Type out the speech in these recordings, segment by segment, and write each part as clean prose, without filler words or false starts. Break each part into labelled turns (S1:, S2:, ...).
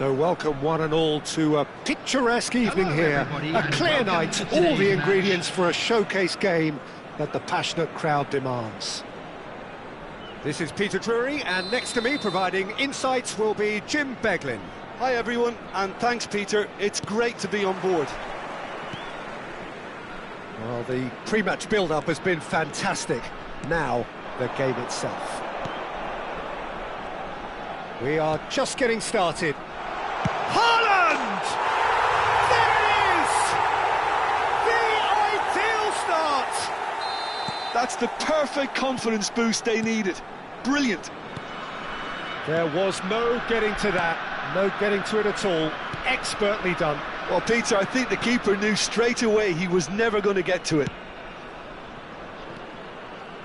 S1: So welcome one and all to a picturesque evening here. A clear night, all the ingredients for a showcase game that the passionate crowd demands. This is Peter Drury, and next to me providing insights will be Jim Beglin.
S2: Hi everyone, and thanks Peter, it's great to be on board.
S1: Well, the pre-match build-up has been fantastic. Now, the game itself. We are just getting started. Haaland! There it is! The ideal start!
S2: That's the perfect confidence boost they needed. Brilliant.
S1: There was no getting to that, no getting to it at all. Expertly done.
S2: Well, Peter, I think the keeper knew straight away he was never going to get to it.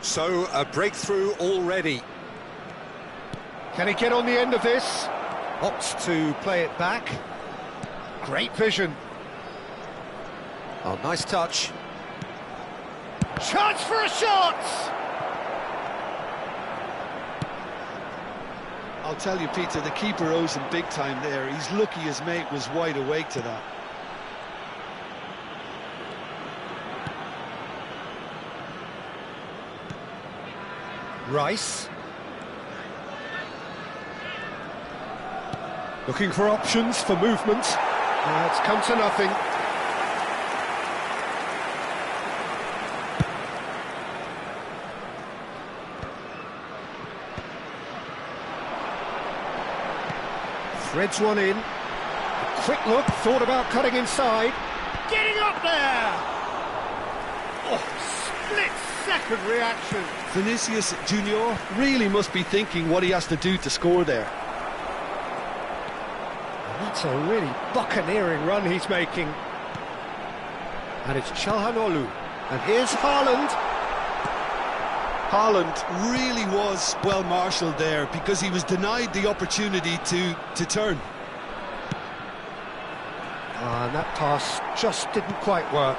S1: So, a breakthrough already. Can he get on the end of this? Opts to play it back. Great vision. Oh, nice touch. Chance for a shot!
S2: I'll tell you, Peter, the keeper owes him big time there. He's lucky his mate was wide awake to that.
S1: Rice. Looking for options for movement. It's come to nothing. Threads one in. A quick look, thought about cutting inside. Getting up there! Oh, split-second reaction.
S2: Vinicius Junior really must be thinking what he has to do to score there.
S1: That's a really buccaneering run he's making. And it's Çalhanoğlu. And here's Haaland.
S2: Haaland really was well marshalled there because he was denied the opportunity to turn.
S1: And that pass just didn't quite work.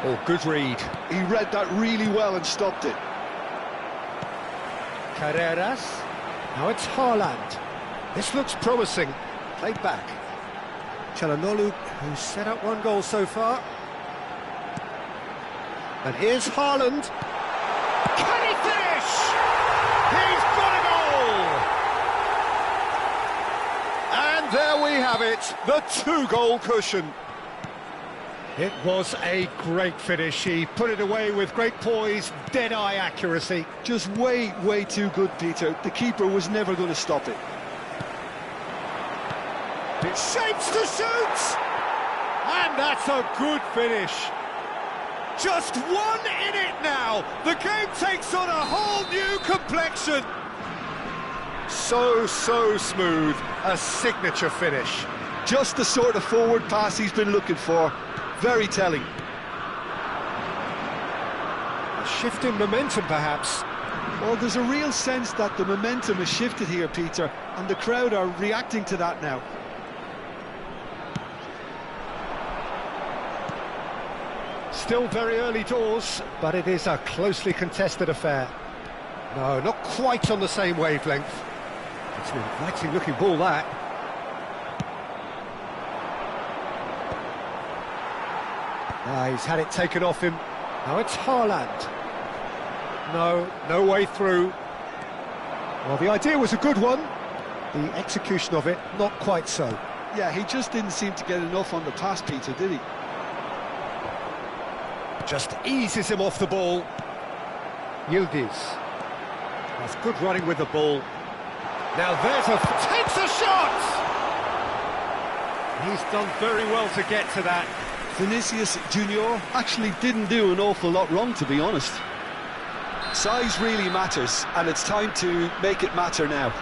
S1: Oh, good read.
S2: He read that really well and stopped it.
S1: Carreras. Now it's Haaland. This looks promising. Played back. Çalhanoğlu, who's set up one goal so far. And here's Haaland. Can he finish? He's got a goal! And there we have it, the two-goal cushion. It was a great finish. He put it away with great poise, dead-eye accuracy.
S2: Just way too good, Peter. The keeper was never going to stop it.
S1: It shapes to shoot! And that's a good finish. Just one in it now. The game takes on a whole new complexion. So smooth. A signature finish.
S2: Just the sort of forward pass he's been looking for. Very telling.
S1: A shift in momentum, perhaps.
S2: Well, there's a real sense that the momentum has shifted here, Peter, and the crowd are reacting to that now.
S1: Still very early doors, but it is a closely contested affair. No, not quite on the same wavelength. It's an inviting looking ball, that. He's had it taken off him. Now it's Haaland. No way through. Well, the idea was a good one. The execution of it, not quite so.
S2: Yeah, he just didn't seem to get enough on the pass, Peter, did he?
S1: Just eases him off the ball. Yildiz. That's good running with the ball. Now there's takes a shot! He's done very well to get to that.
S2: Vinicius Junior actually didn't do an awful lot wrong, to be honest. Size really matters, and it's time to make it matter now.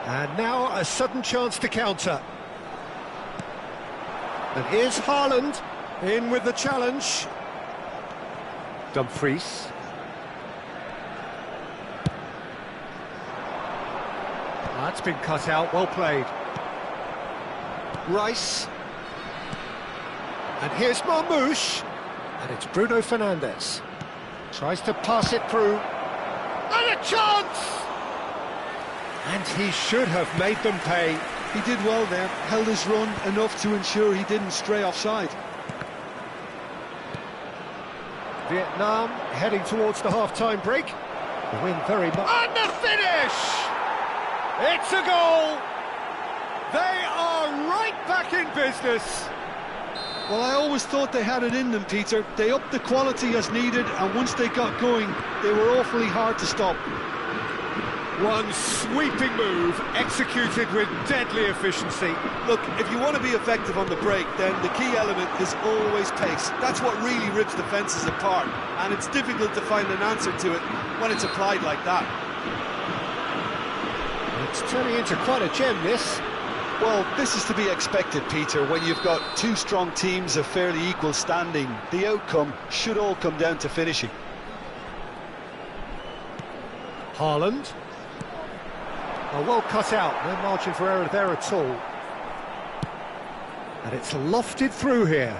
S1: And now a sudden chance to counter. And here's Haaland, in with the challenge. Dumfries. That's been cut out, well played. Rice. And here's Marmoush. And it's Bruno Fernandes. Tries to pass it through. And a chance! And he should have made them pay.
S2: He did well there, held his run enough to ensure he didn't stray offside.
S1: Vietnam heading towards the half-time break. The win very much. And the finish! It's a goal! They are right back in business.
S2: Well, I always thought they had it in them, Peter. They upped the quality as needed, and once they got going, they were awfully hard to stop.
S1: One sweeping move, executed with deadly efficiency.
S2: Look, if you want to be effective on the break, then the key element is always pace. That's what really rips defences apart, and it's difficult to find an answer to it when it's applied like that.
S1: It's turning into quite a gem, this.
S2: Well, this is to be expected, Peter. When you've got two strong teams of fairly equal standing, the outcome should all come down to finishing.
S1: Haaland. Oh, well cut out, no margin for error there at all. And it's lofted through here.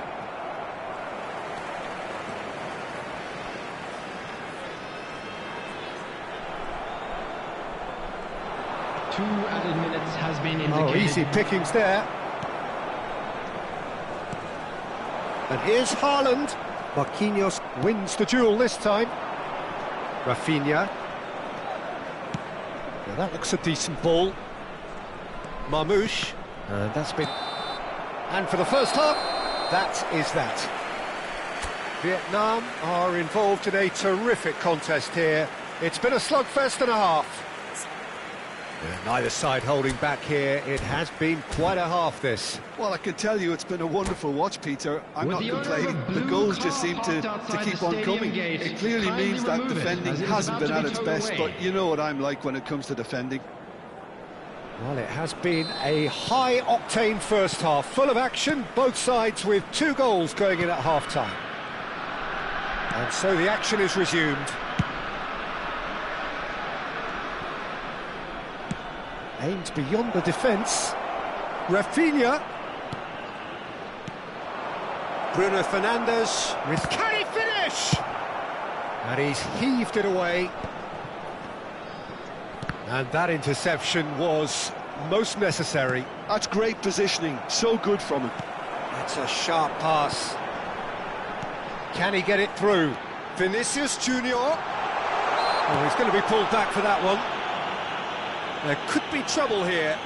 S3: Two added minutes has been indicated.
S1: Oh, easy pickings there. And here's Haaland. Marquinhos wins the duel this time. Rafinha. Now that looks a decent ball. Marmoush. That's been... And for the first half, that is that. Vietnam are involved in a terrific contest here. It's been a slugfest and a half. Neither side holding back here. It has been quite a half, this.
S2: Well, I can tell you it's been a wonderful watch, Peter. I'm not complaining. The goals just seem to keep on coming. It clearly means that defending hasn't been at its best, but you know what I'm like when it comes to defending.
S1: Well, it has been a high-octane first half, full of action, both sides with 2 goals going in at half-time. And so the action is resumed. Aimed beyond the defence. Rafinha. Bruno Fernandes with... Can he finish? And he's heaved it away. And that interception was most necessary.
S2: That's great positioning, so good from him.
S1: That's a sharp pass. Can he get it through? Vinicius Junior. Oh, he's going to be pulled back for that one. There could be trouble here,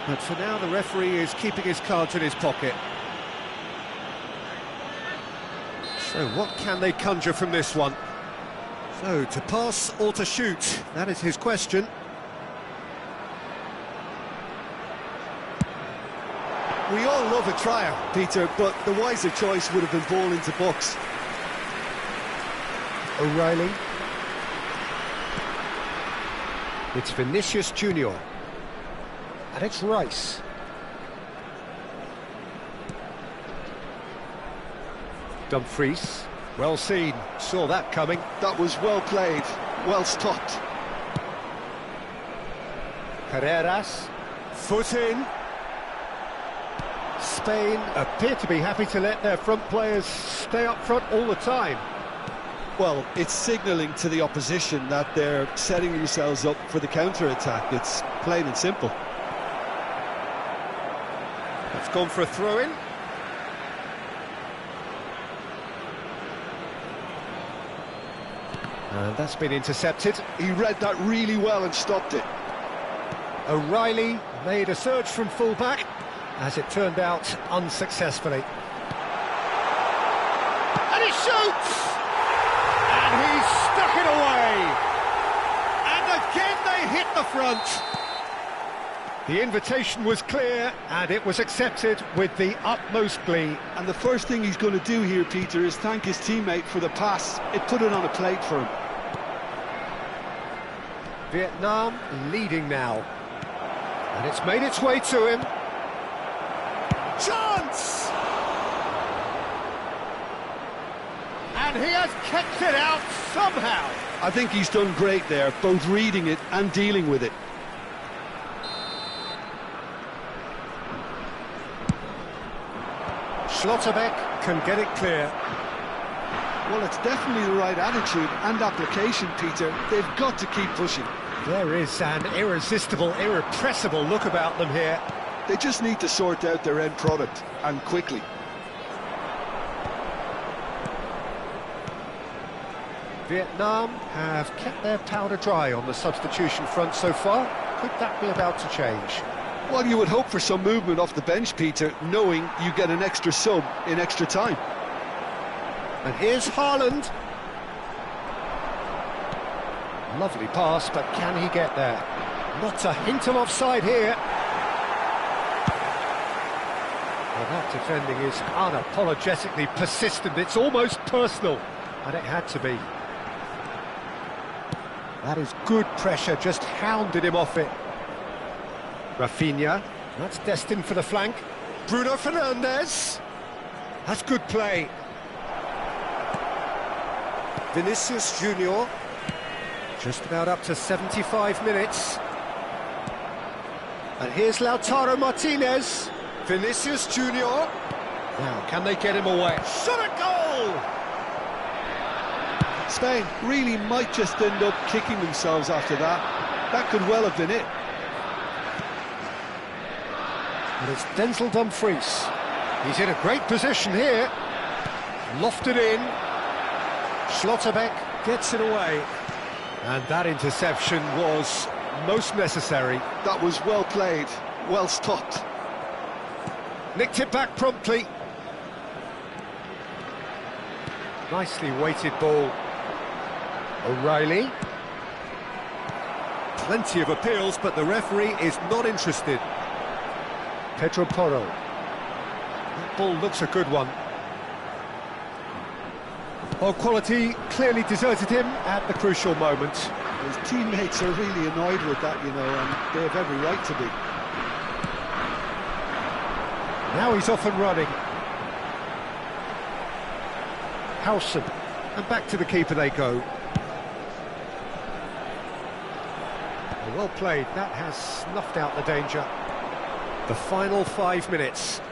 S1: but for now the referee is keeping his cards in his pocket. So what can they conjure from this one? So, to pass or to shoot? That is his question.
S2: We all love a trier, Peter, but the wiser choice would have been ball into box.
S1: O'Reilly. It's Vinicius Junior. And it's Rice. Dumfries. Well seen. Saw that coming.
S2: That was well played. Well stopped.
S1: Carreras. Foot in. Spain appear to be happy to let their front players stay up front all the time.
S2: Well, it's signalling to the opposition that they're setting themselves up for the counter-attack. It's plain and simple.
S1: It's gone for a throw-in. And that's been intercepted.
S2: He read that really well and stopped it.
S1: O'Reilly made a surge from full-back, as it turned out unsuccessfully. And he shoots! And he's stuck it away! And again they hit the front! The invitation was clear, and it was accepted with the utmost glee.
S2: And the first thing he's going to do here, Peter, is thank his teammate for the pass. It put it on a plate for him.
S1: Vietnam leading now. And it's made its way to him. Chance! And he has kept it out somehow.
S2: I think he's done great there, both reading it and dealing with it.
S1: Schlotterbeck can get it clear.
S2: Well, it's definitely the right attitude and application, Peter. They've got to keep pushing.
S1: There is an irresistible, irrepressible look about them here.
S2: They just need to sort out their end product, and quickly.
S1: Vietnam have kept their powder dry on the substitution front so far. Could that be about to change?
S2: Well, you would hope for some movement off the bench, Peter, knowing you get an extra sub in extra time.
S1: And here's Haaland. Lovely pass, but can he get there? Not a hint of offside here. Well, that defending is unapologetically persistent. It's almost personal, and it had to be. That is good pressure, just hounded him off it. Rafinha, that's destined for the flank. Bruno Fernandes. That's good play. Vinicius Junior. Just about up to 75 minutes. And here's Lautaro Martinez. Vinicius Junior. Now, can they get him away? Shot a goal!
S2: Spain really might just end up kicking themselves after that. That could well have been it.
S1: And it's Denzel Dumfries. He's in a great position here. Lofted in. Schlotterbeck gets it away. And that interception was most necessary.
S2: That was well played, well stopped.
S1: Nicked it back promptly. Nicely weighted ball. O'Reilly. Plenty of appeals, but the referee is not interested. Pedro Porro. That ball looks a good one. Well, quality clearly deserted him at the crucial moment.
S2: His teammates are really annoyed with that, you know, and they have every right to be.
S1: Now he's off and running. Howson. And back to the keeper they go. Well played, that has snuffed out the danger. The final 5 minutes.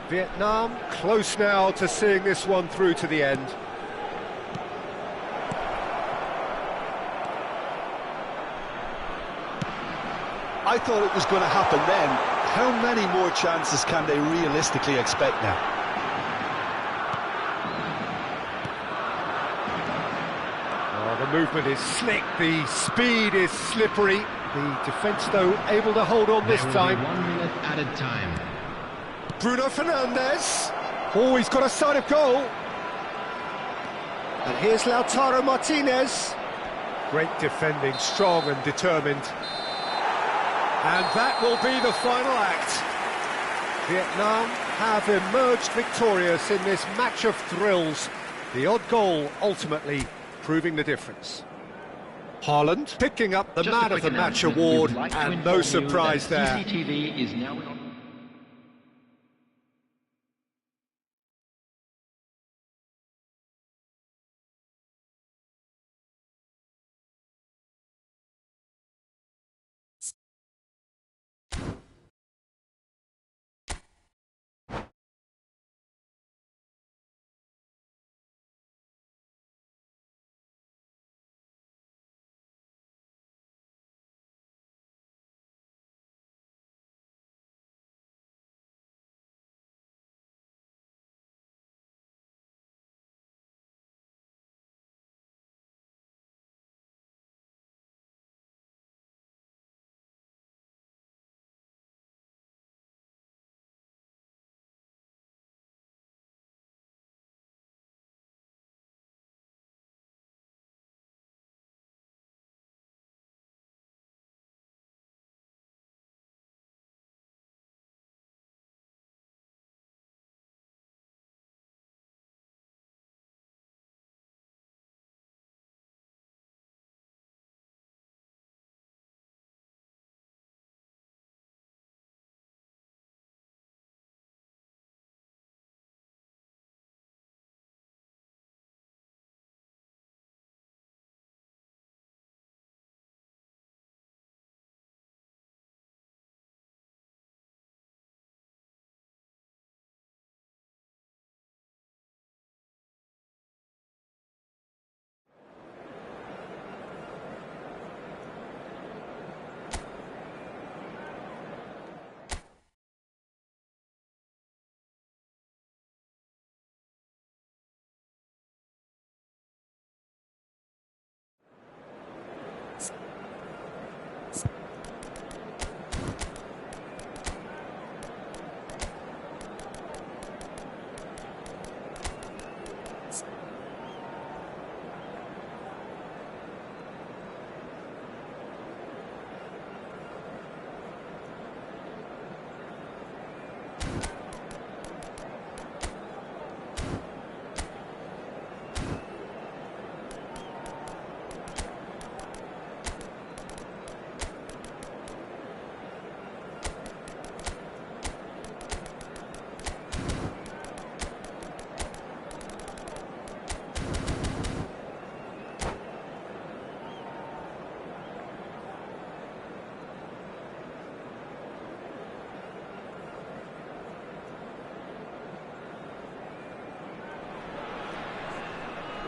S1: Vietnam close now to seeing this one through to the end.
S2: I thought it was going to happen then. How many more chances can they realistically expect now?
S1: Oh, the movement is slick, the speed is slippery. The defence, though, able to hold on this time.
S3: 1 minute added time.
S1: Bruno Fernandes. Oh, he's got a sight of goal. And here's Lautaro Martinez. Great defending, strong and determined. And that will be the final act. Vietnam have emerged victorious in this match of thrills. The odd goal ultimately proving the difference. Haaland picking up the Man of the Match award, and no surprise there.
S3: CCTV is now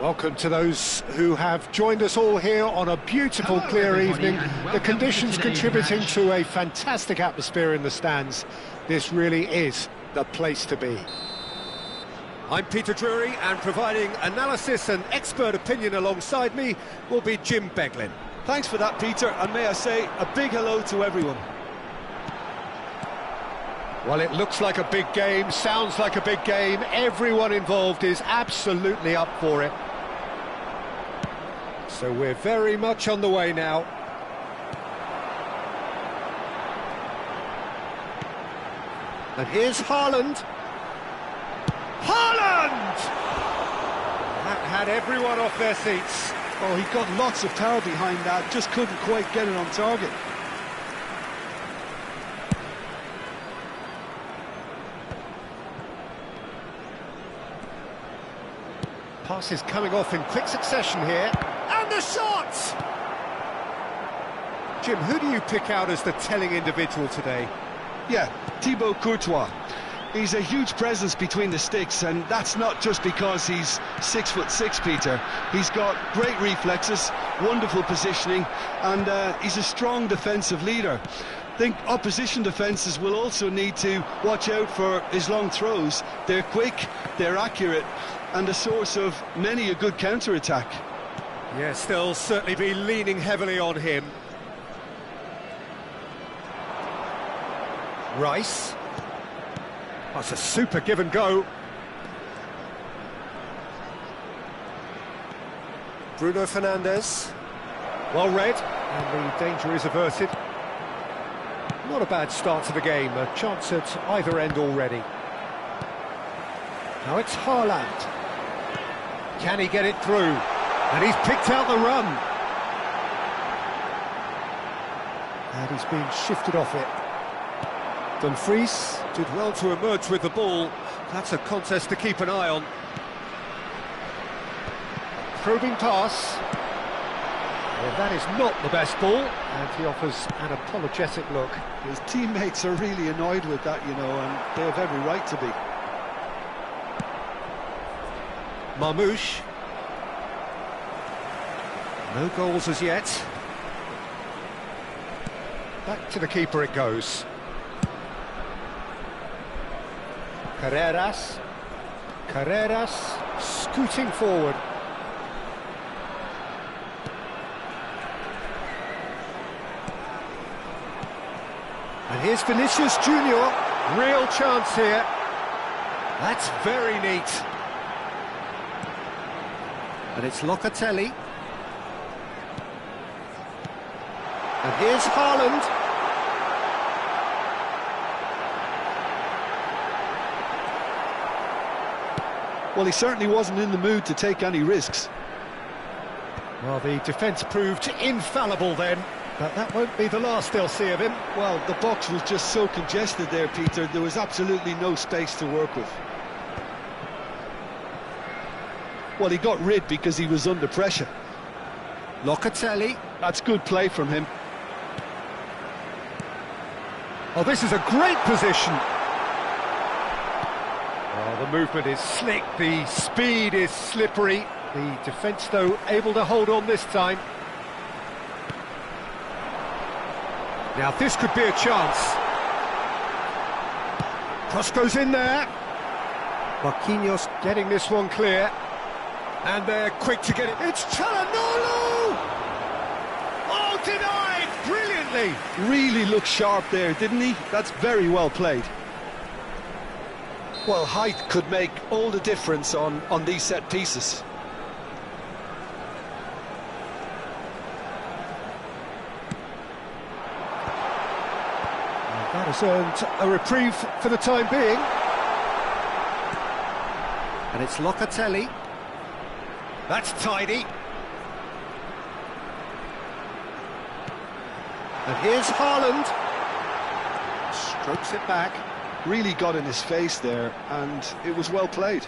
S1: Welcome to those who have joined us all here on a beautiful, clear evening. The conditions contributing to a fantastic atmosphere in the stands. This really is the place to be. I'm Peter Drury, and providing analysis and expert opinion alongside me will be Jim Beglin.
S2: Thanks for that, Peter, and may I say a big hello to everyone.
S1: Well, it looks like a big game, sounds like a big game. Everyone involved is absolutely up for it. So we're very much on the way now. And here's Haaland. Haaland! That had everyone off their seats.
S2: Oh, he got lots of power behind that, just couldn't quite get it on target.
S1: Passes coming off in quick succession here. And the shot! Jim, who do you pick out as the telling individual today?
S2: Yeah, Thibaut Courtois. He's a huge presence between the sticks, and that's not just because he's 6'6", Peter. He's got great reflexes, wonderful positioning, and he's a strong defensive leader. I think opposition defences will also need to watch out for his long throws. They're quick, they're accurate, and a source of many a good counter-attack.
S1: Yes, they'll certainly be leaning heavily on him. Rice. That's a super give and go. Bruno Fernandes. Well read, and the danger is averted. Not a bad start to the game, a chance at either end already. Now it's Haaland. Can he get it through? And he's picked out the run. And he's been shifted off it. Dumfries did well to emerge with the ball. That's a contest to keep an eye on. Probing pass. Well, that is not the best ball, and he offers an apologetic look.
S2: His teammates are really annoyed with that, you know, and they have every right to be.
S1: Marmoush. No goals as yet. Back to the keeper it goes. Carreras. Carreras scooting forward. And here's Vinicius Junior. Real chance here. That's very neat. And it's Locatelli. And here's Haaland.
S2: Well, he certainly wasn't in the mood to take any risks.
S1: Well, the defence proved infallible then, but that won't be the last they'll see of him.
S2: Well, the box was just so congested there, Peter. There was absolutely no space to work with. Well, he got rid because he was under pressure.
S1: Locatelli.
S2: That's good play from him.
S1: Oh, this is a great position. Oh, the movement is slick, the speed is slippery. The defence, though, able to hold on this time. Now, this could be a chance. Cross goes in there. Marquinhos getting this one clear. And they're quick to get it. It's Çalhanoğlu! Oh, denied! Brilliantly!
S2: Really looked sharp there, didn't he? That's very well played. Well, height could make all the difference on these set pieces.
S1: That has earned a reprieve for the time being. And it's Locatelli. That's tidy. And here's Haaland. Strokes it back.
S2: Really got in his face there, and it was well played.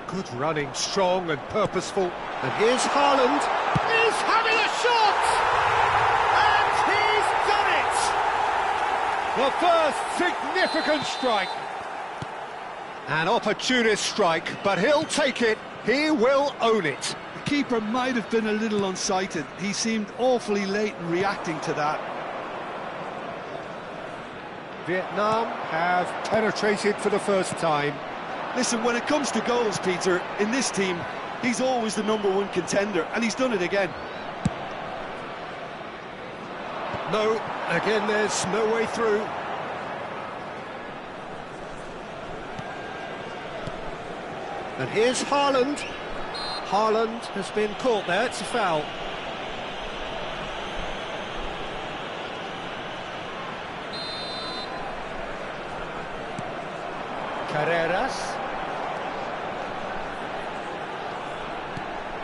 S1: Good running, strong and purposeful. And here's Haaland. He's having a shot! And he's done it! The first significant strike. An opportunist strike, but he'll take it. He will own it.
S2: The keeper might have been a little unsighted. He seemed awfully late in reacting to that.
S1: Vietnam have penetrated for the first time.
S2: Listen, when it comes to goals, Peter, in this team, he's always the #1 contender, and he's done it again.
S1: No, again there's no way through. And here's Haaland. Haaland has been caught there, it's a foul. Carreras.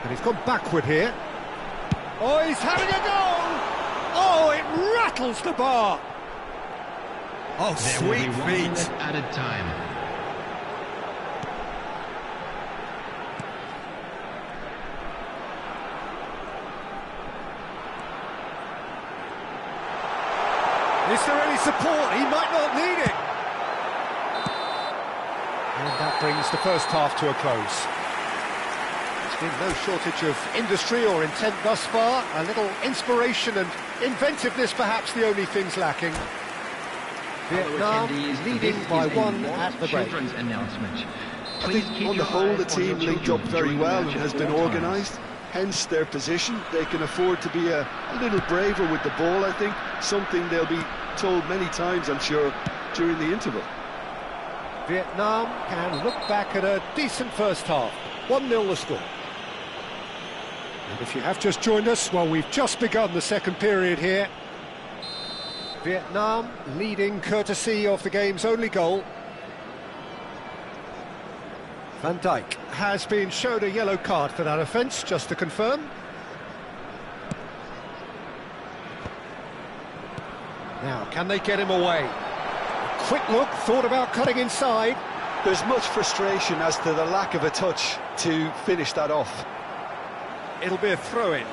S1: And he's gone backward here. Oh, he's having a goal! Oh, it rattles the bar! Oh,
S3: There will be
S1: sweet
S3: 1
S1: feet.
S3: minute added time.
S1: Is there any support? He might not need it. And that brings the first half to a close. There's been no shortage of industry or intent thus far. A little inspiration and inventiveness perhaps the only things lacking. Vietnam
S3: Attendees,
S1: leading
S3: this
S1: by
S3: is a
S1: one
S3: World
S1: at the break.
S3: Children's announcement.
S2: I
S3: Please
S2: think
S3: keep
S2: on the
S3: your
S2: whole
S3: eyes
S2: the
S3: on your
S2: team linked
S3: children
S2: up very
S3: during the
S2: well and
S3: match
S2: has
S3: at
S2: been
S3: all times.
S2: organised. Hence their position. They can afford to be a little braver with the ball, I think. Something they'll be told many times, I'm sure, during the interval.
S1: Vietnam can look back at a decent first half. 1-0 the score. And if you have just joined us, well, we've just begun the second period here. Vietnam leading courtesy of the game's only goal. Van Dijk has been shown a yellow card for that offence, just to confirm. Now, can they get him away? Quick look, thought about cutting inside.
S2: There's much frustration as to the lack of a touch to finish that off.
S1: It'll be a throw-in.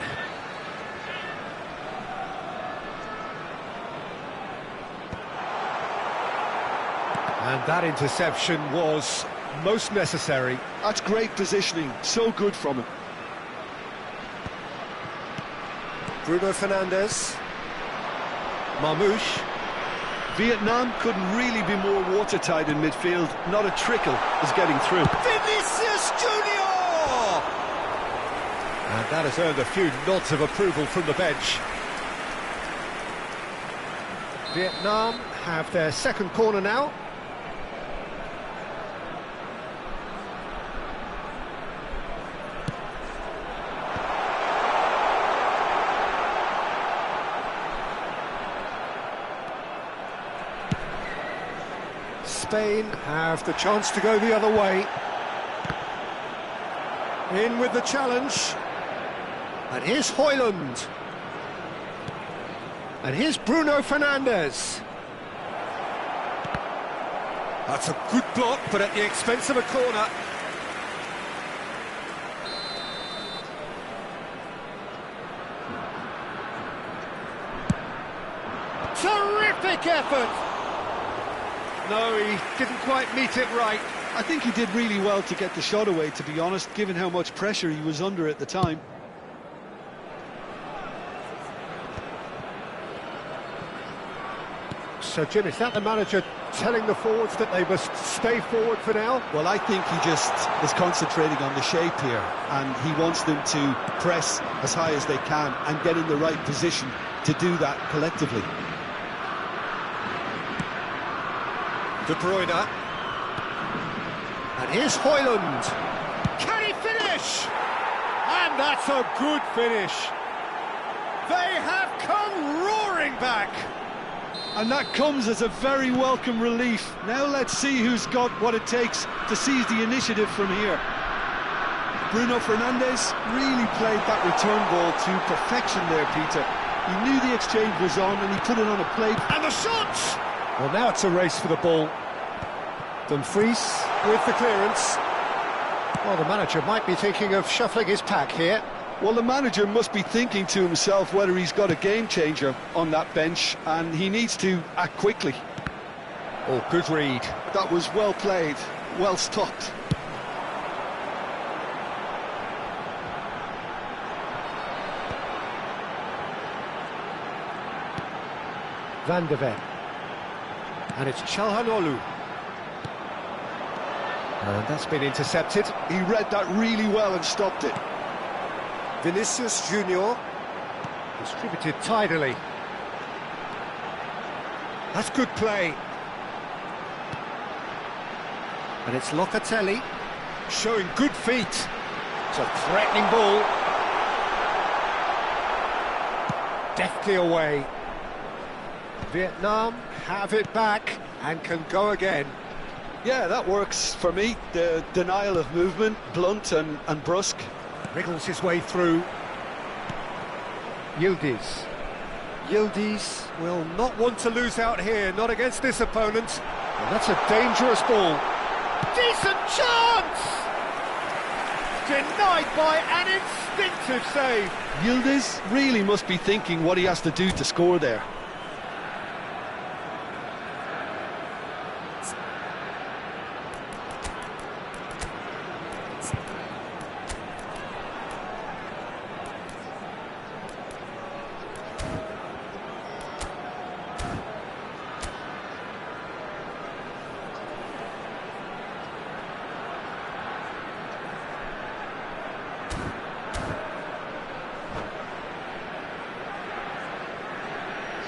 S1: And that interception was most necessary.
S2: That's great positioning, so good from him.
S1: Bruno Fernandes. Marmoush.
S2: Vietnam couldn't really be more watertight in midfield. Not a trickle is getting through.
S1: Vinicius Junior! And that has earned a few nods of approval from the bench. Vietnam have their second corner now. Spain have the chance to go the other way. In with the challenge. And here's Højlund. And here's Bruno Fernandes. That's a good block, but at the expense of a corner. Terrific effort! No, he didn't quite meet it right.
S2: I think he did really well to get the shot away, to be honest, given how much pressure he was under at the time.
S1: So, Jim, is that the manager telling the forwards that they must stay forward for now?
S2: Well, I think he just is concentrating on the shape here, and he wants them to press as high as they can and get in the right position to do that collectively.
S1: De Bruyne. And here's Højlund. Can he finish? And that's a good finish. They have come roaring back.
S2: And that comes as a very welcome relief. Now let's see who's got what it takes to seize the initiative from here. Bruno Fernandes really played that return ball to perfection there, Peter. He knew the exchange was on and he put it on a plate.
S1: And the shot! Well, now it's a race for the ball. Dumfries with the clearance. Well, the manager might be thinking of shuffling his pack here.
S2: Well, the manager must be thinking to himself whether he's got a game-changer on that bench, and he needs to act quickly.
S1: Oh, good read.
S2: That was well played. well stopped.
S1: Van de Ven. And it's Çalhanoğlu. And that's been intercepted.
S2: He read that really well and stopped it.
S1: Vinicius Junior. Distributed tidily. That's good play. And it's Locatelli, showing good feet. It's a threatening ball. Deftly away. Vietnam have it back and can go again.
S2: Yeah, that works for me. The denial of movement, blunt and brusque.
S1: Wriggles his way through. Yildiz. Yildiz will not want to lose out here, not against this opponent. And that's a dangerous ball. Decent chance! Denied by an instinctive save.
S2: Yildiz really must be thinking what he has to do to score there.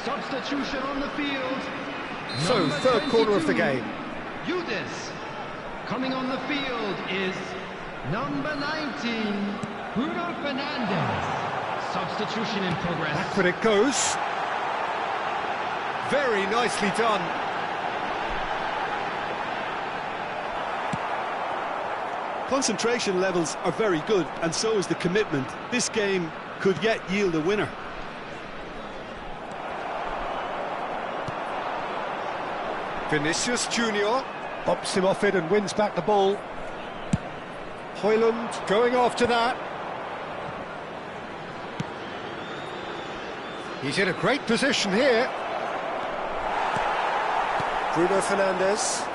S3: Substitution on the field.
S1: So,
S3: Number
S1: third corner of the
S3: 22,
S1: game.
S3: Yildiz. Coming on the field is number 19, Bruno Fernandes. Substitution in progress.
S1: Backward it goes. Very nicely done.
S2: Concentration levels are very good, and so is the commitment. This game could yet yield a winner.
S1: Vinicius Junior pops him off it and wins back the ball. Højlund going after that. He's in a great position here. Bruno Fernandes.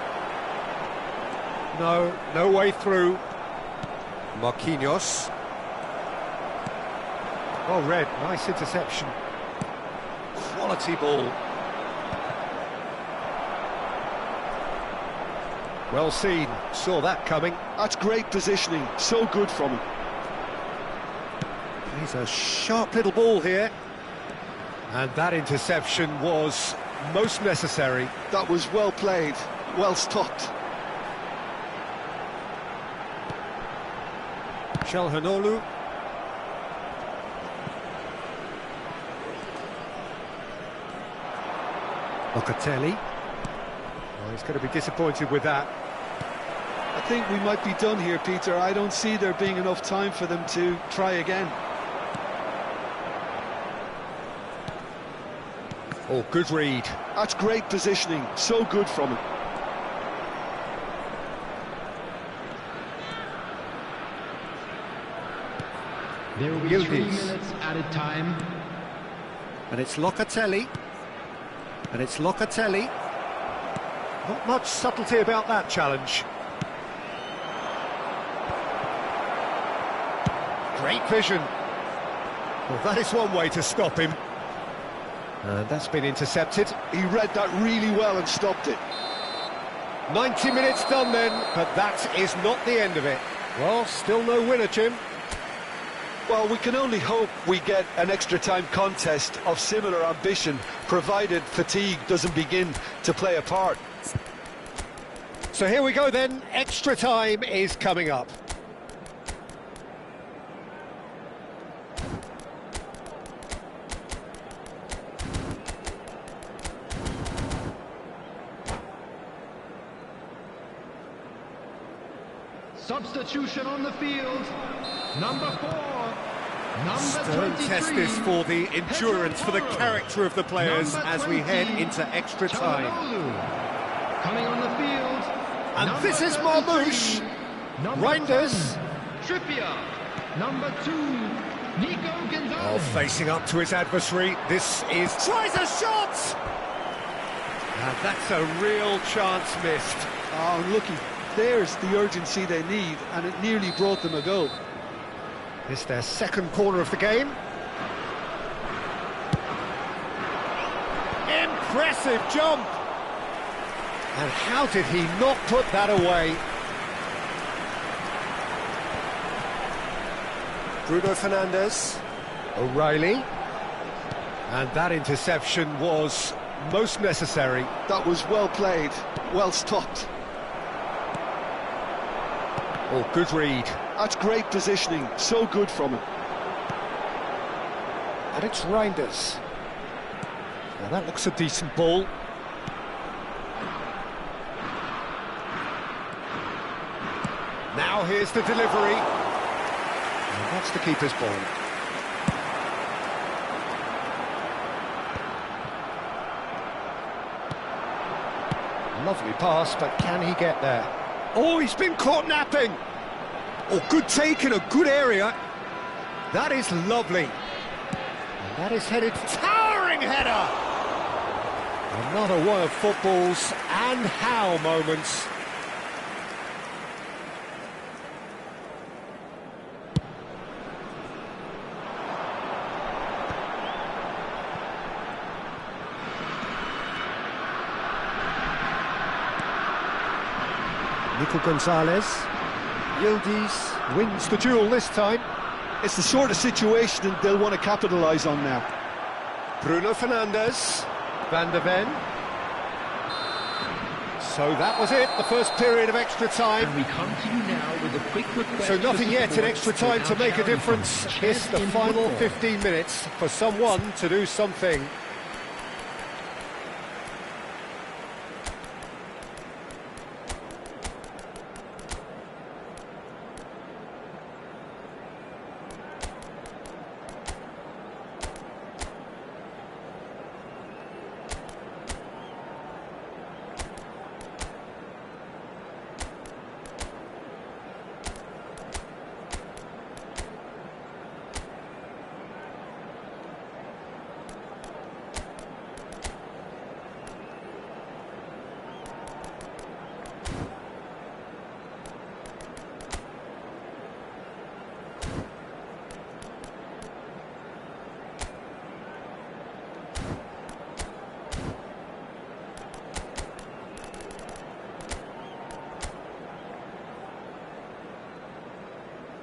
S1: No way through. Marquinhos. Well read, nice interception. Quality ball. Well seen, saw that coming.
S2: That's great positioning, so good from him.
S1: He's a sharp little ball here. And that interception was most necessary.
S2: That was well played, well stopped.
S1: Çalhanoğlu. Locatelli. Oh, he's going to be disappointed with that.
S2: I think we might be done here, Peter. I don't see there being enough time for them to try again.
S1: Oh, good read.
S2: That's great positioning, so good from him.
S3: There will be
S1: Yildiz.
S3: 3 minutes added time.
S1: And it's Locatelli. And it's Locatelli. Not much subtlety about that challenge. Great vision. Well, that is one way to stop him. And that's been intercepted.
S2: He read that really well and stopped it.
S1: 90 minutes done then, but that is not the end of it. Well, still no winner, Jim.
S2: Well, we can only hope we get an extra time contest of similar ambition, provided fatigue doesn't begin to play a part.
S1: So here we go then, extra time is coming up.
S3: Substitution on the field. Number 4. Number
S1: Stern
S3: 23.
S1: test this for the endurance, for the character of the players
S3: Number
S1: as we head
S3: 20,
S1: into extra time.
S3: Çalhanoğlu. Coming on the field.
S1: And
S3: number
S1: this is
S3: 33,
S1: Marmoush.
S3: number
S1: Reinders.
S3: 10, Trippier. Number 2, Nico
S1: Oh,
S3: Gonzalez.
S1: facing up to his adversary. This is... tries a shot! And that's a real chance missed.
S2: Oh, unlucky. there's the urgency they need, and it nearly brought them a goal.
S1: It's their second corner of the game. Impressive jump! And how did he not put that away? Bruno Fernandes. O'Reilly. And that interception was most necessary.
S2: That was well played, well stopped.
S1: Oh, good read.
S2: That's great positioning, so good from him.
S1: And it's Reinders. Now that looks a decent ball. Now here's the delivery. And that's the keeper's ball. Lovely pass, but can he get there? Oh, he's been caught napping! Oh, good take in a good area. That is lovely. And that is headed... Towering header! Another one of football's and how moments. Nico Gonzalez. Yildiz wins the duel this time.
S2: It's the sort of situation they'll want to capitalise on now.
S1: Bruno Fernandes. Van de Ven. So that was it, the first period of extra time.
S3: And we come to you now with a quick request.
S1: So nothing yet in extra time to make a difference. It's the final
S3: football.
S1: 15 minutes for someone to do something.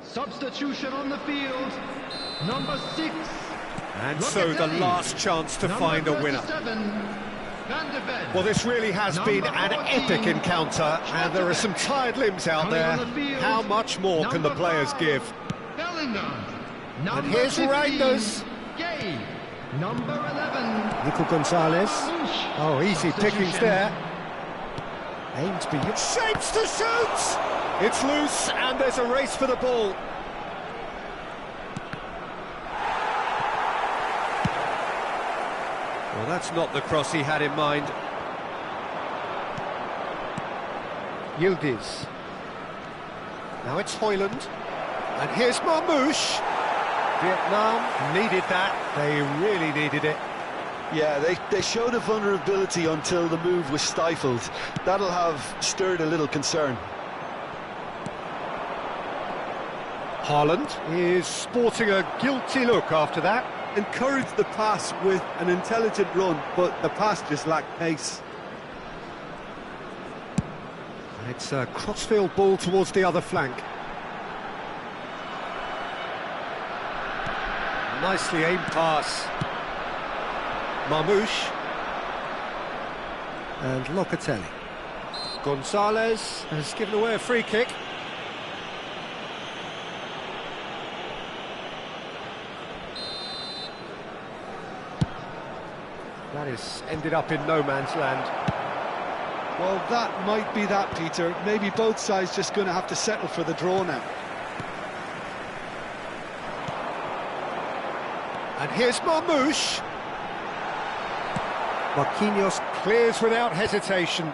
S3: Substitution on the field, number 6.
S1: And so the last chance to find a winner.
S3: Van de Ven.
S1: Well, this really has been an epic encounter, and there are some tired limbs out there. How much more can the players give?
S3: Bellingham.
S1: And here's Reinders.
S3: Gay. Number 11.
S1: Nico Gonzalez. Oh, easy pickings there. Aims beyond. Shapes to shoot! It's loose, and there's a race for the ball. Well, that's not the cross he had in mind. Yildiz. Now it's Højlund. And here's Marmoush. Vietnam needed that. They really needed it.
S2: Yeah, they showed a vulnerability until the move was stifled. That'll have stirred a little concern.
S1: Haaland is sporting a guilty look after that.
S2: Encouraged the pass with an intelligent run, but the pass just lacked pace.
S1: And it's a crossfield ball towards the other flank. Nicely aimed pass. Marmoush. And Locatelli. Gonzalez has given away a free kick. That is ended up in no man's land.
S2: Well, that might be that, Peter. Maybe both sides just going to have to settle for the draw now.
S1: And here's Marmoush. Marquinhos clears without hesitation.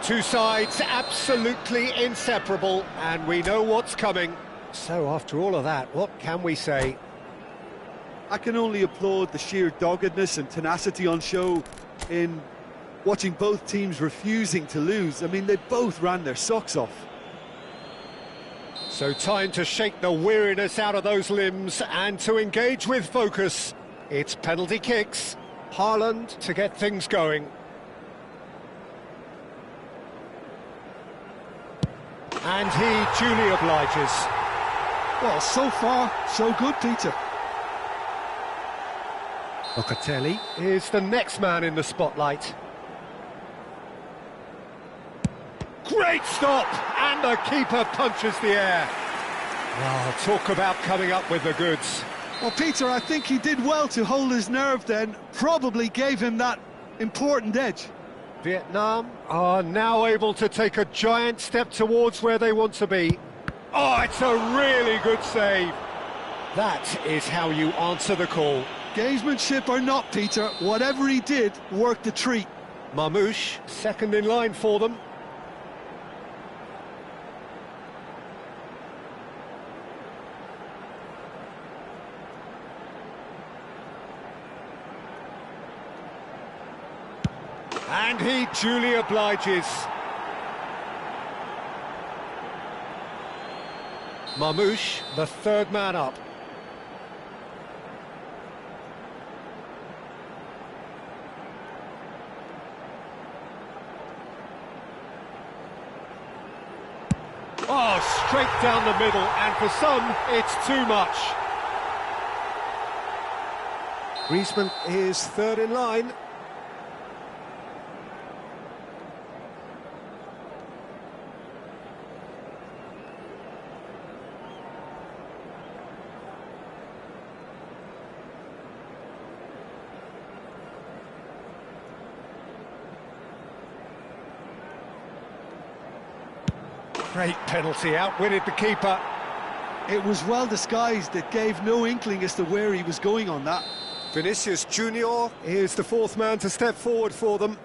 S1: Two sides absolutely inseparable, and we know what's coming. So after all of that, what can we say?
S2: I can only applaud the sheer doggedness and tenacity on show in watching both teams refusing to lose. I mean, they both ran their socks off.
S1: So time to shake the weariness out of those limbs and to engage with focus. It's penalty kicks. Haaland to get things going. And he duly obliges.
S2: Well, so far, so good, Peter.
S1: Locatelli is the next man in the spotlight. Great stop! And the keeper punches the air. Oh, talk about coming up with the goods.
S2: Well, Peter, I think he did well to hold his nerve then. Probably gave him that important edge.
S1: Vietnam are now able to take a giant step towards where they want to be. Oh, it's a really good save. That is how you answer the call.
S2: Gamesmanship or not, Peter, whatever he did worked a treat.
S1: Marmoush, second in line for them. And he duly obliges. Marmoush, the third man up. Oh, straight down the middle, and for some, it's too much. Griezmann is third in line. Great penalty, outwitted the keeper.
S2: It was well disguised, it gave no inkling as to where he was going on that.
S1: Vinicius Junior is the fourth man to step forward for them.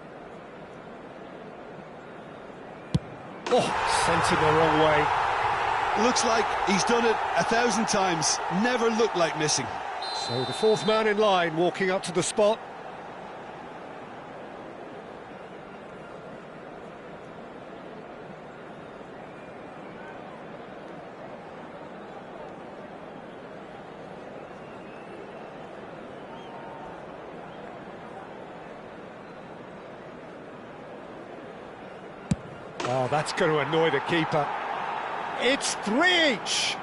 S1: Oh, sent him the wrong way.
S2: Looks like he's done it 1,000 times, never looked like missing.
S1: So the fourth man in line walking up to the spot. Oh, that's going to annoy the keeper. It's 3 each.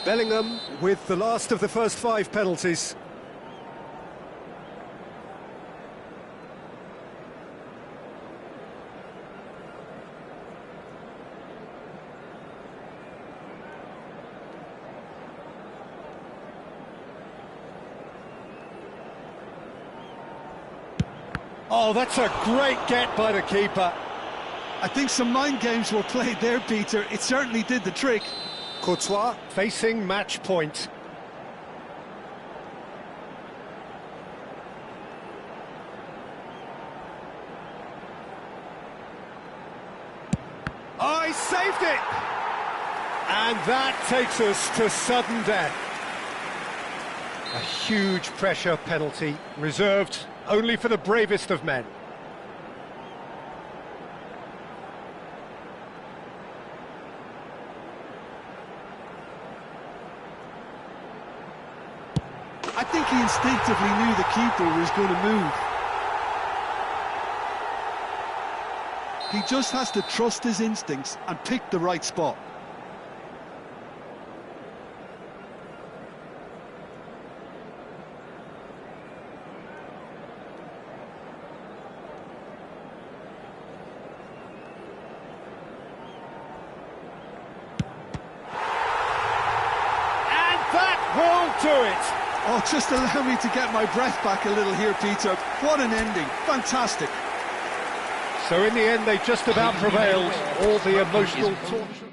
S1: Bellingham with the last of the first 5 penalties. Oh, that's a great get by the keeper.
S2: I think some mind games were played there, Peter. It certainly did the trick.
S1: Courtois facing match point. Oh, he saved it! And that takes us to sudden death. A huge pressure penalty, reserved only for the bravest of men.
S2: I think he instinctively knew the keeper was going to move. He just has to trust his instincts and pick the right spot.
S1: Will do it.
S2: Oh, just allow me to get my breath back a little here, Peter. What an ending. Fantastic.
S1: So in the end, they just about prevailed. All the emotional torture.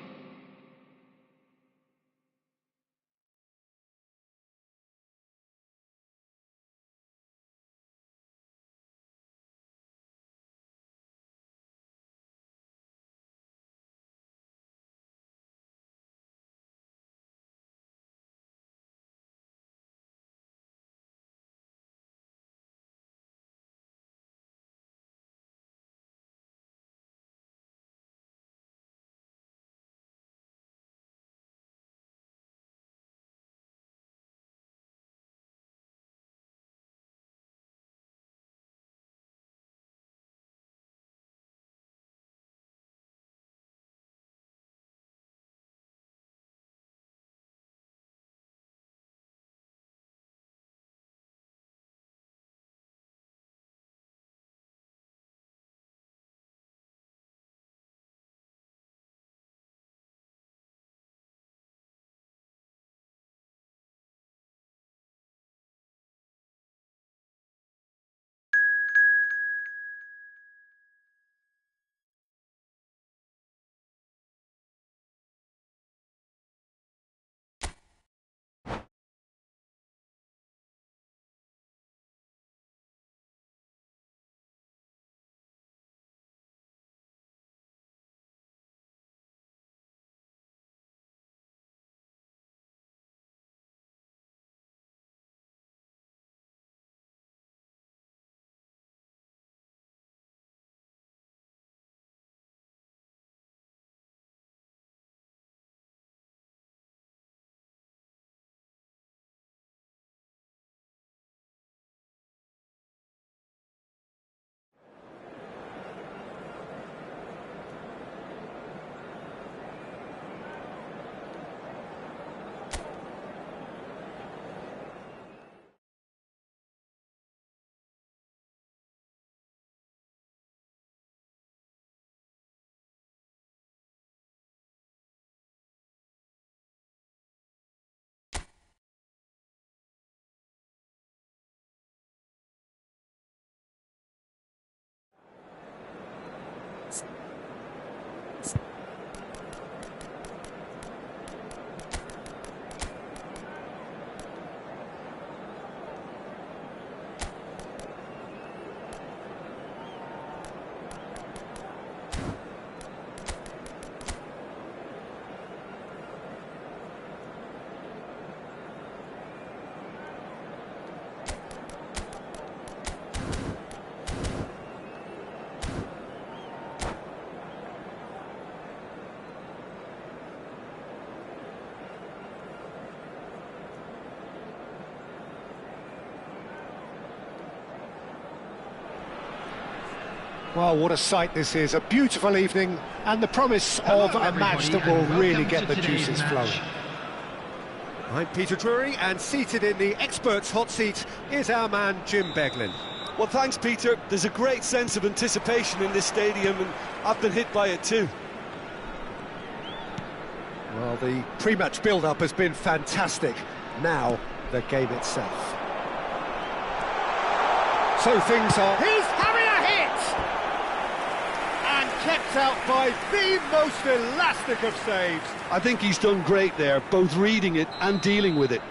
S1: Well, what a sight this is, a beautiful evening, and the promise of a match that will really get the juices flowing. I'm Peter Drury, and seated in the experts' hot seat is our man Jim Beglin.
S2: Well, thanks, Peter. There's a great sense of anticipation in this stadium, and I've been hit by it too.
S1: Well, the pre-match build-up has been fantastic. Now, the game itself. So things are... He's having a hit! And kept out by the most elastic of saves.
S2: I think he's done great there, both reading it and dealing with it.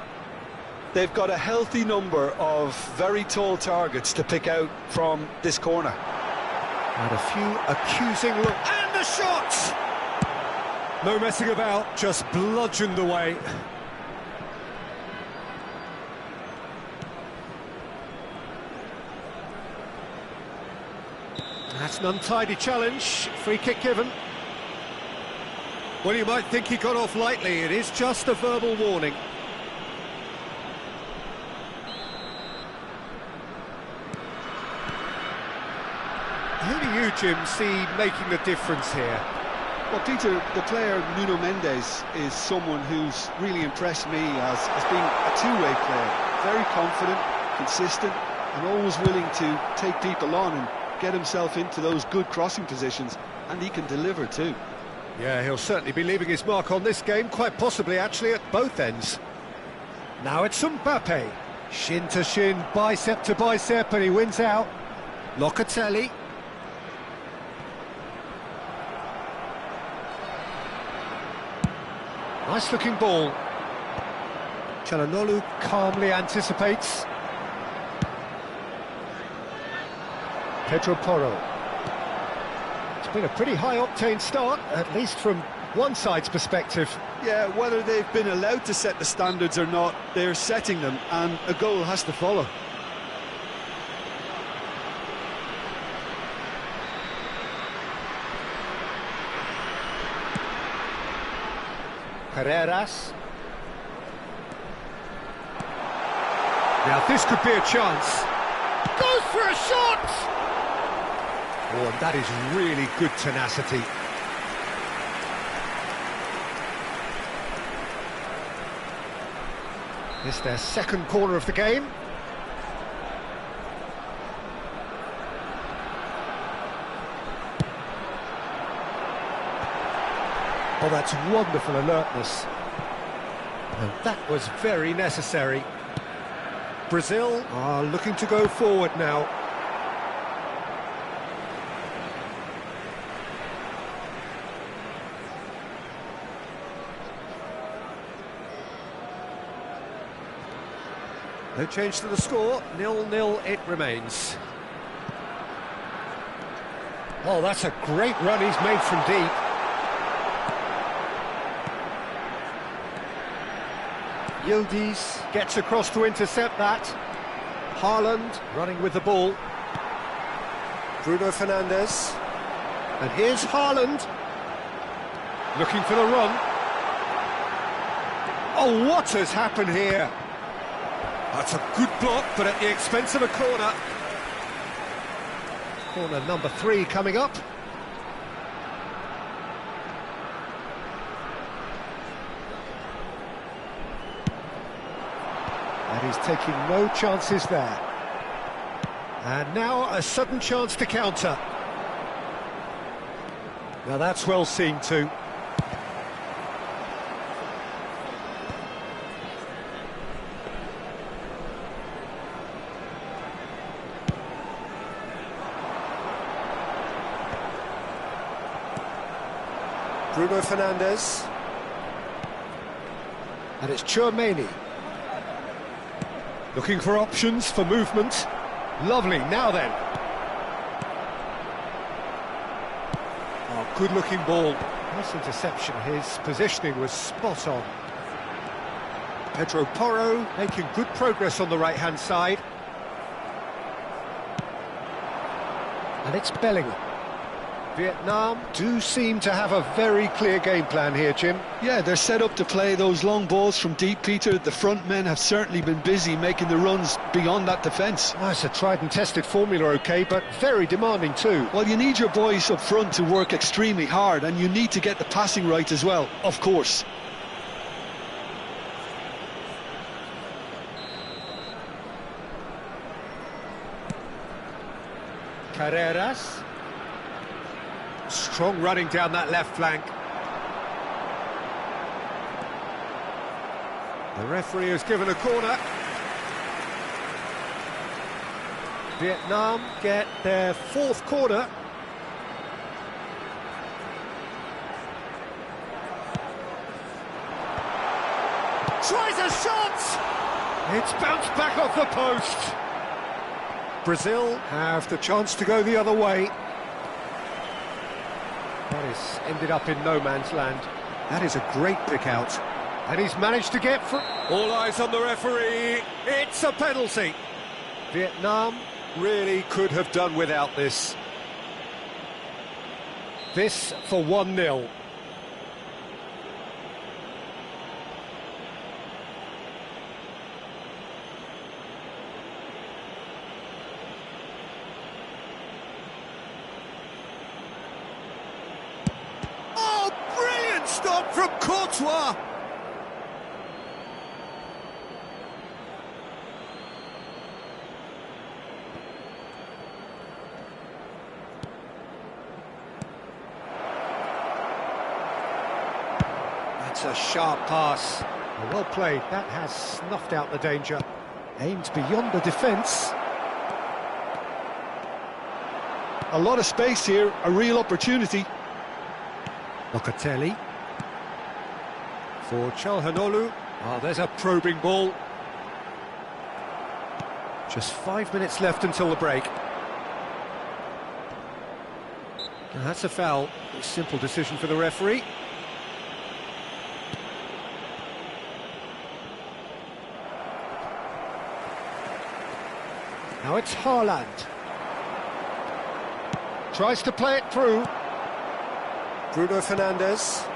S2: They've got a healthy number of very tall targets to pick out from this corner.
S1: And a few accusing looks. And the shot! No messing about, just bludgeoned away. That's an untidy challenge, free kick given. Well, you might think he got off lightly, it is just a verbal warning. Who do you, Jim, see making the difference here?
S2: Well, Peter, the player Nuno Mendes is someone who's really impressed me as being a two-way player. Very confident, consistent, and always willing to take people on and get himself into those good crossing positions, and he can deliver too.
S1: Yeah, he'll certainly be leaving his mark on this game, quite possibly actually at both ends. Now it's Mbappe. Shin to shin, bicep to bicep, and he wins out. Locatelli. Nice looking ball. Çalhanoğlu calmly anticipates. Pedro Porro. It's been a pretty high-octane start, at least from one side's perspective.
S2: Yeah, whether they've been allowed to set the standards or not, they're setting them, and a goal has to follow.
S1: Carreras. Now this could be a chance. Goes for a shot! Oh, and that is really good tenacity. This is their second corner of the game. Oh, that's wonderful alertness. And that was very necessary. Brazil are looking to go forward now. No change to the score, 0-0 it remains. Oh, that's a great run he's made from deep. Yildiz gets across to intercept that. Haaland running with the ball. Bruno Fernandes. And here's Haaland. Looking for the run. Oh, what has happened here? That's a good block, but at the expense of a corner. Corner number 3 coming up. And he's taking no chances there. And now a sudden chance to counter. Now that's well seen too. Bruno Fernandes. And it's Tchouaméni. Looking for options for movement. Lovely, now then. Oh, good-looking ball. Nice interception, his positioning was spot on. Pedro Porro making good progress on the right-hand side. And it's Bellingham. Vietnam do seem to have a very clear game plan here, Jim.
S2: Yeah, they're set up to play those long balls from deep, Peter. The front men have certainly been busy making the runs beyond that defence.
S1: Oh, it's a tried and tested formula, OK, but very demanding too.
S2: Well, you need your boys up front to work extremely hard, and you need to get the passing right as well, of course.
S1: Carreras. Strong running down that left flank. The referee has given a corner. Vietnam get their fourth corner. Tries a shot! It's bounced back off the post. Brazil have the chance to go the other way. That has ended up in no man's land. That is a great pick out. And he's managed to get through. All eyes on the referee. It's a penalty. Vietnam really could have done without this. This for 1-0. Stop from Courtois. That's a sharp pass. Well played. That has snuffed out the danger. Aimed beyond the defence.
S2: A lot of space here, a real opportunity.
S1: Locatelli. For Calhanoglu. Oh, there's a probing ball. Just 5 minutes left until the break. Now that's a foul. A simple decision for the referee. Now it's Haaland. Tries to play it through. Bruno Fernandes.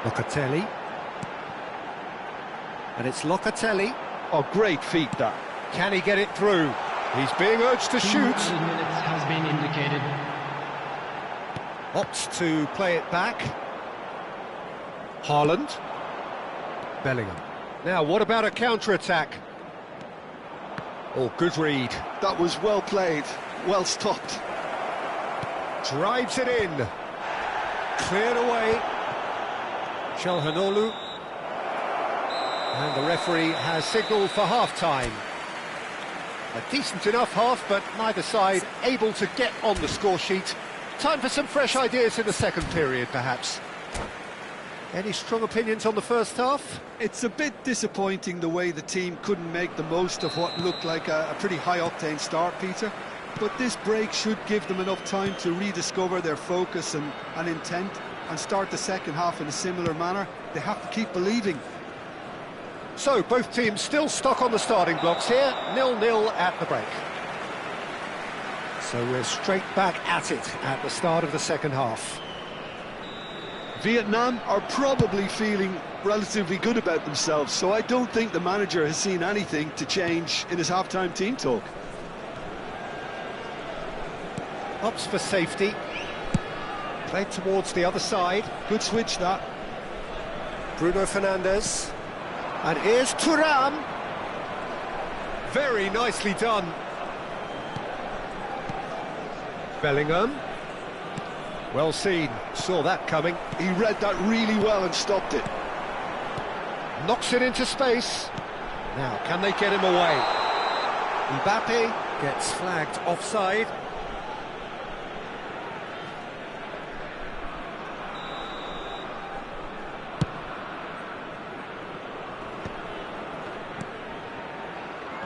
S1: Locatelli. And it's Locatelli.
S2: Oh, great feat, that.
S1: Can he get it through? He's being urged to shoot.
S3: 2 minutes has been indicated.
S1: Opts to play it back. Haaland. Bellingham. Now, what about a counter-attack? Oh, good read.
S2: That was well played, well stopped.
S1: Drives it in. Cleared away. Calhanoglu. And the referee has signalled for half-time. A decent enough half, but neither side able to get on the score sheet. Time for some fresh ideas in the second period, perhaps. Any strong opinions on the first half?
S2: It's a bit disappointing the way the team couldn't make the most of what looked like a pretty high-octane start, Peter. But this break should give them enough time to rediscover their focus and intent and start the second half in a similar manner. They have to keep believing.
S1: So, both teams still stuck on the starting blocks here, 0-0 at the break. So we're straight back at it at the start of the second half.
S2: Vietnam are probably feeling relatively good about themselves, so I don't think the manager has seen anything to change in his half-time team talk.
S1: Opts for safety. Played towards the other side.
S2: Good switch, that.
S1: Bruno Fernandes. And here's Thuram. Very nicely done. Bellingham. Well seen. Saw that coming.
S2: He read that really well and stopped it.
S1: Knocks it into space. Now, can they get him away? Mbappe gets flagged offside.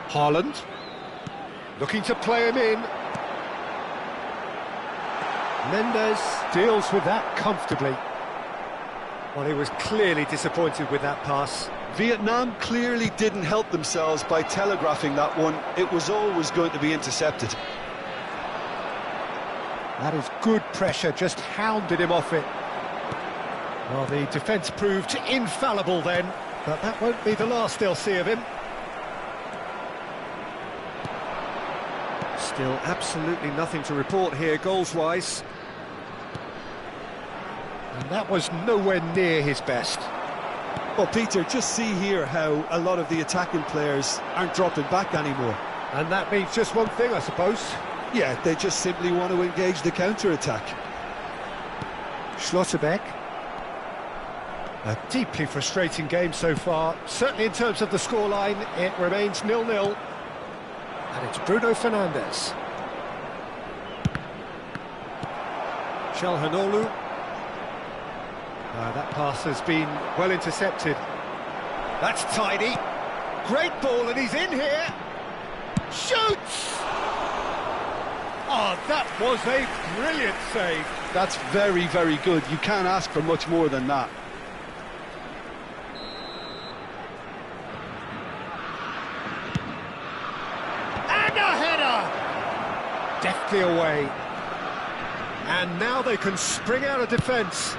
S1: Haaland, looking to play him in. Mendes deals with that comfortably. Well, he was clearly disappointed with that pass.
S2: Vietnam clearly didn't help themselves by telegraphing that one. It was always going to be intercepted.
S1: That is good pressure, just hounded him off it. Well, the defence proved infallible then, but that won't be the last they'll see of him. Still absolutely nothing to report here, goals-wise. And that was nowhere near his best.
S2: Well, Peter, just see here how a lot of the attacking players aren't dropping back anymore.
S1: And that means just one thing, I suppose.
S2: Yeah, they just simply want to engage the counter-attack.
S1: Schlotterbeck. A deeply frustrating game so far. Certainly in terms of the scoreline, it remains 0-0. And it's Bruno Fernandes. Calhanoglu. That pass has been well intercepted. That's tidy. Great ball, and he's in here. Shoots! Oh, that was a brilliant save.
S2: That's very, very good. You can't ask for much more than that.
S1: And a header! Deftly away. And now they can spring out of defence.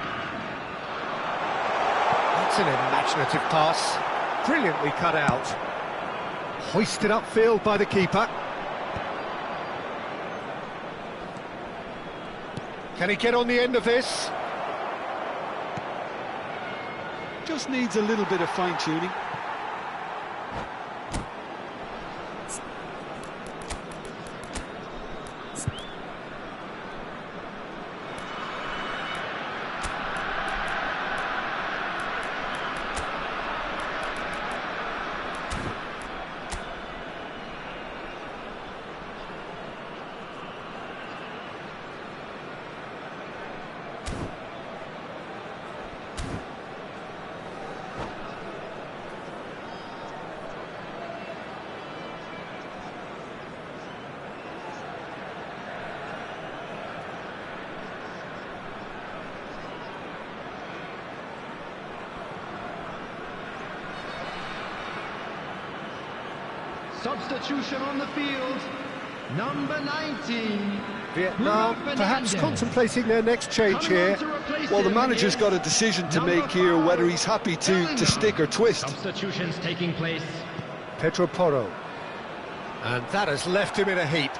S1: That's an imaginative pass. Brilliantly cut out. Hoisted upfield by the keeper. Can he get on the end of this?
S2: Just needs a little bit of fine-tuning.
S3: Substitution on the field, number 19.
S1: Vietnam
S3: Bruno
S1: perhaps
S3: Fernandes.
S1: contemplating their next change here.
S2: Well, the manager's got a decision to
S3: Number
S2: make here,
S3: 5,
S2: whether he's happy to stick or twist.
S3: Substitutions taking place.
S1: Pedro Porro. And that has left him in a heap.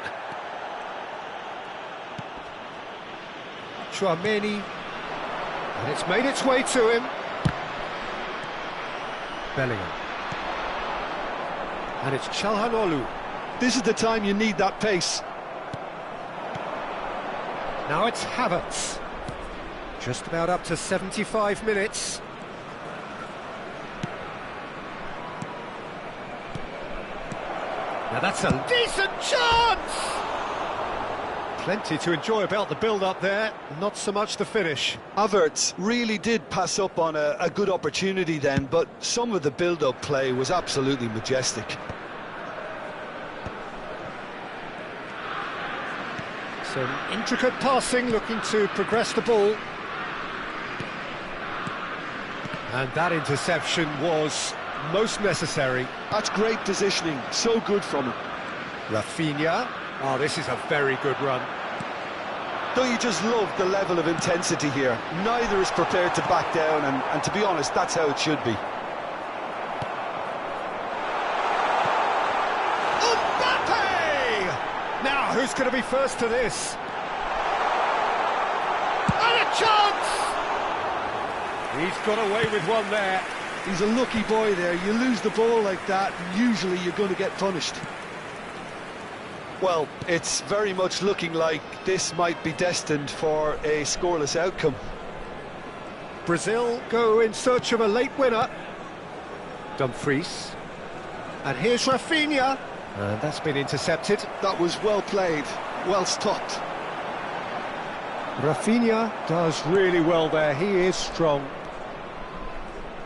S1: Chouameni. And it's made its way to him. Bellingham. And it's Calhanoglu.
S2: This is the time you need that pace.
S1: Now it's Havertz. Just about up to 75 minutes. Now that's a decent chance! Plenty to enjoy about the build-up there, not so much the finish.
S2: Havertz really did pass up on a good opportunity then, but some of the build-up play was absolutely majestic.
S1: Some intricate passing, looking to progress the ball. And that interception was most necessary.
S2: That's great positioning, so good from him.
S1: Rafinha. Oh, this is a very good run.
S2: Don't you just love the level of intensity here? Neither is prepared to back down, and to be honest, that's how it should be.
S1: Mbappe! Now, who's going to be first to this? And a chance! He's got away with one there.
S2: He's a lucky boy there. You lose the ball like that, usually you're going to get punished. Well, it's very much looking like this might be destined for a scoreless outcome.
S1: Brazil go in search of a late winner. Dumfries. And here's Rafinha. And that's been intercepted.
S2: That was well played, well stopped.
S1: Rafinha does really well there. He is strong.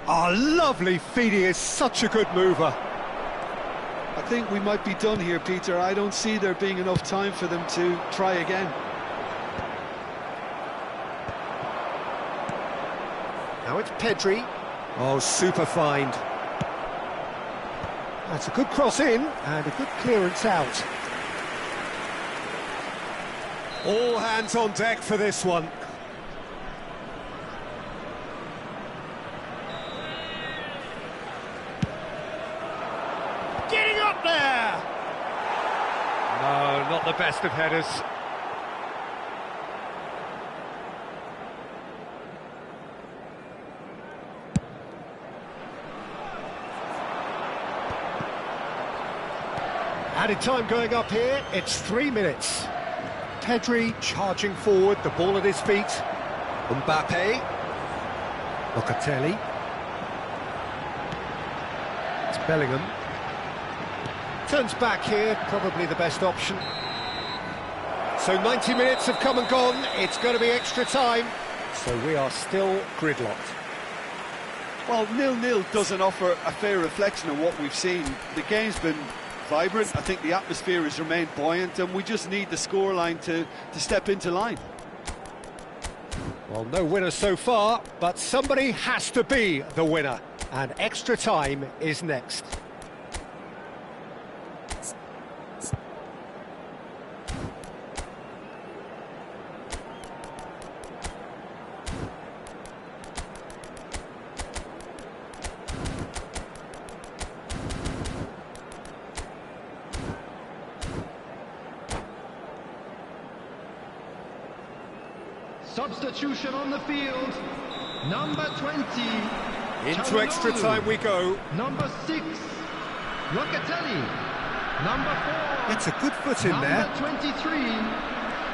S1: Oh, lovely feed. He is such a good mover.
S2: I think we might be done here, Peter. I don't see there being enough time for them to try again.
S1: Now it's Pedri. Oh, super find. That's a good cross in and a good clearance out. All hands on deck for this one. Getting up there! No, not the best of headers. Added time going up here, it's 3 minutes. Pedri charging forward, the ball at his feet. Mbappe. Locatelli. It's Bellingham. Turns back here, probably the best option. So 90 minutes have come and gone, it's going to be extra time. So we are still gridlocked.
S2: Well, 0-0 doesn't offer a fair reflection of what we've seen. The game's been vibrant. I think the atmosphere has remained buoyant, and we just need the scoreline to step into line.
S1: Well, no winner so far, but somebody has to be the winner, and extra time is next.
S3: Substitution on the field. Number 20.
S1: Into extra time we go.
S3: Number 6. Locatelli. Number 4.
S1: It's a good foot in there.
S3: Number 23.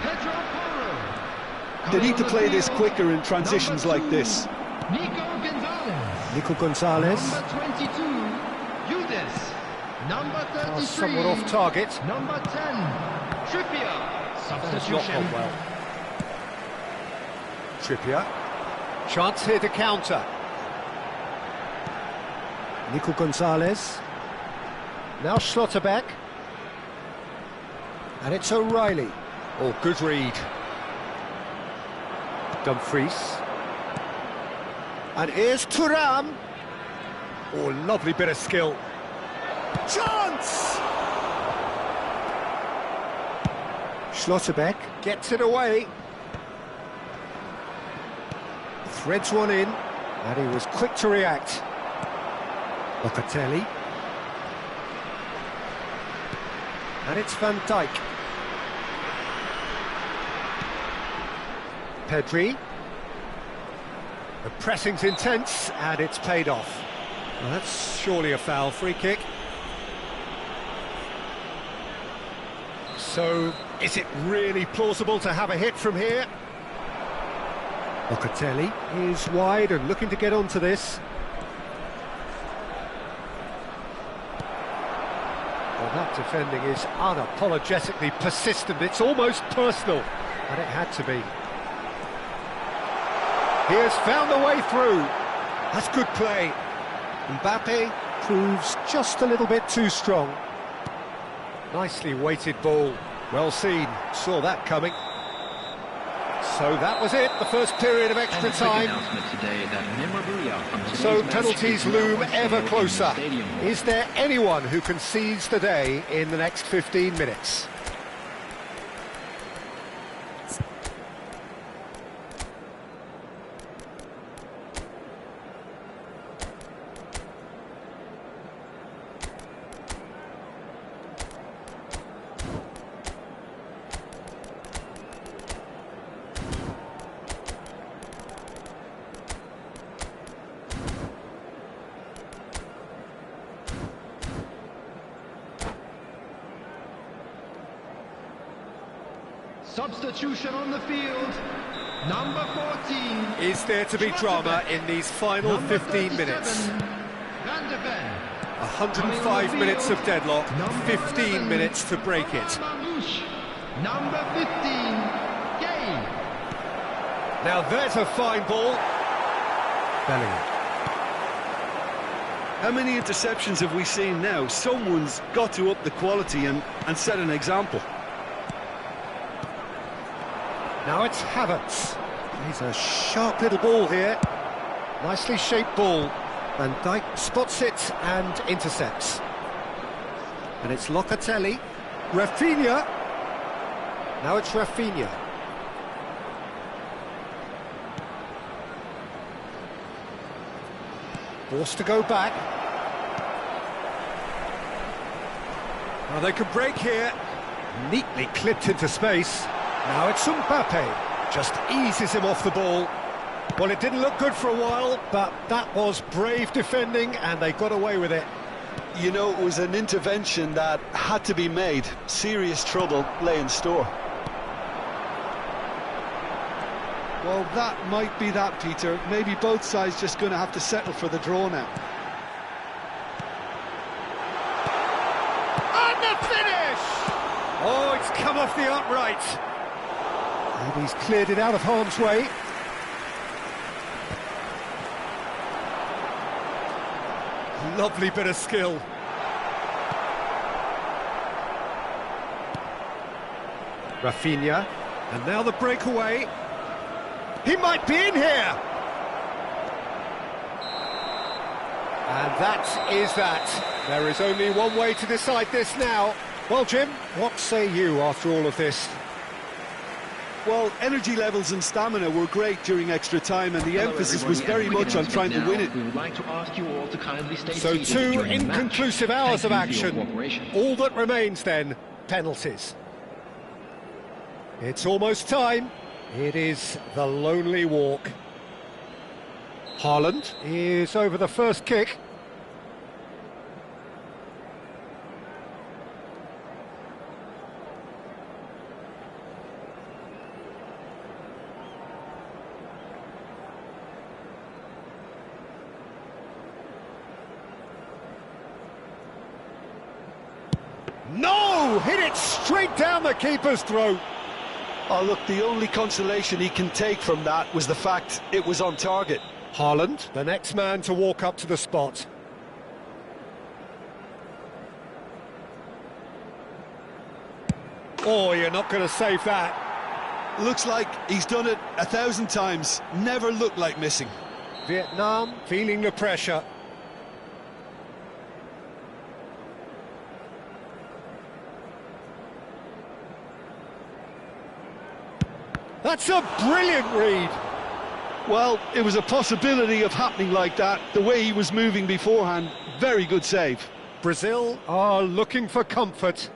S3: Pedro Porro.
S2: They need to play this quicker in transitions like this.
S3: Nico Gonzalez.
S1: Nico Gonzalez.
S3: Number 22. Yudes. Number 33.
S1: Somewhat off target.
S3: Number 10. Trippier. Substitution.
S1: Not well. Trippier. Chance here to counter. Nico Gonzalez. Now Schlotterbeck. And it's O'Reilly. Oh, good read. Dumfries. And here's Thuram. Oh, lovely bit of skill. Chance! Schlotterbeck gets it away. Threads one in, and he was quick to react. Locatelli. And it's Van Dijk. Pedri. The pressing's intense, and it's paid off. Well, that's surely a foul. Free kick. So, is it really plausible to have a hit from here? Locatelli is wide and looking to get onto this. Well, that defending is unapologetically persistent. It's almost personal, and it had to be. He has found a way through. That's good play. Mbappe proves just a little bit too strong. Nicely weighted ball. Well seen. Saw that coming. So that was it, the first period of extra time. So penalties loom ever closer. Is there anyone who can seize the day in the next 15 minutes?
S3: Substitution on the field. Number 14.
S1: Is there to be drama in these final 15 minutes?
S3: Van de Ven.
S1: 105 minutes of deadlock, 15 minutes to break it.
S3: Number 15. Gay.
S1: Now there's a fine ball. Bellingham.
S2: How many interceptions have we seen now? Someone's got to up the quality and set an example.
S1: Now it's Havertz. He's a sharp little ball here. Nicely shaped ball. Van Dijk spots it and intercepts. And it's Locatelli. Rafinha. Now it's Rafinha. Forced to go back. Now they could break here. Neatly clipped into space. Now it's Mbappe. Just eases him off the ball. Well, it didn't look good for a while, but that was brave defending, and they got away with it.
S2: You know, it was an intervention that had to be made. Serious trouble lay in store.
S4: Well, that might be that, Peter. Maybe both sides just going to have to settle for the draw now.
S1: And the finish! Oh, it's come off the upright. And he's cleared it out of harm's way. Lovely bit of skill. Rafinha, and now the breakaway. He might be in here! And that is that. There is only one way to decide this now. Well, Jim, what say you after all of this?
S2: Well, energy levels and stamina were great during extra time, and the emphasis was very much on trying to win it.
S5: We would like to ask you all to kindly stay
S1: So
S5: seated
S1: two
S5: during the match.
S1: inconclusive hours of
S5: Thank you for your
S1: action.
S5: cooperation.
S1: All that remains then, penalties. It's almost time. It is the lonely walk. Haaland is over the first kick. No! Hit it straight down the keeper's throat.
S2: Oh, look, the only consolation he can take from that was the fact it was on target.
S1: Haaland, the next man to walk up to the spot. Oh, you're not going to save that.
S2: Looks like he's done it 1,000 times. Never looked like missing.
S1: Vietnam feeling the pressure. That's a brilliant read.
S2: Well, it was a possibility of happening like that. The way he was moving beforehand, very good save.
S1: Brazil are looking for comfort.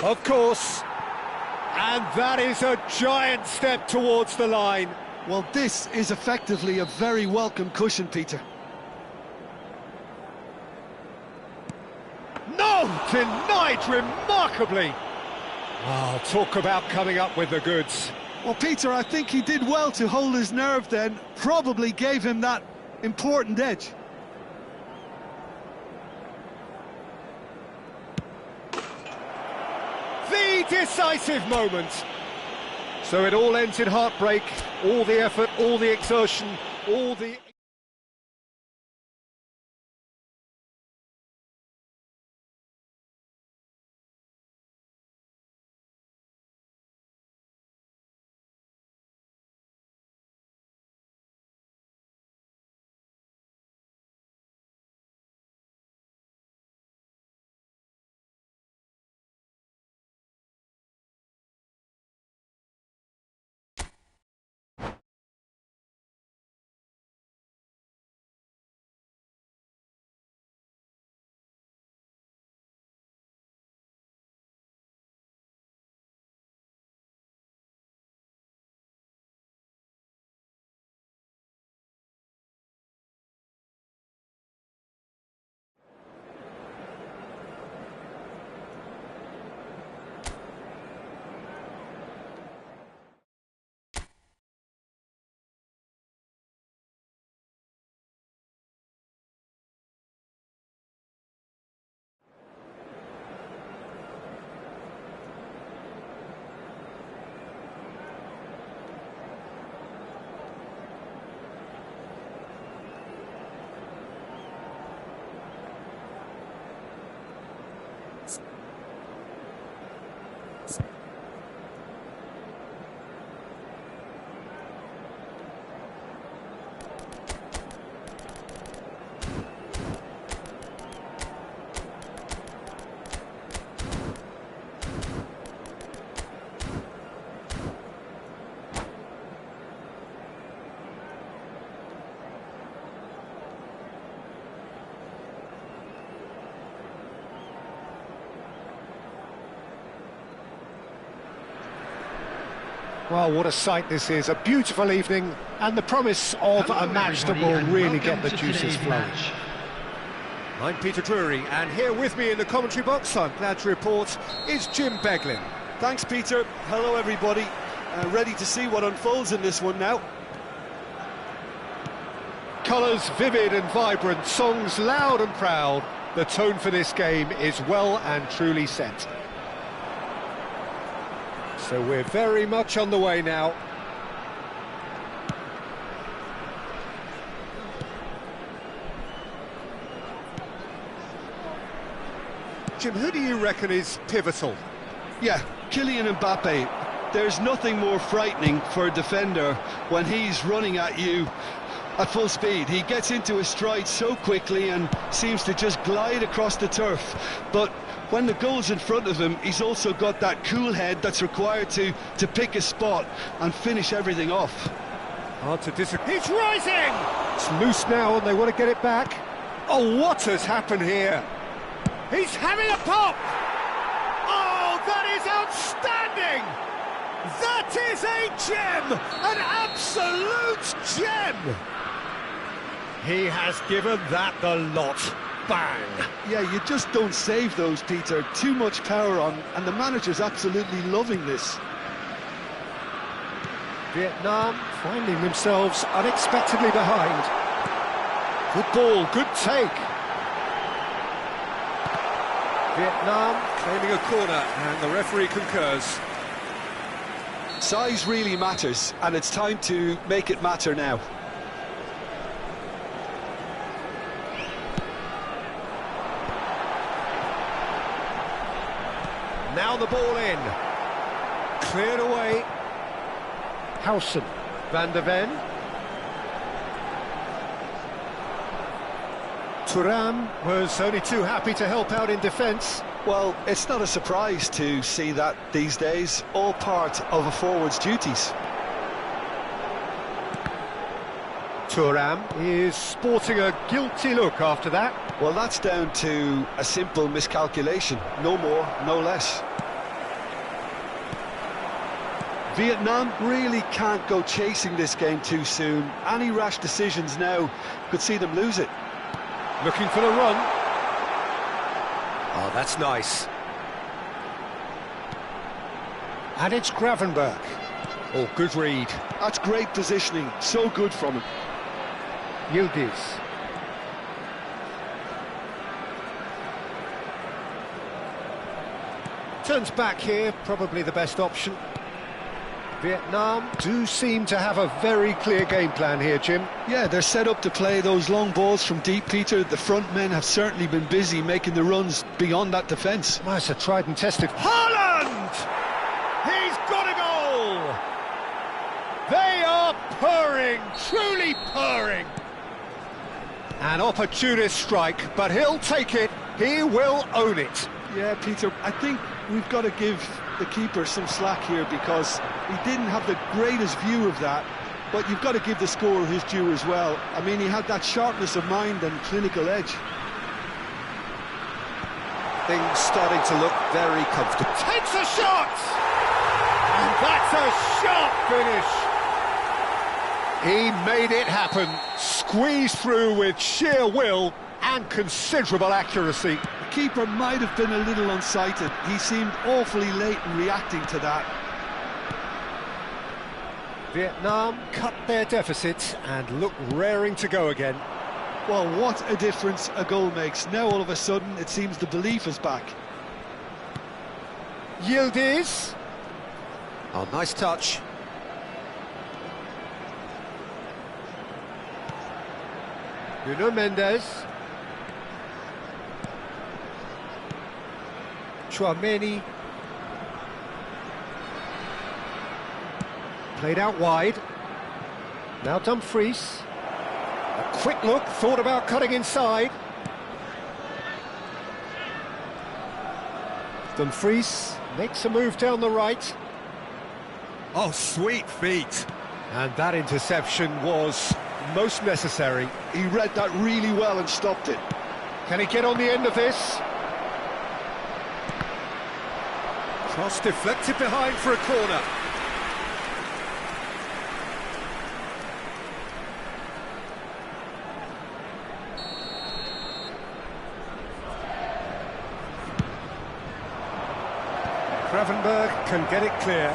S1: Of course. And that is a giant step towards the line.
S4: Well, this is effectively a very welcome cushion, Peter.
S1: No! Denied remarkably. Oh, talk about coming up with the goods.
S4: Well, Peter, I think he did well to hold his nerve then. Probably gave him that important edge.
S1: The decisive moment. So it all ends in heartbreak. All the effort, all the exertion, all the... Well, what a sight this is. A beautiful evening and the promise of a match that will really get the juices flowing. I'm Peter Drury, and here with me in the commentary box, I'm glad to report, is Jim Beglin.
S2: Thanks, Peter. Hello, everybody. Ready to see what unfolds in this one now.
S1: Colours vivid and vibrant, songs loud and proud. The tone for this game is well and truly set. So we're very much on the way now. Jim, who do you reckon is pivotal?
S2: Yeah, Kylian Mbappe. There's nothing more frightening for a defender when he's running at you at full speed. He gets into his stride so quickly and seems to just glide across the turf. But when the goal's in front of him, he's also got that cool head that's required to pick a spot and finish everything off.
S1: Hard to disagree. He's rising! It's loose now and they want to get it back. Oh, what has happened here? He's having a pop! Oh, that is outstanding! That is a gem! An absolute gem! He has given that the lot. Bang!
S4: Yeah, you just don't save those, Peter. Too much power on, and the manager's absolutely loving this.
S1: Vietnam finding themselves unexpectedly behind. Good ball, good take. Vietnam claiming a corner, and the referee concurs.
S2: Size really matters, and it's time to make it matter now.
S1: Now the ball in. Cleared away. Howson. Van der Ven. Thuram was only too happy to help out in defence.
S2: Well, it's not a surprise to see that these days, all part of a forward's duties.
S1: Thuram is sporting a guilty look after that.
S2: Well, that's down to a simple miscalculation. No more, no less. Vietnam really can't go chasing this game too soon. Any rash decisions now could see them lose it.
S1: Looking for the run. Oh, that's nice. And it's Gravenberch. Oh, good read.
S2: That's great positioning. So good from him.
S1: Yildiz. Turns back here, probably the best option. Vietnam do seem to have a very clear game plan here, Jim.
S4: Yeah, they're set up to play those long balls from deep, Peter. The front men have certainly been busy making the runs beyond that defence.
S1: Well, it's a tried and tested... Haaland! He's got a goal! They are purring, truly purring. An opportunist strike, but he'll take it. He will own it.
S4: Yeah, Peter, I think we've got to give the keeper some slack here because he didn't have the greatest view of that, but you've got to give the scorer his due as well. I mean, he had that sharpness of mind and clinical edge.
S1: Things starting to look very comfortable. Takes a shot! And that's a sharp finish. He made it happen, squeezed through with sheer will and considerable accuracy.
S4: The keeper might have been a little unsighted. He seemed awfully late in reacting to that.
S1: Vietnam cut their deficit and look raring to go again.
S4: Well, what a difference a goal makes. Now all of a sudden it seems the belief is back.
S1: Yildiz. Oh, nice touch. Nuno Mendes. Tchouaméni. Played out wide. Now Dumfries. A quick look, thought about cutting inside. Dumfries makes a move down the right. Oh, sweet feet. And that interception was most necessary.
S2: He read that really well and stopped it.
S1: Can he get on the end of this? Cross deflected behind for a corner. Gravenberg can get it clear.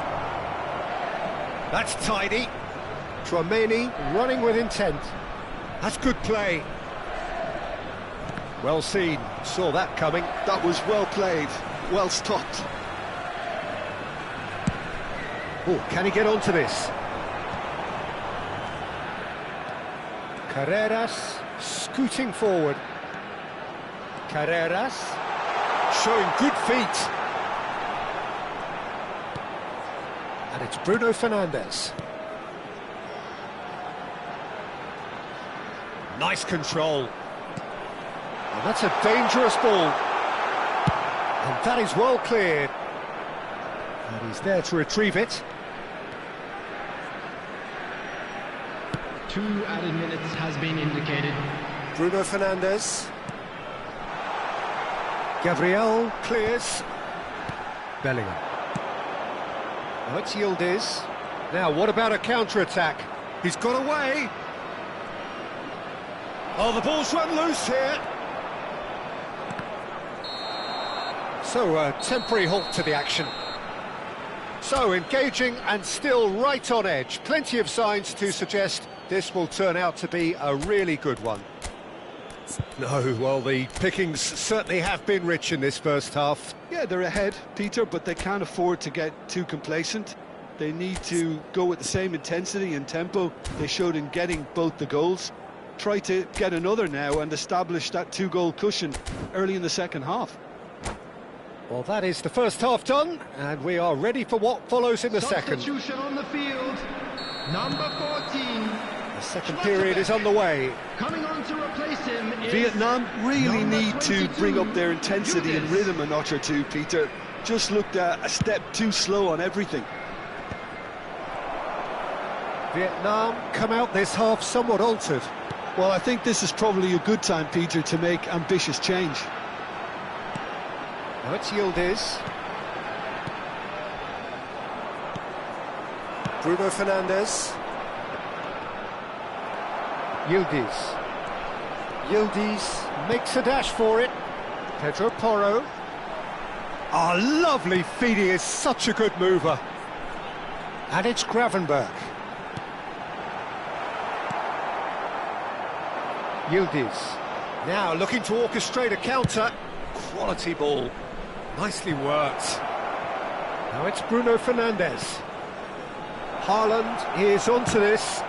S1: That's tidy. Tchouaméni running with intent. That's good play. Well seen, saw that coming.
S4: That was well played, well stopped.
S1: Oh, can he get onto this? Carreras scooting forward. Carreras showing good feet. And it's Bruno Fernandes. Nice control. And that's a dangerous ball. And that is well cleared. And he's there to retrieve it.
S5: 2 added minutes has been indicated.
S1: Bruno Fernandes. Gabriel clears. Bellingham. Oh, it's Yildiz. Now, what about a counter-attack? He's got away. Oh, the ball's run loose here. So, a temporary halt to the action. So, engaging and still right on edge. Plenty of signs to suggest this will turn out to be a really good one. No, well, the pickings certainly have been rich in this first half.
S4: Yeah, they're ahead, Peter, but they can't afford to get too complacent. They need to go with the same intensity and tempo they showed in getting both the goals. Try to get another now and establish that 2-goal cushion early in the second half.
S1: Well, that is the first half done, and we are ready for what follows in the second.
S3: Substitution on the field. Number 14.
S1: The second period is underway.
S3: Coming on to replace him is
S4: Vietnam really
S3: number
S4: need to
S3: 22,
S4: bring up their intensity and
S3: Yildiz.
S4: rhythm a notch or two, Peter. Just looked a step too slow on everything.
S1: Vietnam come out this half somewhat altered.
S4: Well, I think this is probably a good time, Peter, to make ambitious change.
S1: Now it's Yildiz. Bruno Fernandes. Yildiz. Yildiz makes a dash for it. Pedro Porro. Ah, lovely feed, he is such a good mover. And it's Gravenberg. Yildiz. Now looking to orchestrate a counter. Quality ball. Nicely worked. Now it's Bruno Fernandes. Haaland is onto this.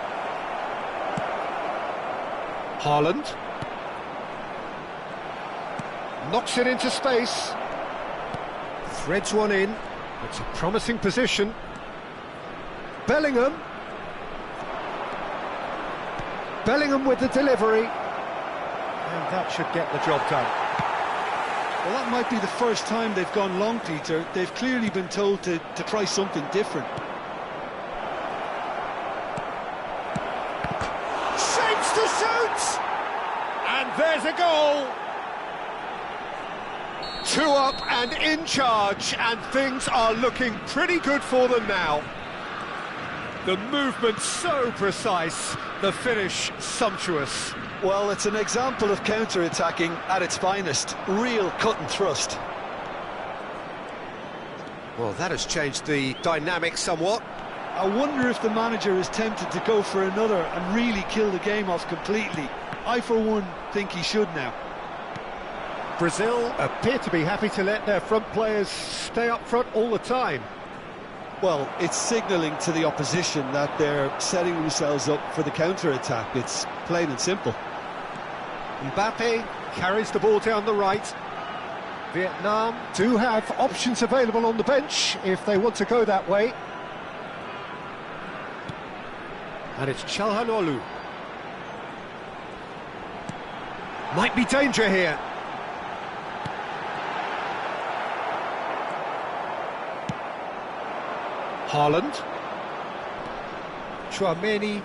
S1: Haaland. Knocks it into space. Threads one in. It's a promising position. Bellingham. Bellingham with the delivery. And that should get the job done.
S4: Well, that might be the first time they've gone long, Peter. They've clearly been told to try something different.
S1: Shapes to shoot! And there's a goal! 2 up and in charge, and things are looking pretty good for them now. The movement so precise, the finish sumptuous.
S4: Well, it's an example of counter-attacking at its finest. Real cut and thrust.
S1: Well, that has changed the dynamic somewhat.
S4: I wonder if the manager is tempted to go for another and really kill the game off completely. I, for one, think he should now.
S1: Brazil appear to be happy to let their front players stay up front all the time.
S4: Well, it's signalling to the opposition that they're setting themselves up for the counter-attack. It's plain and simple.
S1: Mbappe carries the ball down the right. Vietnam do have options available on the bench if they want to go that way. And it's Çalhanoğlu. Might be danger here. Haaland. Tchouaméni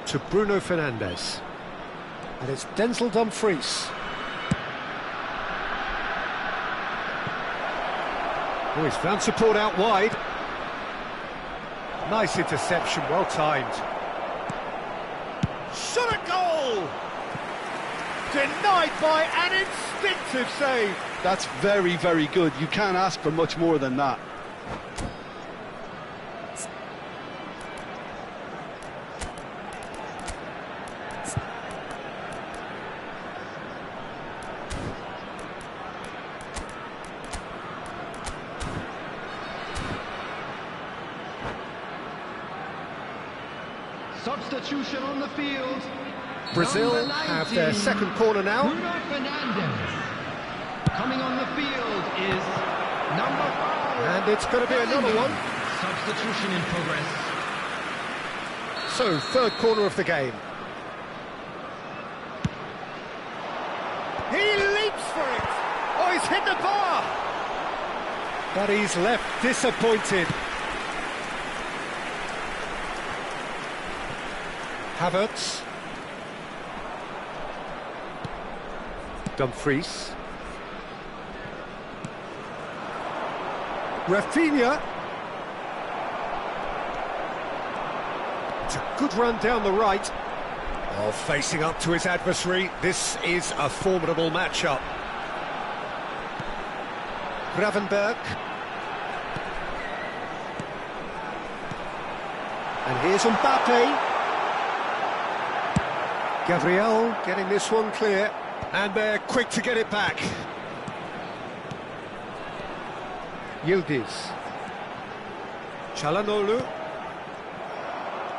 S1: to Bruno Fernandes. And it's Denzel Dumfries. Oh, he's found support out wide. Nice interception, well timed. Shot a goal! Denied by an instinctive defensive save.
S2: That's very, very good. You can't ask for much more than that.
S3: Substitution on the field.
S1: Brazil
S3: Number
S1: have their
S3: 19,
S1: second corner now.
S3: Bruno Fernandes. Coming on the field is number 5.
S1: And it's going to be another one.
S3: Substitution in progress.
S1: So, third corner of the game. He leaps for it! Oh, he's hit the bar! But he's left disappointed. Havertz. Dumfries. Rafinha. It's a good run down the right. Oh, facing up to his adversary. This is a formidable matchup. Gravenberch. And here's Mbappe. Gabriel getting this one clear. And they're quick to get it back. Yildiz. Çalhanoğlu.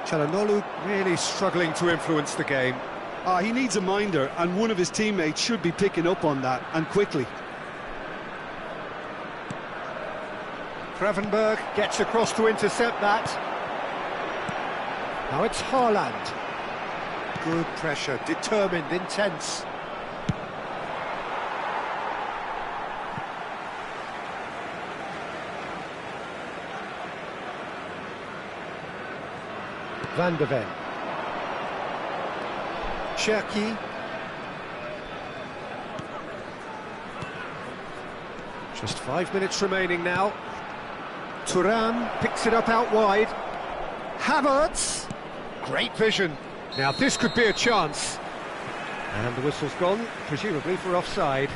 S1: Çalhanoğlu really struggling to influence the game.
S2: He needs a minder, and one of his teammates should be picking up on that, and quickly.
S1: Gravenberch gets across to intercept that. Now it's Haaland. Good pressure, determined, intense. Van de Ven. Cherki. Just 5 minutes remaining now. Thuram picks it up out wide. Havertz. Great vision. Now this could be a chance. And the whistle's gone, presumably for offside.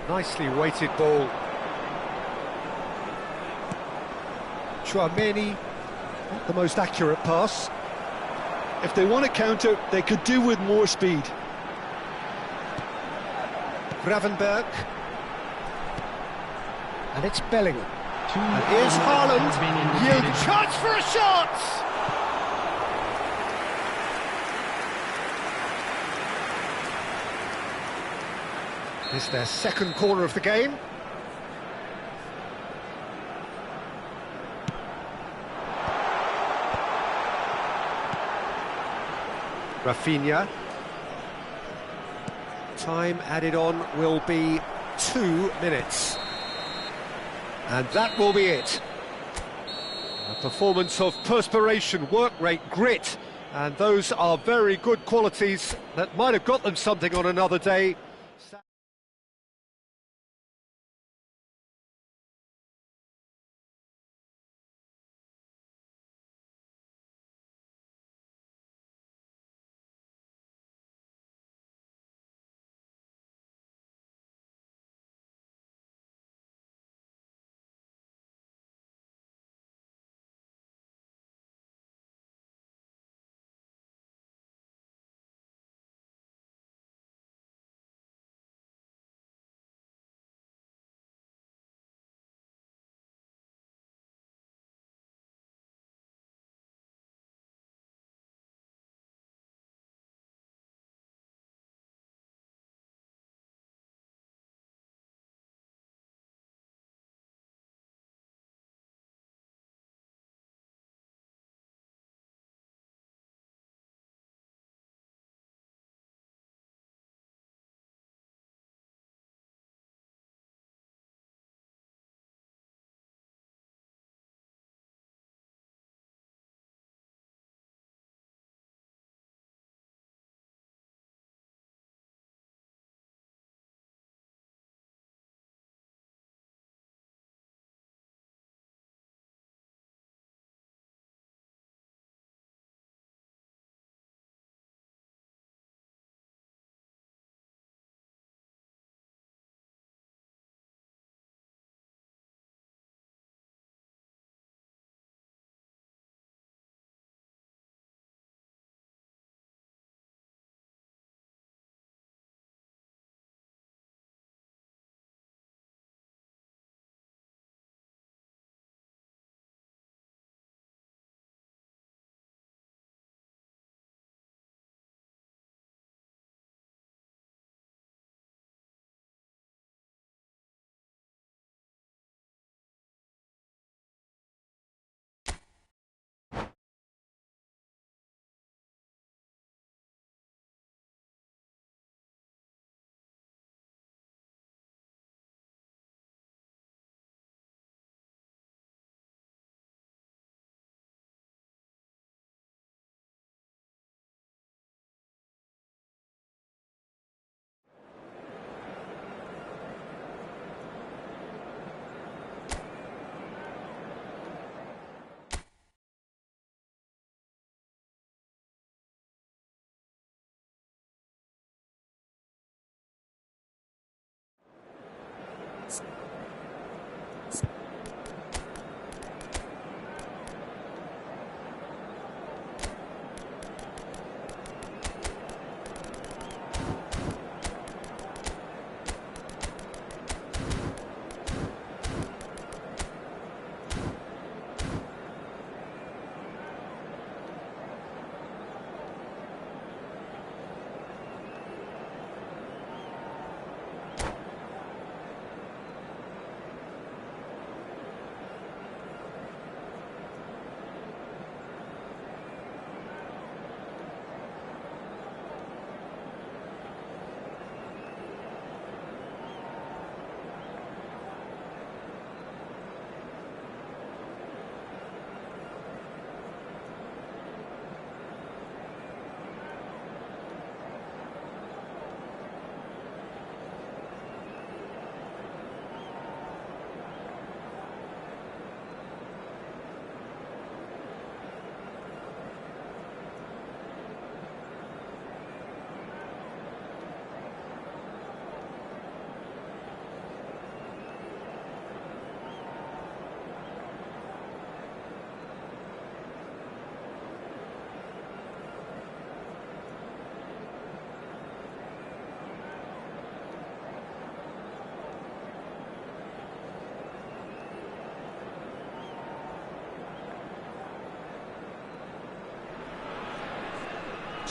S1: Nicely weighted ball. Tchouaméni, not the most accurate pass.
S2: If they want to counter, they could do with more speed.
S1: Gravenberch. And it's Bellingham. And here's Haaland. Yield chance for a shot! It's their second corner of the game. Rafinha. Time added on will be 2 minutes. And that will be it. A performance of perspiration, work rate, grit. And those are very good qualities that might have got them something on another day.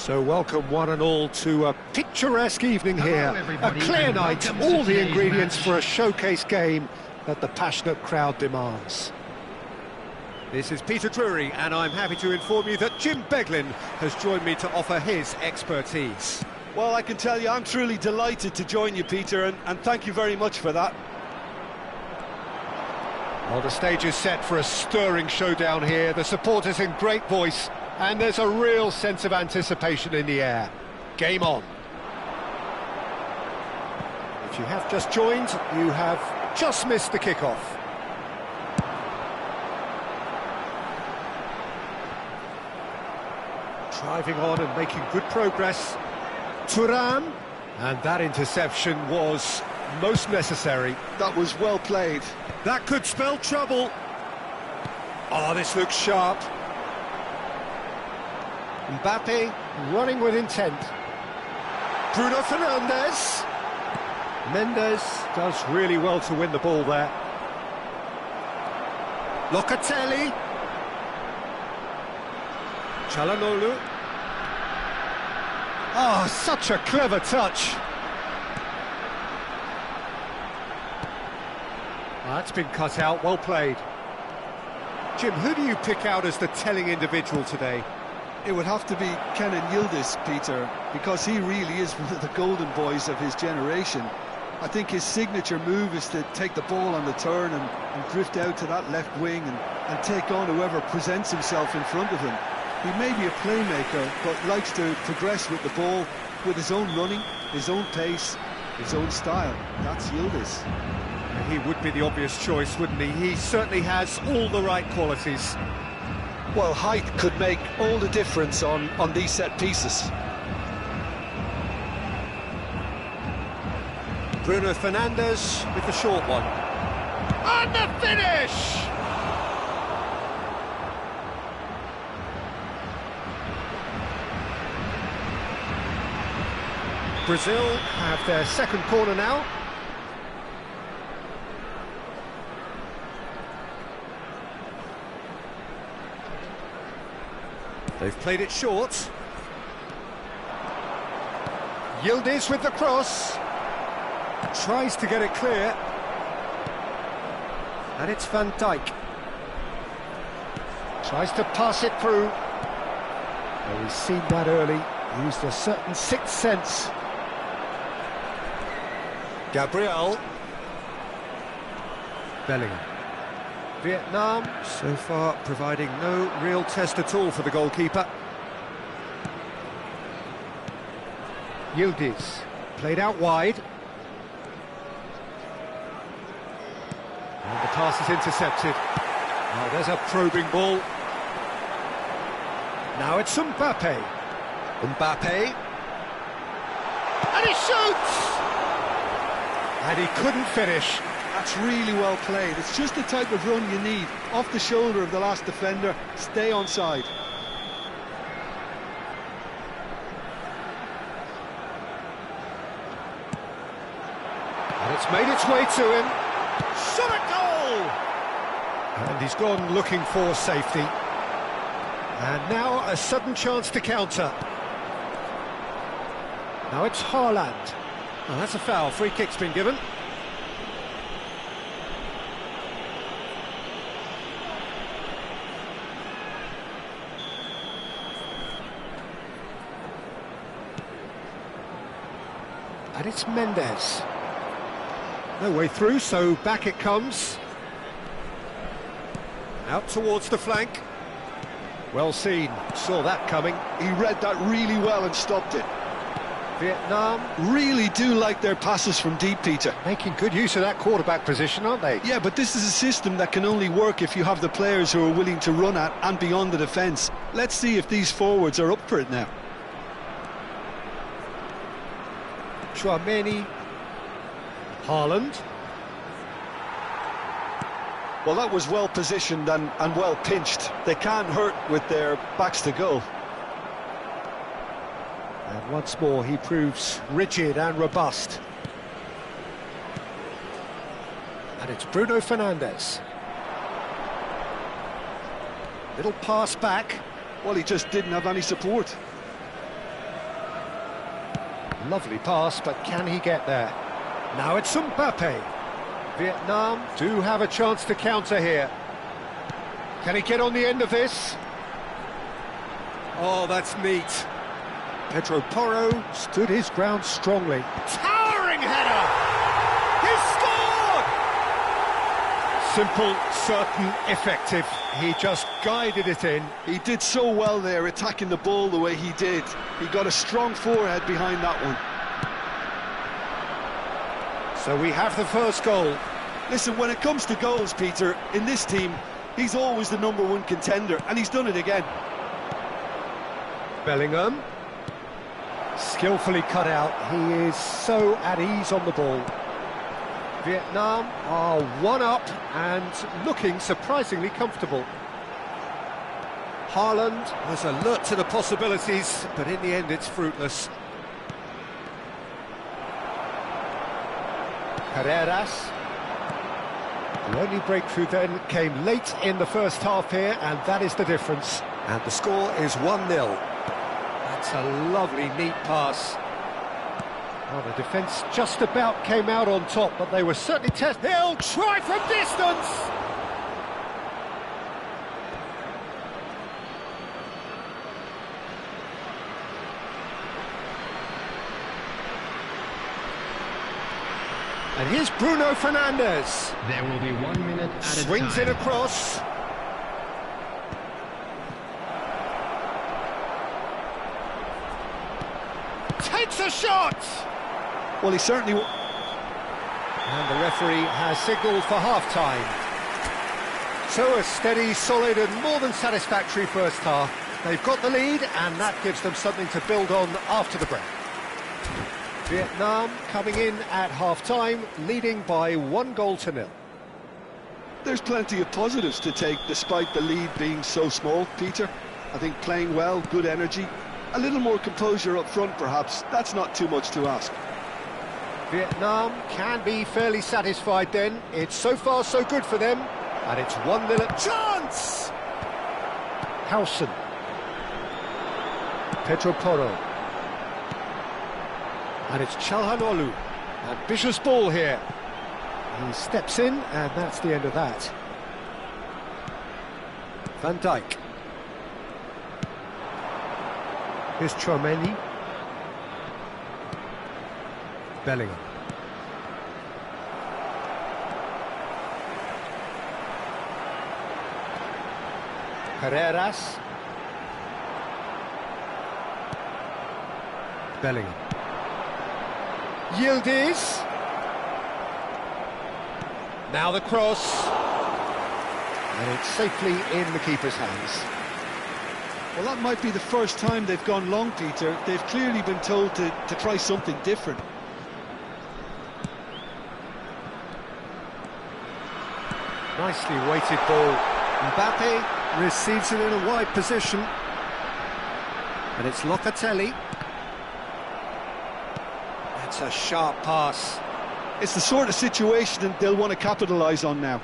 S1: So welcome one and all to a picturesque evening here. A
S3: everybody,
S1: clear
S3: and
S1: night,
S3: welcome to
S1: all the
S3: today's
S1: ingredients
S3: match.
S1: for a showcase game that the passionate crowd demands.
S6: This is Peter Drury, and I'm happy to inform you that Jim Beglin has joined me to offer his expertise.
S4: Well, I can tell you, I'm truly delighted to join you, Peter, and thank you very much for that.
S1: Well, the stage is set for a stirring showdown here. The supporters in great voice, and there's a real sense of anticipation in the air. Game on. If you have just joined, you have just missed the kickoff. Driving on and making good progress. Thuram, and that interception was most necessary.
S4: That was well played.
S1: That could spell trouble. Oh, this looks sharp. Mbappe running with intent. Bruno Fernandes. Mendes does really well to win the ball there. Locatelli. Çalhanoğlu. Oh, such a clever touch. That's been cut out, well played. Jim, who do you pick out as the telling individual today?
S4: It would have to be Kenan Yildiz, Peter, because he really is one of the golden boys of his generation. I think his signature move is to take the ball on the turn and drift out to that left wing and take on whoever presents himself in front of him. He may be a playmaker, but likes to progress with the ball, with his own running, his own pace, his own style. That's Yildiz.
S1: He would be the obvious choice, wouldn't he? He certainly has all the right qualities.
S4: Well, height could make all the difference on these set pieces.
S1: Bruno Fernandes with the short one. And the finish! Brazil have their second corner now. They've played it short. Yildiz with the cross. Tries to get it clear. And it's Van Dijk. Tries to pass it through. Well, we've seen that early. Used a certain sixth sense. Gabriel. Bellingham. Vietnam, so far, providing no real test at all for the goalkeeper. Yildiz, played out wide. And the pass is intercepted. Now there's a probing ball. Now it's Mbappe. Mbappe. And he shoots! And he couldn't finish.
S4: That's really well played. It's just the type of run you need. Off the shoulder of the last defender, stay onside.
S1: And it's made its way to him. Shot a goal! And he's gone looking for safety. And now a sudden chance to counter. Now it's Haaland. Oh, that's a foul. Free kick's been given. And it's Mendes. No way through, so back it comes. Out towards the flank. Well seen, saw that coming.
S4: He read that really well and stopped it.
S1: Vietnam
S4: Really do like their passes from deep, Peter.
S1: making good use of that quarterback position, aren't they?
S4: Yeah, but this is a system that can only work if you have the players who are willing to run at and beyond the defence. Let's see if these forwards are up for it now.
S1: Tchouaméni. Haaland.
S4: Well, that was well positioned and well pinched. They can't hurt with their backs to goal.
S1: And once more he proves rigid and robust. And it's Bruno Fernandes. Little pass back.
S4: Well, he just didn't have any support.
S1: Lovely pass, but can he get there? Now it's Mbappe. Vietnam do have a chance to counter here. Can he get on the end of this? Oh, that's neat. Pedro Porro stood his ground strongly. Towering header! He scored! Simple, certain, effective. He just guided it in.
S4: He did so well there, attacking the ball the way he did. He got a strong forehead behind that one.
S1: So we have the first goal.
S4: Listen, when it comes to goals, Peter, in this team, he's always the #1 contender, and he's done it again.
S1: Bellingham. Skillfully cut out. He is so at ease on the ball. Vietnam are 1 up and looking surprisingly comfortable. Haaland was alert to the possibilities, but in the end it's fruitless. Carreras. The only breakthrough then came late in the first half here, and that is the difference. And the score is 1-0. That's a lovely, neat pass. Well, the defence just about came out on top, but they were certainly tested. He'll try from distance! And here's Bruno Fernandes.
S5: There will be 1 minute at a time.
S1: Swings it across. Takes a shot!
S4: Well, he certainly...
S1: And the referee has signalled for half-time. So a steady, solid and more than satisfactory first half. They've got the lead, and that gives them something to build on after the break. Vietnam coming in at half-time, leading by 1-0.
S4: There's plenty of positives to take, despite the lead being so small, Peter. I think playing well, good energy, a little more composure up front, perhaps. That's not too much to ask.
S1: Vietnam can be fairly satisfied then. It's so far so good for them, and it's 1-0. Chance! Howson. Pedro Porro. And it's Calhanoglu. Ambitious ball here. He steps in, and that's the end of that. Van Dijk. Here's Tchouaméni. Bellingham. Carreras. Bellingham. Yildiz. Now the cross. And it's safely in the keeper's hands.
S4: Well, that might be the first time they've gone long, Peter. They've clearly been told to try something different.
S1: Nicely weighted ball. Mbappe receives it in a wide position. And it's Locatelli. That's a sharp pass.
S4: It's the sort of situation that they'll want to capitalise on now.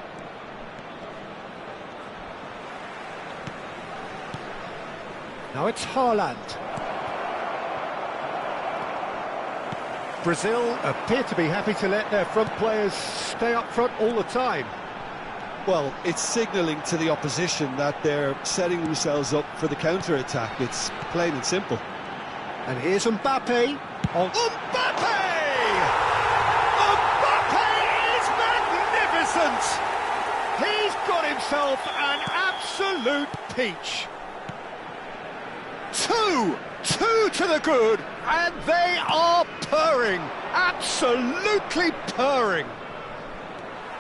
S1: Now it's Haaland. Brazil appear to be happy to let their front players stay up front all the time.
S4: Well, it's signalling to the opposition that they're setting themselves up for the counter-attack. It's plain and simple.
S1: And here's Mbappe. Mbappe! Mbappe is magnificent! He's got himself an absolute peach. Two to the good, and they are purring, absolutely purring.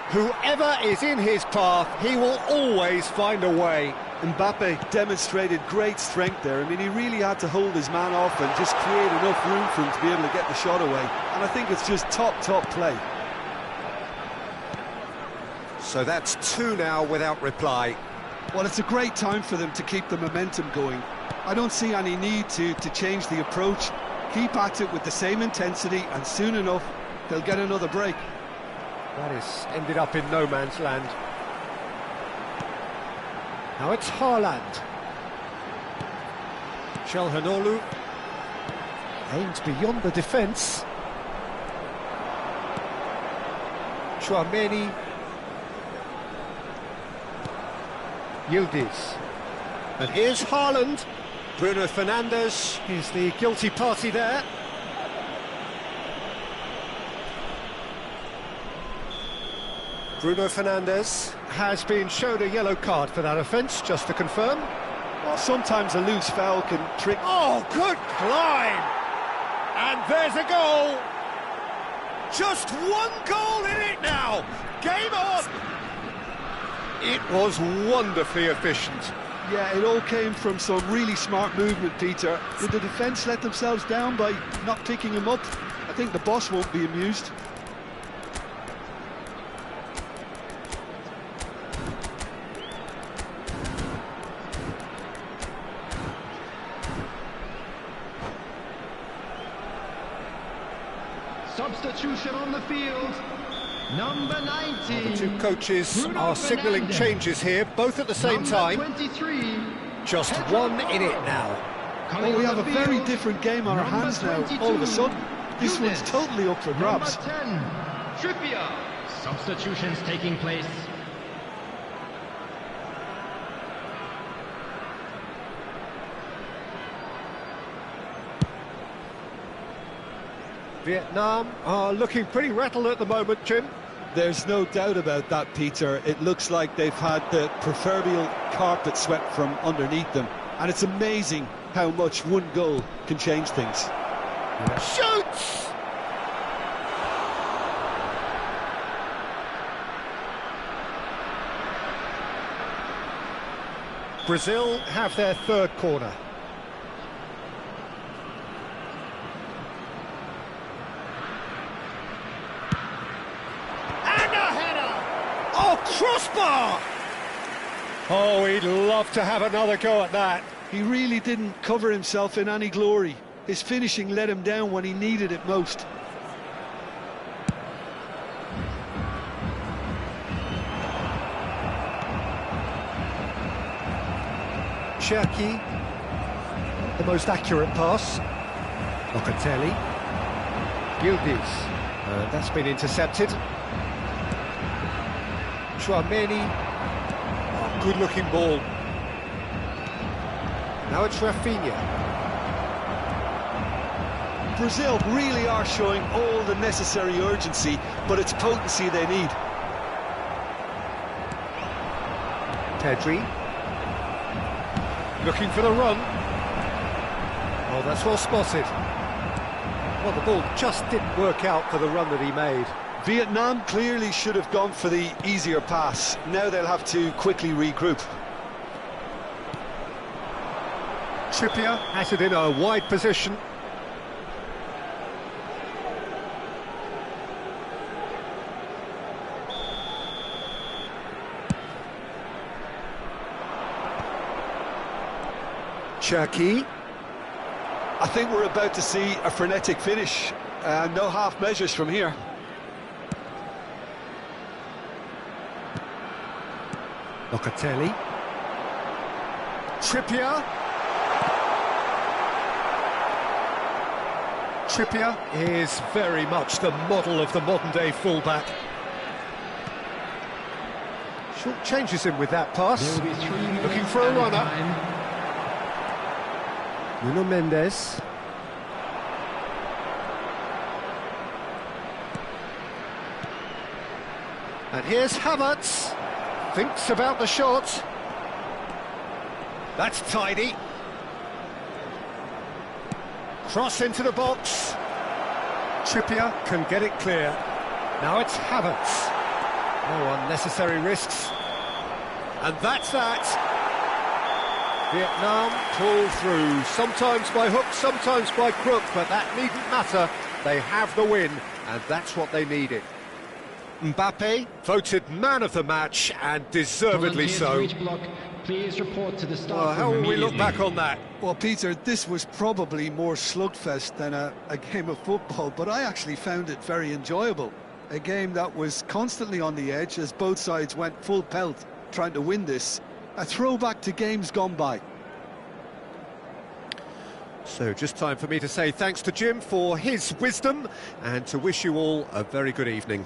S1: Whoever is in his path, he will always find a way.
S4: Mbappe demonstrated great strength there. I mean, he really had to hold his man off and just create enough room for him to be able to get the shot away. And I think it's just top play.
S1: So that's 2 now without reply.
S4: Well, it's a great time for them to keep the momentum going. I don't see any need to change the approach. Keep at it with the same intensity, and soon enough, they'll get another break.
S1: That has ended up in no man's land. Now it's Haaland. Calhanoglu. Aimed beyond the defence. Tchouaméni. Yildiz. And here's Haaland. Bruno Fernandes is the guilty party there. Bruno Fernandes has been shown a yellow card for that offence, just to confirm.
S4: Well, sometimes a loose foul can trick...
S1: Oh, good climb! And there's a goal! Just one goal in it now! Game on! It was wonderfully efficient.
S4: Yeah, it all came from some really smart movement, Peter. Did the defence let themselves down by not picking him up? I think the boss won't be amused.
S3: Substitution on the field. Number 19.
S1: The two coaches
S3: Bruno
S1: are signalling
S3: Fernandes.
S1: changes here, both at the same
S3: Number
S1: time.
S3: 23.
S1: Just
S3: Pedro
S1: one in it now.
S3: Coming
S4: Oh, we
S3: on
S4: have
S3: the
S4: a very
S3: field.
S4: different game on our
S3: Number
S4: hands now.
S3: 22.
S4: All of a sudden, this one's
S3: Younes.
S4: totally up for grabs.
S3: Number 10. Trippier. Substitutions taking place.
S1: Vietnam are looking pretty rattled at the moment, Jim.
S4: There's no doubt about that, Peter. It looks like they've had the proverbial carpet swept from underneath them. And it's amazing how much one goal can change things.
S1: Shoots! Brazil have their third corner. And a header! Oh, crossbar! Oh, he'd love to have another go at that.
S4: He really didn't cover himself in any glory. His finishing let him down when he needed it most.
S1: Cherki, the most accurate pass. Locatelli. Yildiz. That's been intercepted. Tchouaméni. Oh, good-looking ball. Now it's Rafinha.
S4: Brazil really are showing all the necessary urgency, but it's potency they need.
S1: Pedri. Looking for the run. Oh, that's well spotted. Well, the ball just didn't work out for the run that he made.
S4: Vietnam clearly should have gone for the easier pass. Now they'll have to quickly regroup.
S1: Trippier has it in a wide position. Cherki.
S4: I think we're about to see a frenetic finish. No half measures from here.
S1: Locatelli. Trippier. Trippier is very much the model of the modern-day fullback. Short changes him with that pass.
S3: There will be 3 minutes
S1: Looking for a
S3: added
S1: runner.
S3: time.
S1: Nuno Mendes. And here's Havertz. Thinks about the shot. That's tidy. Cross into the box. Trippier can get it clear. Now it's Havertz. No unnecessary risks. And that's that. Vietnam pull through, sometimes by hook, sometimes by crook, but that needn't matter. They have the win, and that's what they needed. Mbappe voted man of the match, and deservedly
S3: Volunteers to
S1: so.
S3: reach block. Please report to the staff
S1: Well, how
S3: room
S1: will we look
S3: immediately.
S1: back on that?
S4: Well, Peter, this was probably more slugfest than a game of football, but I actually found it very enjoyable. A game that was constantly on the edge as both sides went full pelt trying to win this. A throwback to games gone by.
S6: So just time for me to say thanks to Jim for his wisdom and to wish you all a very good evening.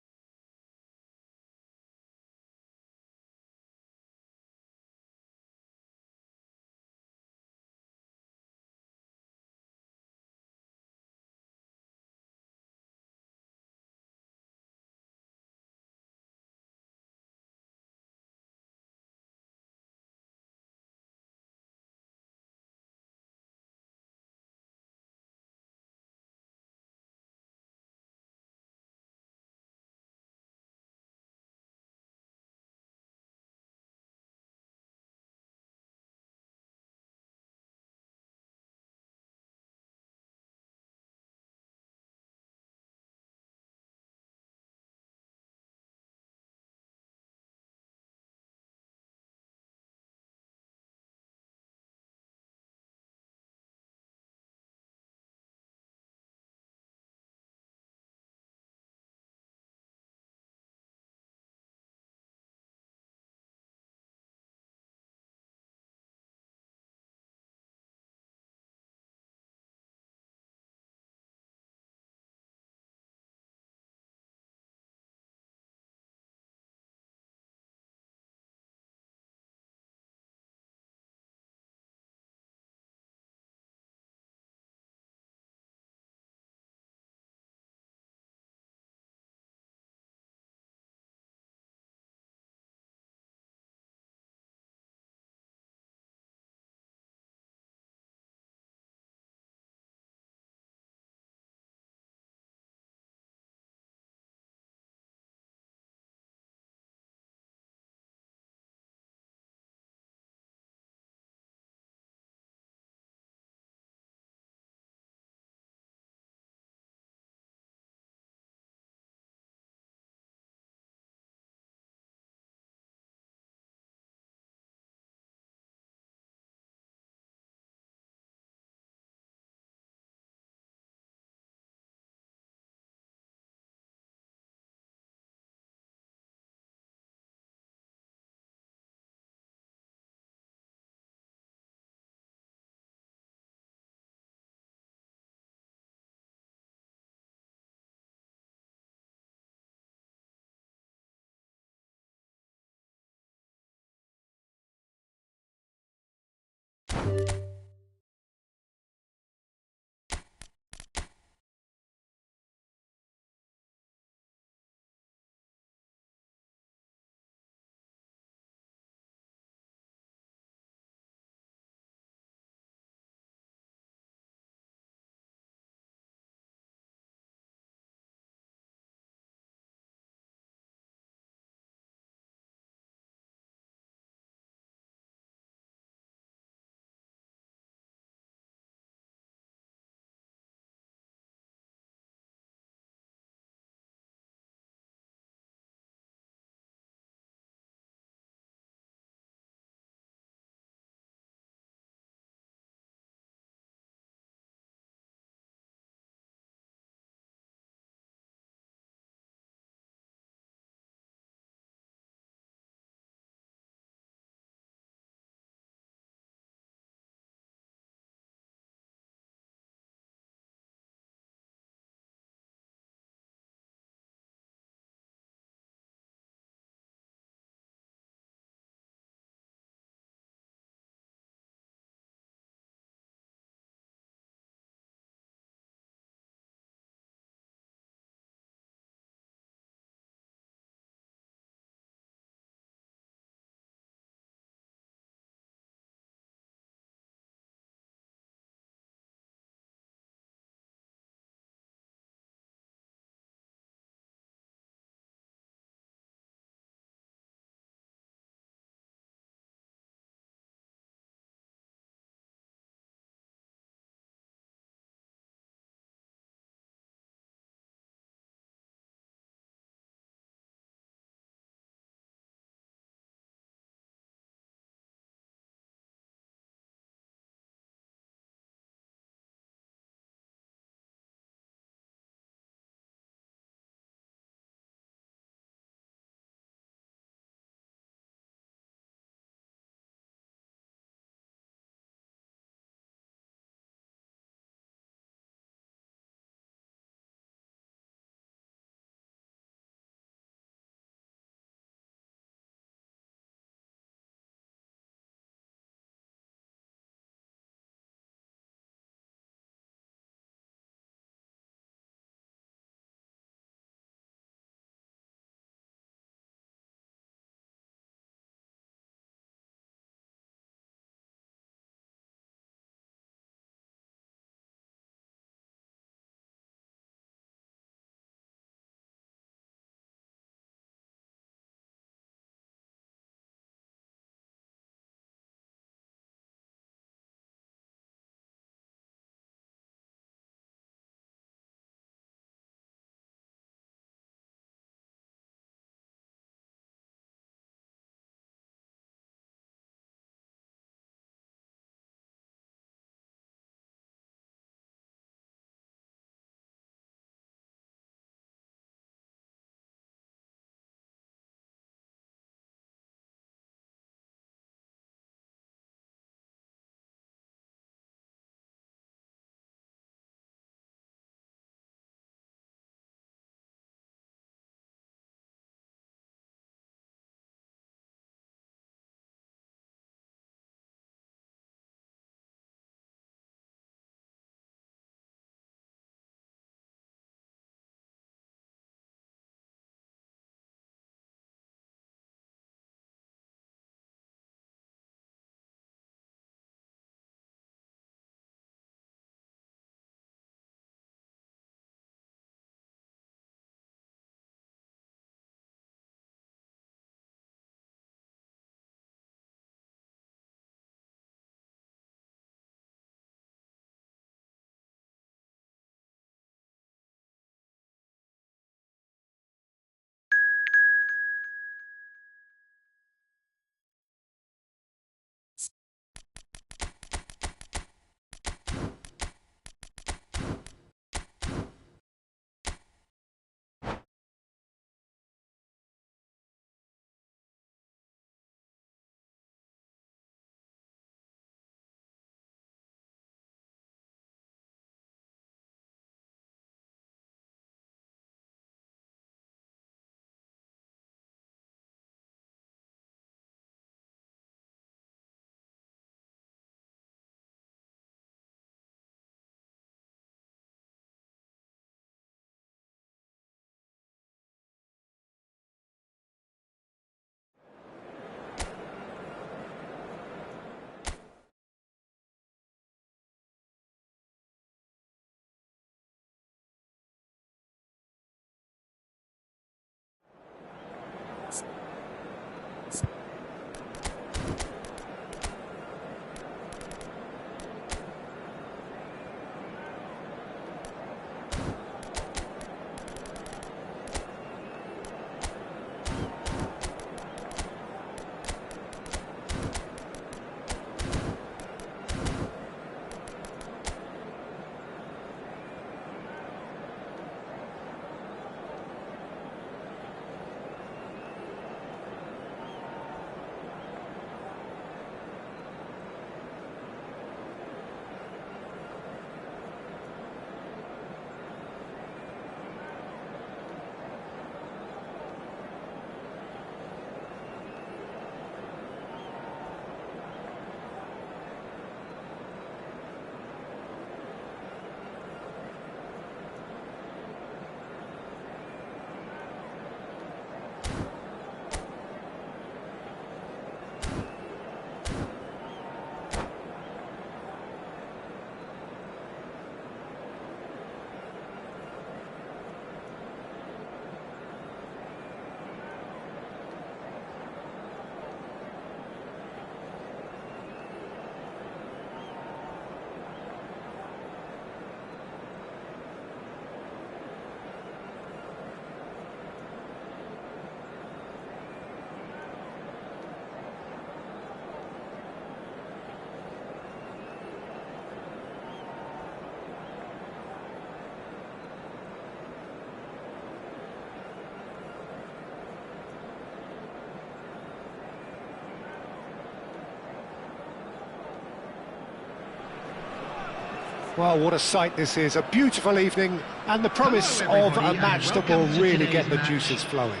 S1: Well, what a sight this is. A beautiful evening and the promise
S3: Hello,
S1: of a
S3: everybody,
S1: match
S3: and
S1: that will
S3: welcome to
S1: really
S3: today's
S1: get the
S3: match.
S1: juices flowing.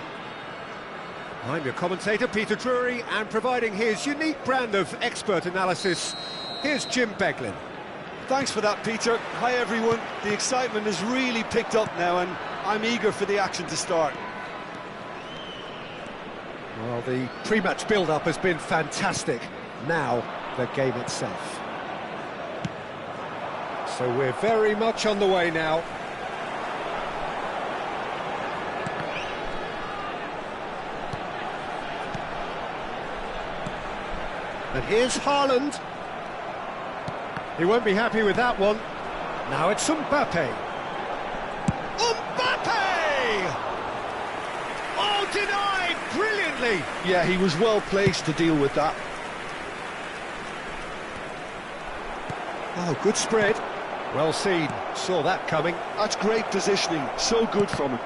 S6: I'm your commentator, Peter Drury, and providing his unique brand of expert analysis, here's Jim Beglin.
S2: Thanks for that, Peter. Hi, everyone. The excitement has really picked up now, and I'm eager for the action to start.
S1: Well, the pre-match build-up has been fantastic. Now, the game itself.
S6: So we're very much on the way now.
S1: And here's Haaland. He won't be happy with that one. Now it's Mbappe.
S6: Mbappe! Oh, denied brilliantly!
S4: Yeah, he was well placed to deal with that.
S1: Oh, good spread. Well seen. Saw that coming.
S4: That's great positioning, so good from him.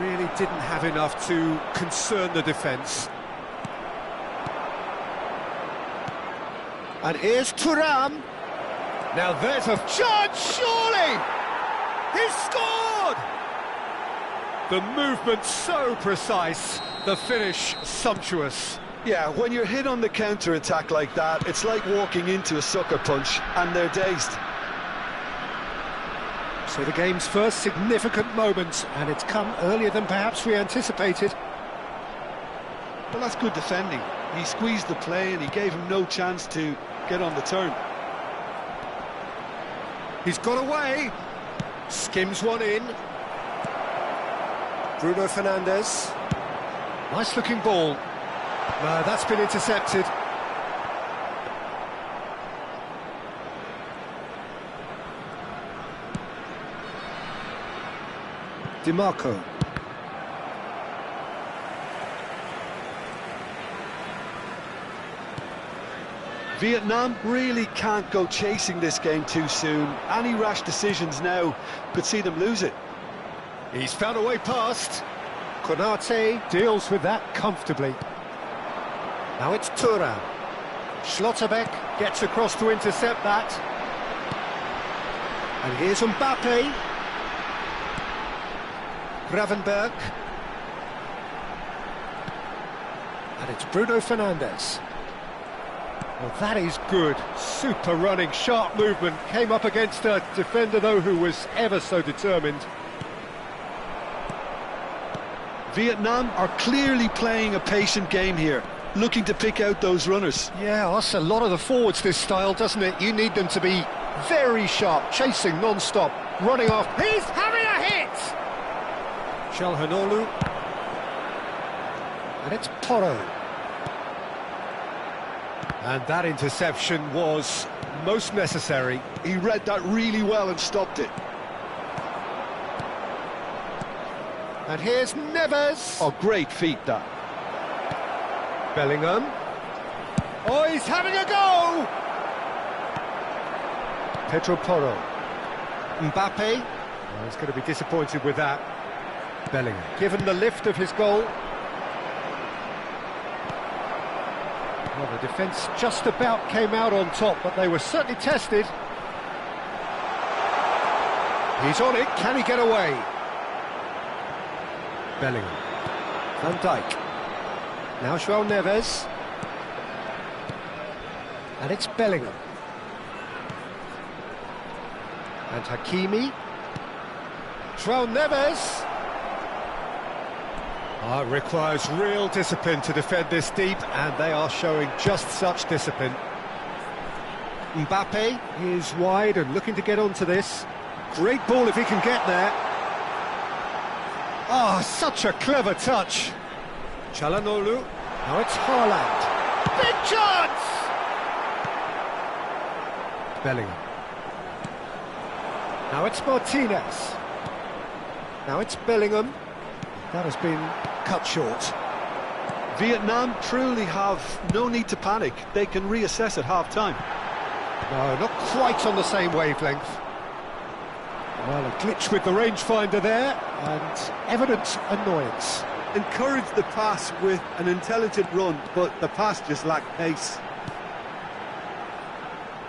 S6: Really didn't have enough to concern the defence.
S1: And here's Thuram.
S6: Now there's a chance, surely! He's scored! The movement so precise, the finish sumptuous.
S2: Yeah, when you're hit on the counter-attack like that, it's like walking into a sucker punch, and they're dazed.
S1: So the game's first significant moment, and it's come earlier than perhaps we anticipated.
S4: Well, that's good defending. He squeezed the play and he gave him no chance to get on the turn.
S6: He's got away. Skims one in. Bruno Fernandes.
S1: Nice looking ball.
S6: No, that's been intercepted.
S1: DiMarco.
S2: Vietnam really can't go chasing this game too soon. Any rash decisions now could see them lose it.
S6: He's found a way past.
S1: Konate deals with that comfortably. Now it's Thuram. Schlotterbeck gets across to intercept that. And here's Mbappe. Gravenberg. And it's Bruno Fernandes. Well, that is good. Super running, sharp movement. Came up against a defender, though, who was ever so determined.
S2: Vietnam are clearly playing a patient game here, looking to pick out those runners.
S1: Yeah, that's a lot of the forwards, this style, doesn't it? You need them to be very sharp, chasing non-stop, running off.
S6: He's having a hit! Çalhanoğlu.
S1: And it's Porro.
S6: And that interception was most necessary.
S2: He read that really well and stopped it.
S1: And here's Neves.
S2: Oh, great feat, that.
S6: Bellingham. Oh, he's having a go!
S1: Pedro Porro.
S6: Mbappe.
S1: Well, he's going to be disappointed with that. Bellingham, given the lift of his goal. Well, the defence just about came out on top, but they were certainly tested.
S6: He's on it, can he get away?
S1: Bellingham. Van Dijk. Now João Neves. And it's Bellingham. And Hakimi.
S6: João Neves. It requires real discipline to defend this deep, and they are showing just such discipline.
S1: Mbappe is wide and looking to get onto this. Great ball if he can get there.
S6: Ah, such a clever touch. Çalhanoğlu.
S1: Now it's Haaland.
S6: Big chance!
S1: Bellingham. Now it's Martinez. Now it's Bellingham. That has been cut short.
S2: Vietnam truly have no need to panic. They can reassess at half-time.
S1: No, not quite on the same wavelength. Well, a glitch with the rangefinder there, and evident annoyance.
S2: Encouraged the pass with an intelligent run, but the pass just lacked pace.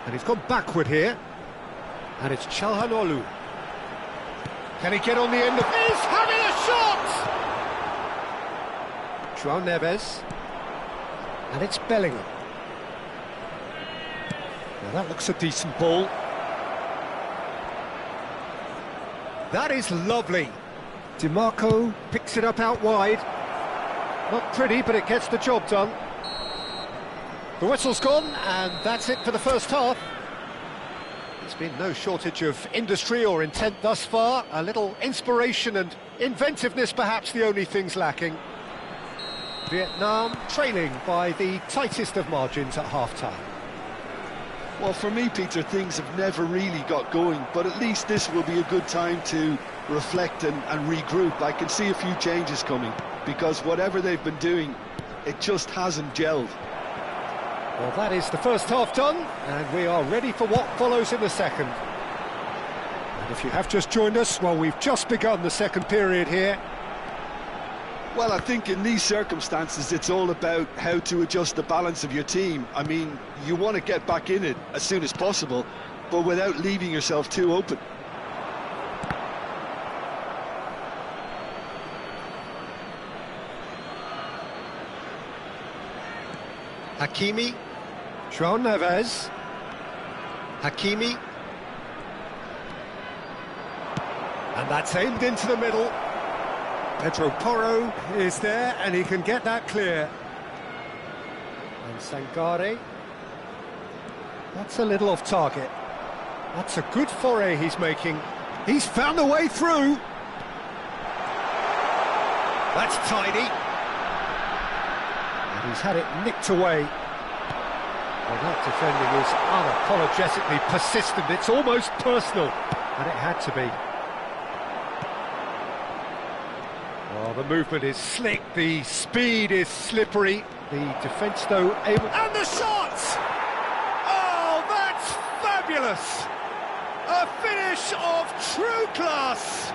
S1: And he's gone backward here. And it's Çalhanoğlu. Can he get on the end of... He's having a shot! João Neves. And it's Bellingham. Now that looks a decent ball. That is lovely. DiMarco picks it up out wide. Not pretty, but it gets the job done. The whistle's gone, and that's it for the first half. There's been no shortage of industry or intent thus far. A little inspiration and inventiveness, perhaps the only things lacking. Vietnam trailing by the tightest of margins at half-time.
S4: Well, for me, Peter, things have never really got going, but at least this will be a good time to reflect and regroup. I can see a few changes coming, because whatever they've been doing, it just hasn't gelled.
S1: Well, that is the first half done, and we are ready for what follows in the second. And if you have just joined us, well, we've just begun the second period here.
S4: Well, I think in these circumstances, it's all about how to adjust the balance of your team. I mean, you want to get back in it as soon as possible, but without leaving yourself too open.
S1: Hakimi. João Neves. Hakimi. And that's aimed into the middle. Pedro Porro is there, and he can get that clear. And Sangare. That's a little off target. That's a good foray he's making. He's found a way through. That's tidy. And he's had it nicked away. Well, that defending is unapologetically persistent. It's almost personal, and it had to be. Oh, the movement is slick, the speed is slippery, the defence, though, able... And the shot! Oh, that's fabulous! A finish of true class!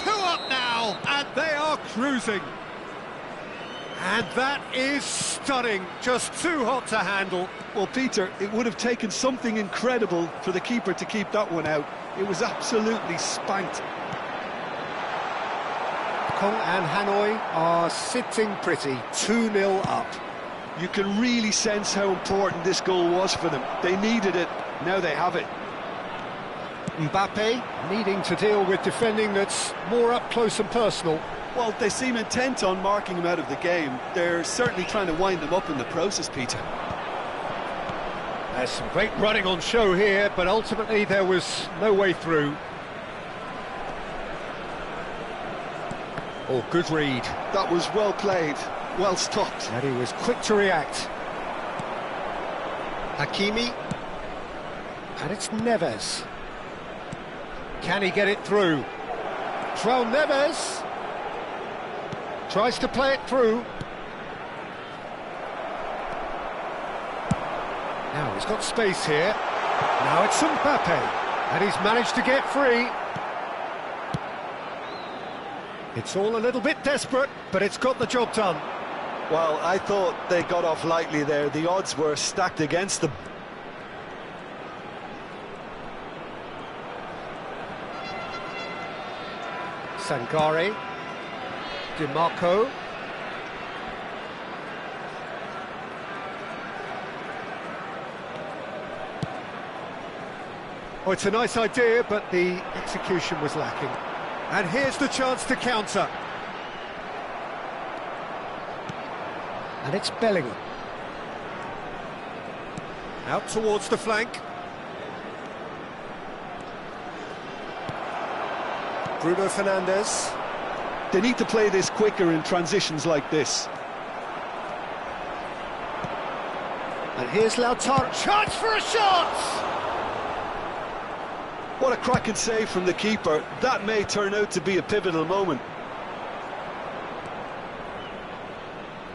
S1: 2 up now, and they are cruising. And that is stunning, just too hot to handle.
S4: Well, Peter, it would have taken something incredible for the keeper to keep that one out. It was absolutely spanked.
S1: Kong and Hanoi are sitting pretty, 2-0 up.
S4: You can really sense how important this goal was for them. They needed it, now they have it.
S1: Mbappe needing to deal with defending that's more up close and personal.
S4: Well, they seem intent on marking him out of the game. They're certainly trying to wind him up in the process, Peter.
S1: There's some great running on show here, but ultimately there was no way through. Oh, good read.
S4: That was well played, well stopped.
S1: And he was quick to react. Hakimi. And it's Neves. Can he get it through? João Neves. Tries to play it through. Now he's got space here. Now it's Mbappe. And he's managed to get free. It's all a little bit desperate, but it's got the job done.
S4: Well, I thought they got off lightly there. The odds were stacked against them.
S1: Sangare. DiMarco. Oh, it's a nice idea, but the execution was lacking. And here's the chance to counter. And it's Bellingham. Out towards the flank. Bruno Fernandes.
S4: They need to play this quicker in transitions like this.
S1: And here's Lautaro. Chance for a shot!
S4: What a cracking save from the keeper. That may turn out to be a pivotal moment.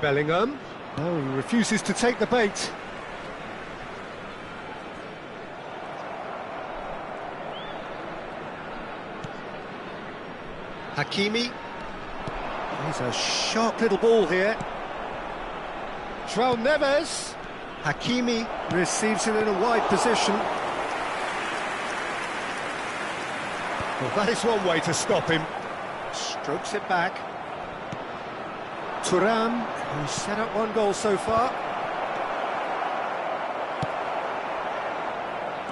S1: Bellingham. Oh, he refuses to take the bait. Hakimi. He's a sharp little ball here. João Neves. Hakimi receives it in a wide position. Well, that is one way to stop him. Strokes it back. Thuram, who's set up one goal so far.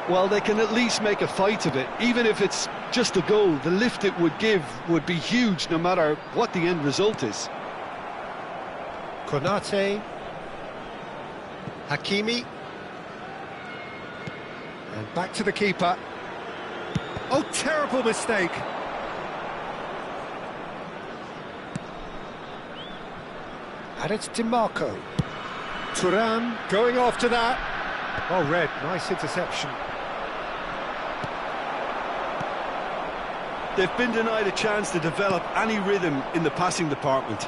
S2: Well, they can at least make a fight of it. Even if it's just a goal, the lift it would give would be huge no matter what the end result is.
S1: Konate. Hakimi. And back to the keeper. Oh, terrible mistake. And it's DiMarco. Thuram going after that. Oh, Red, nice interception.
S2: They've been denied a chance to develop any rhythm in the passing department.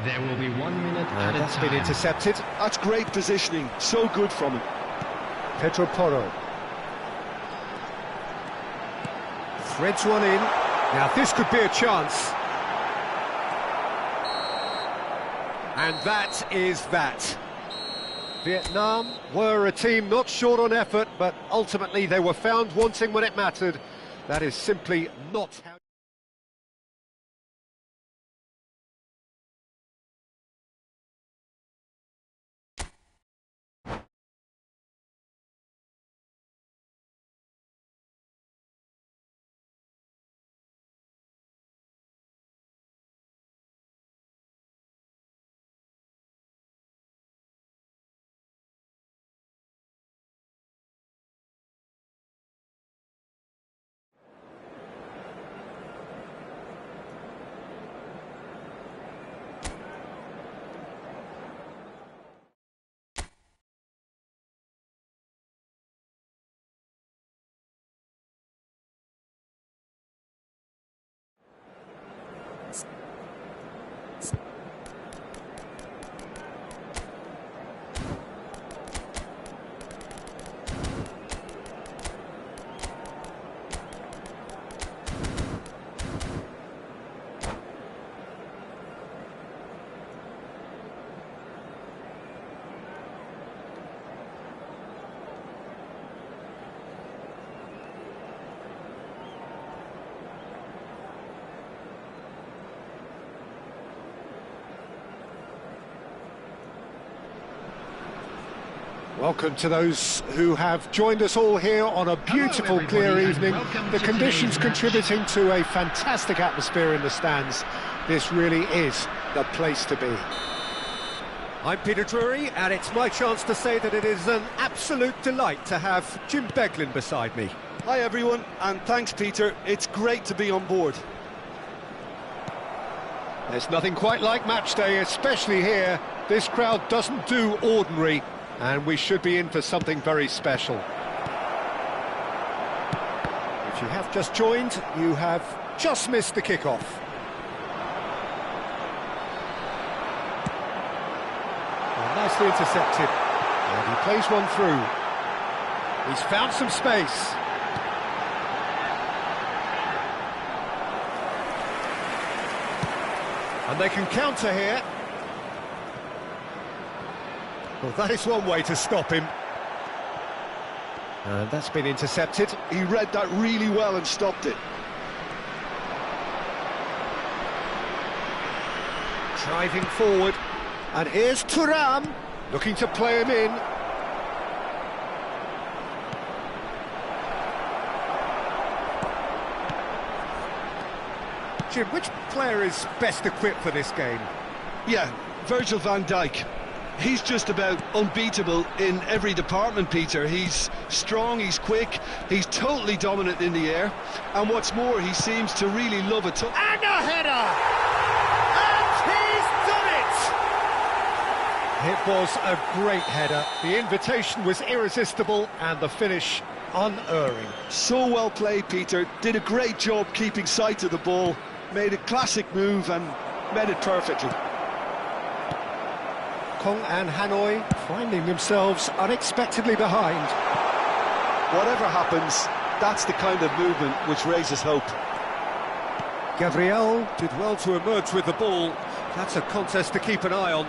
S5: There will be 1 minute at a
S1: That's
S5: time.
S1: been intercepted.
S2: That's great positioning, so good from him.
S1: Pedro Porro. Threads one in. Now this could be a chance. And that is that. Vietnam were a team not short on effort, but ultimately they were found wanting when it mattered. That is simply not how... Welcome to those who have joined us all here on a beautiful,
S5: everybody,
S1: clear
S5: and
S1: evening.
S5: welcome
S1: The
S5: to
S1: conditions
S5: today's match.
S1: contributing to a fantastic atmosphere in the stands. This really is the place to be. I'm Peter Drury, and it's my chance to say that it is an absolute delight to have Jim Beglin beside me.
S2: Hi everyone, and thanks Peter, it's great to be on board.
S1: There's nothing quite like match day, especially here. This crowd doesn't do ordinary, and we should be in for something very special. If you have just joined, you have just missed the kickoff. Well, nicely intercepted, and he plays one through. He's found some space. And they can counter here. Well, that is one way to stop him. And that's been intercepted.
S2: He read that really well and stopped it.
S1: Driving forward. And here's Thuram, looking to play him in. Jim, which player is best equipped for this game?
S2: Yeah, Virgil van Dijk. He's just about unbeatable in every department, Peter. He's strong, he's quick, he's totally dominant in the air. And what's more, he seems to really love it.
S1: And a header! And he's done it! It was a great header. The invitation was irresistible and the finish unerring.
S2: So well played, Peter. Did a great job keeping sight of the ball. Made a classic move and met it perfectly.
S1: Kong and Hanoi finding themselves unexpectedly behind.
S2: Whatever happens, that's the kind of movement which raises hope.
S1: Gabriel did well to emerge with the ball. That's a contest to keep an eye on.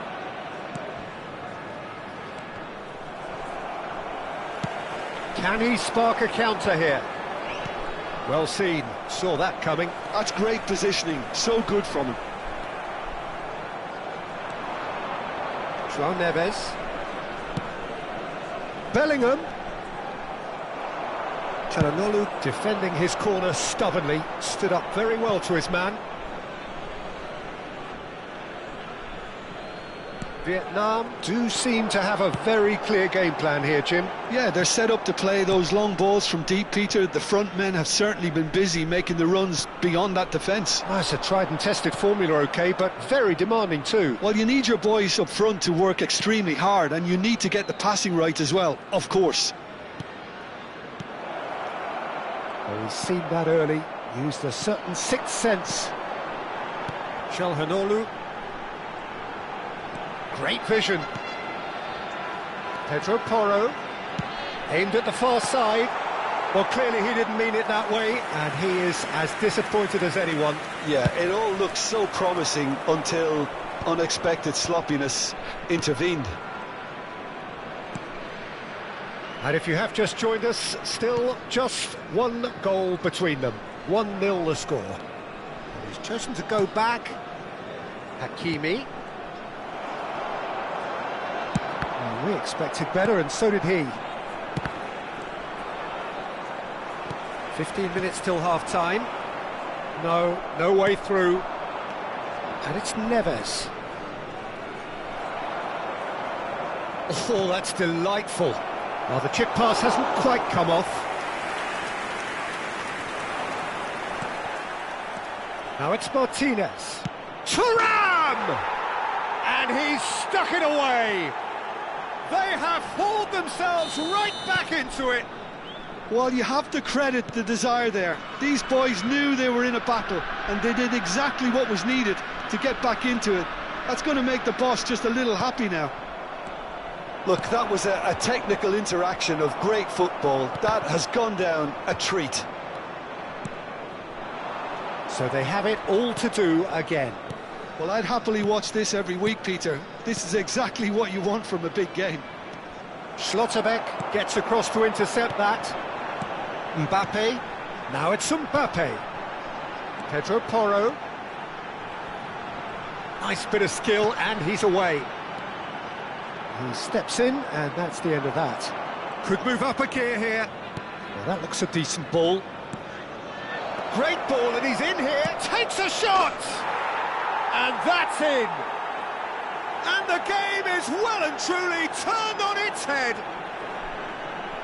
S1: Can he spark a counter here? Well seen, saw that coming.
S4: That's great positioning, so good from him.
S1: João Neves. Bellingham. Çalhanoğlu defending his corner stubbornly, stood up very well to his man. Vietnam do seem to have a very clear game plan here, Jim.
S4: Yeah, they're set up to play those long balls from deep, Peter. The front men have certainly been busy making the runs beyond that defence.
S1: It's a tried and tested formula, OK, but very demanding too.
S4: Well, you need your boys up front to work extremely hard, and you need to get the passing right as well, of course.
S1: Well, he's seen that early, used a certain sixth sense. Çalhanoğlu. Great vision. Pedro Porro, aimed at the far side. Well, clearly he didn't mean it that way, and he is as disappointed as anyone.
S4: Yeah, it all looked so promising until unexpected sloppiness intervened.
S1: And if you have just joined us, still just one goal between them. 1-0 the score. And he's chosen to go back. Hakimi. We expected better, and so did he. 15 minutes till half-time. No way through. And it's Neves. Oh, that's delightful. Well, the chip pass hasn't quite come off. Now it's Martinez. Thuram! And he's stuck it away. They have hauled themselves right back into it.
S4: Well, you have to credit the desire there. These boys knew they were in a battle, and they did exactly what was needed to get back into it. That's going to make the boss just a little happy now. Look, that was a technical interaction of great football. That has gone down a treat.
S1: So they have it all to do again.
S4: Well, I'd happily watch this every week, Peter. This is exactly what you want from a big game.
S1: Schlotterbeck gets across to intercept that. Mbappe. Now it's Mbappe. Pedro Porro. Nice bit of skill, and he's away. He steps in, and that's the end of that. Could move up a gear here. Well, that looks a decent ball. Great ball, and he's in here. Takes a shot! And that's in! And the game is well and truly turned on its head.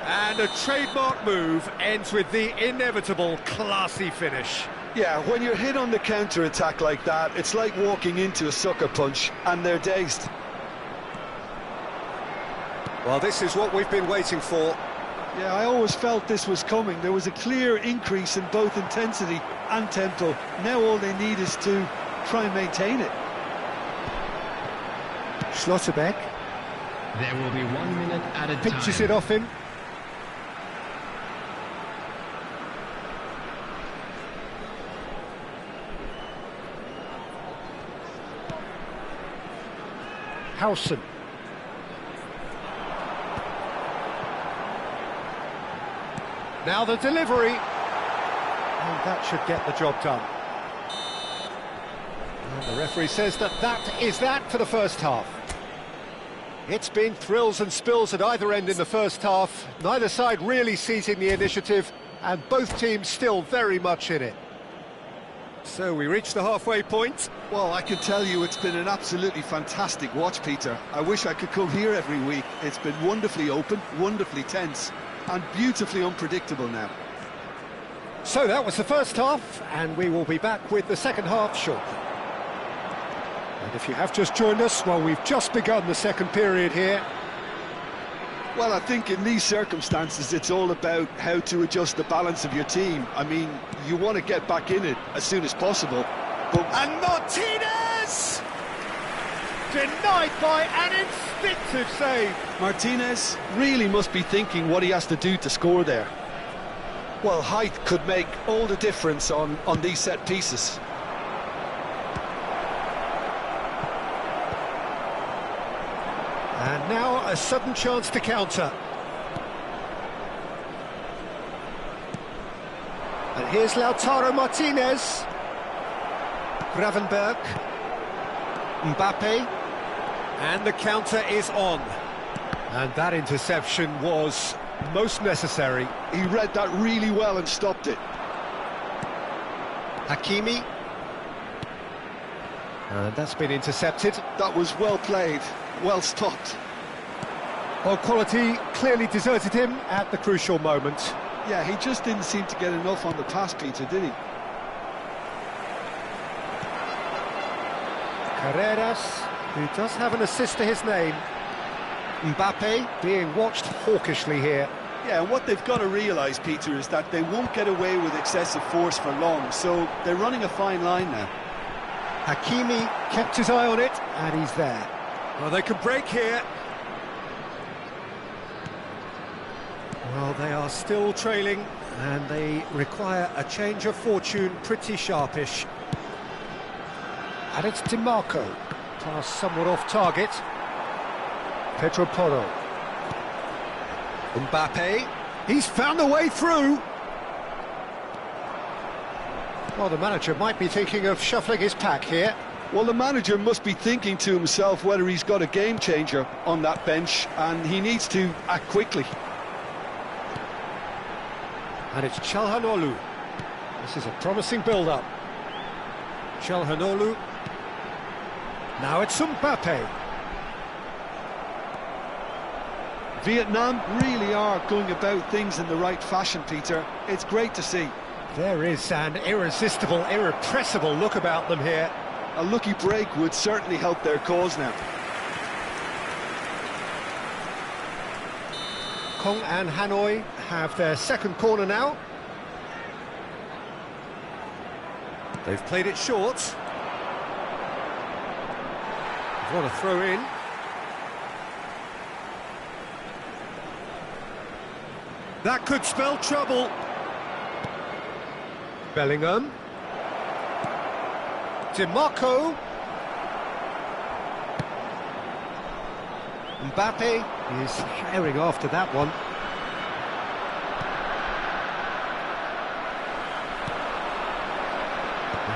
S1: And a trademark move ends with the inevitable classy finish.
S4: Yeah, when you're hit on the counter-attack like that, it's like walking into a sucker punch, and they're dazed.
S1: Well, this is what we've been waiting for.
S4: Yeah, I always felt this was coming. There was a clear increase in both intensity and tempo. Now all they need is to try and maintain it.
S1: Schlotterbeck.
S5: There will be 1 minute added time.
S1: Pitches it off him. Howson. Now the delivery. And that should get the job done. And the referee says that is that for the first half. It's been thrills and spills at either end in the first half. Neither side really seizing the initiative, and both teams still very much in it. So we reach the halfway point.
S4: Well, I can tell you it's been an absolutely fantastic watch, Peter. I wish I could come here every week. It's been wonderfully open, wonderfully tense, and beautifully unpredictable now.
S1: So that was the first half, and we will be back with the second half shortly. And if you have just joined us, well, we've just begun the second period here.
S4: Well, I think in these circumstances, it's all about how to adjust the balance of your team. I mean, you want to get back in it as soon as possible. But
S1: And Martinez! Denied by an instinctive save.
S4: Martinez really must be thinking what he has to do to score there. Well, height could make all the difference on these set pieces.
S1: And now a sudden chance to counter. here's Lautaro Martinez. Gravenberch. Mbappe. And the counter is on. And that interception was most necessary.
S4: He read that really well and stopped it.
S1: Hakimi. And that's been intercepted.
S4: That was well played, well stopped.
S1: Well, quality clearly deserted him at the crucial moment.
S4: Yeah, he just didn't seem to get enough on the pass, Peter, did he?
S1: Carreras, who does have an assist to his name. Mbappe being watched hawkishly here.
S4: Yeah, and what they've got to realise, Peter, is that they won't get away with excessive force for long, so they're running a fine line now.
S1: Hakimi kept his eye on it, and he's there.
S6: Well, they can break here.
S1: Well, they are still trailing, and they require a change of fortune pretty sharpish. And it's DiMarco. Pass somewhat off target. Pedro Porro.
S6: Mbappe.
S1: He's found the way through. Well, the manager might be thinking of shuffling his pack here.
S4: Well, the manager must be thinking to himself whether he's got a game changer on that bench, and he needs to act quickly.
S1: And it's Çalhanoğlu. This is a promising build-up. Çalhanoğlu. Now it's Mbappe.
S4: Vietnam really are going about things in the right fashion, Peter. It's great to see.
S1: There is an irresistible, irrepressible look about them here.
S4: A lucky break would certainly help their cause now.
S1: Kong and Hanoi have their second corner now.
S6: They've played it short.
S1: What a throw in.
S6: That could spell trouble.
S1: Bellingham. DiMarco. Mbappe is herring after that one.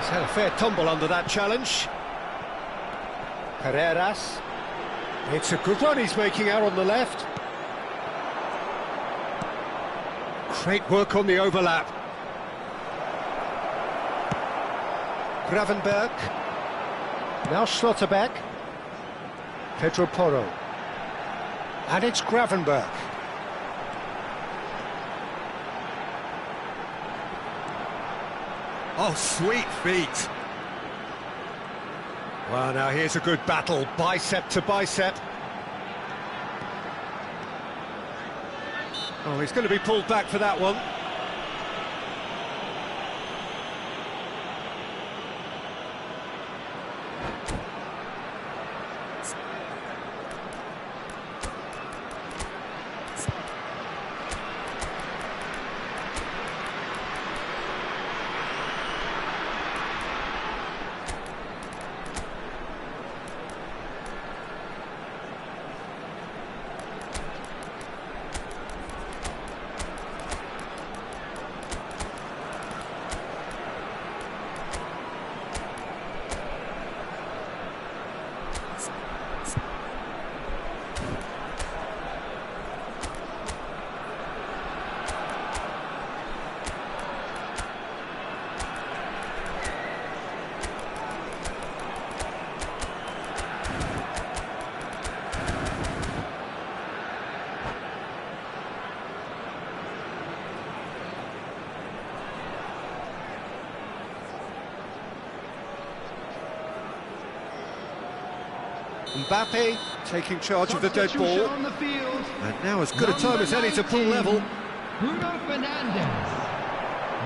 S1: He's had a fair tumble under that challenge. Carreras. It's a good run he's making out on the left. Great work on the overlap. Gravenberch. Now Schlotterbeck. Pedro Porro. And it's Gravenberch.
S6: Oh, sweet feet.
S1: Well, now here's a good battle, bicep to bicep. Oh, he's going to be pulled back for that one. Mbappe taking charge of the dead ball.
S3: On the field.
S1: And now as good a time as any to pull level.
S3: Bruno Fernandes.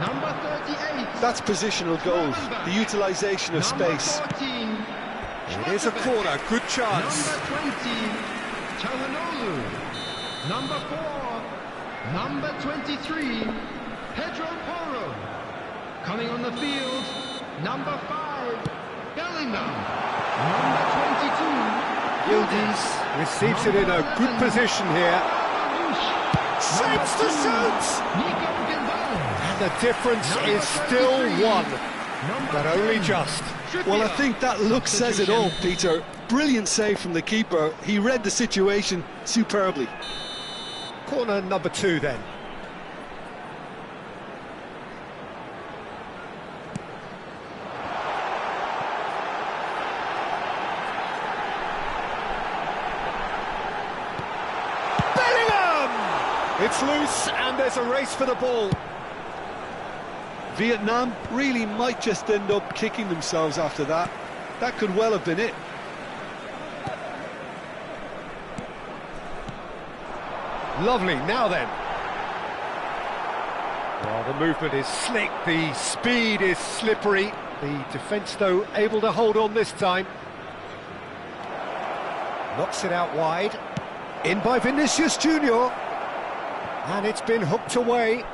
S3: Number 38.
S4: That's positional goal, the utilisation of space.
S3: 14.
S6: It is a corner, good chance.
S3: Number 20. Çalhanoğlu. Number 4. Number 23. Pedro Porro. Coming on the field. Number 5. Bellingham. Number 22.
S1: Yildiz receives it in a good position here.
S6: Shapes to shoot!
S3: Nico Gonzalez.
S1: And the difference is still one, but only just.
S4: Well, I think that look says it all, Peter. Brilliant save from the keeper. He read the situation superbly.
S1: Corner number 2 then. It's loose and there's a race for the ball.
S4: Vietnam really might just end up kicking themselves after that. That could well have been it.
S1: Lovely, now then. Well, the movement is slick, the speed is slippery. The defence, though, able to hold on this time. Knocks it out wide. In by Vinicius Junior. And it's been hooked away.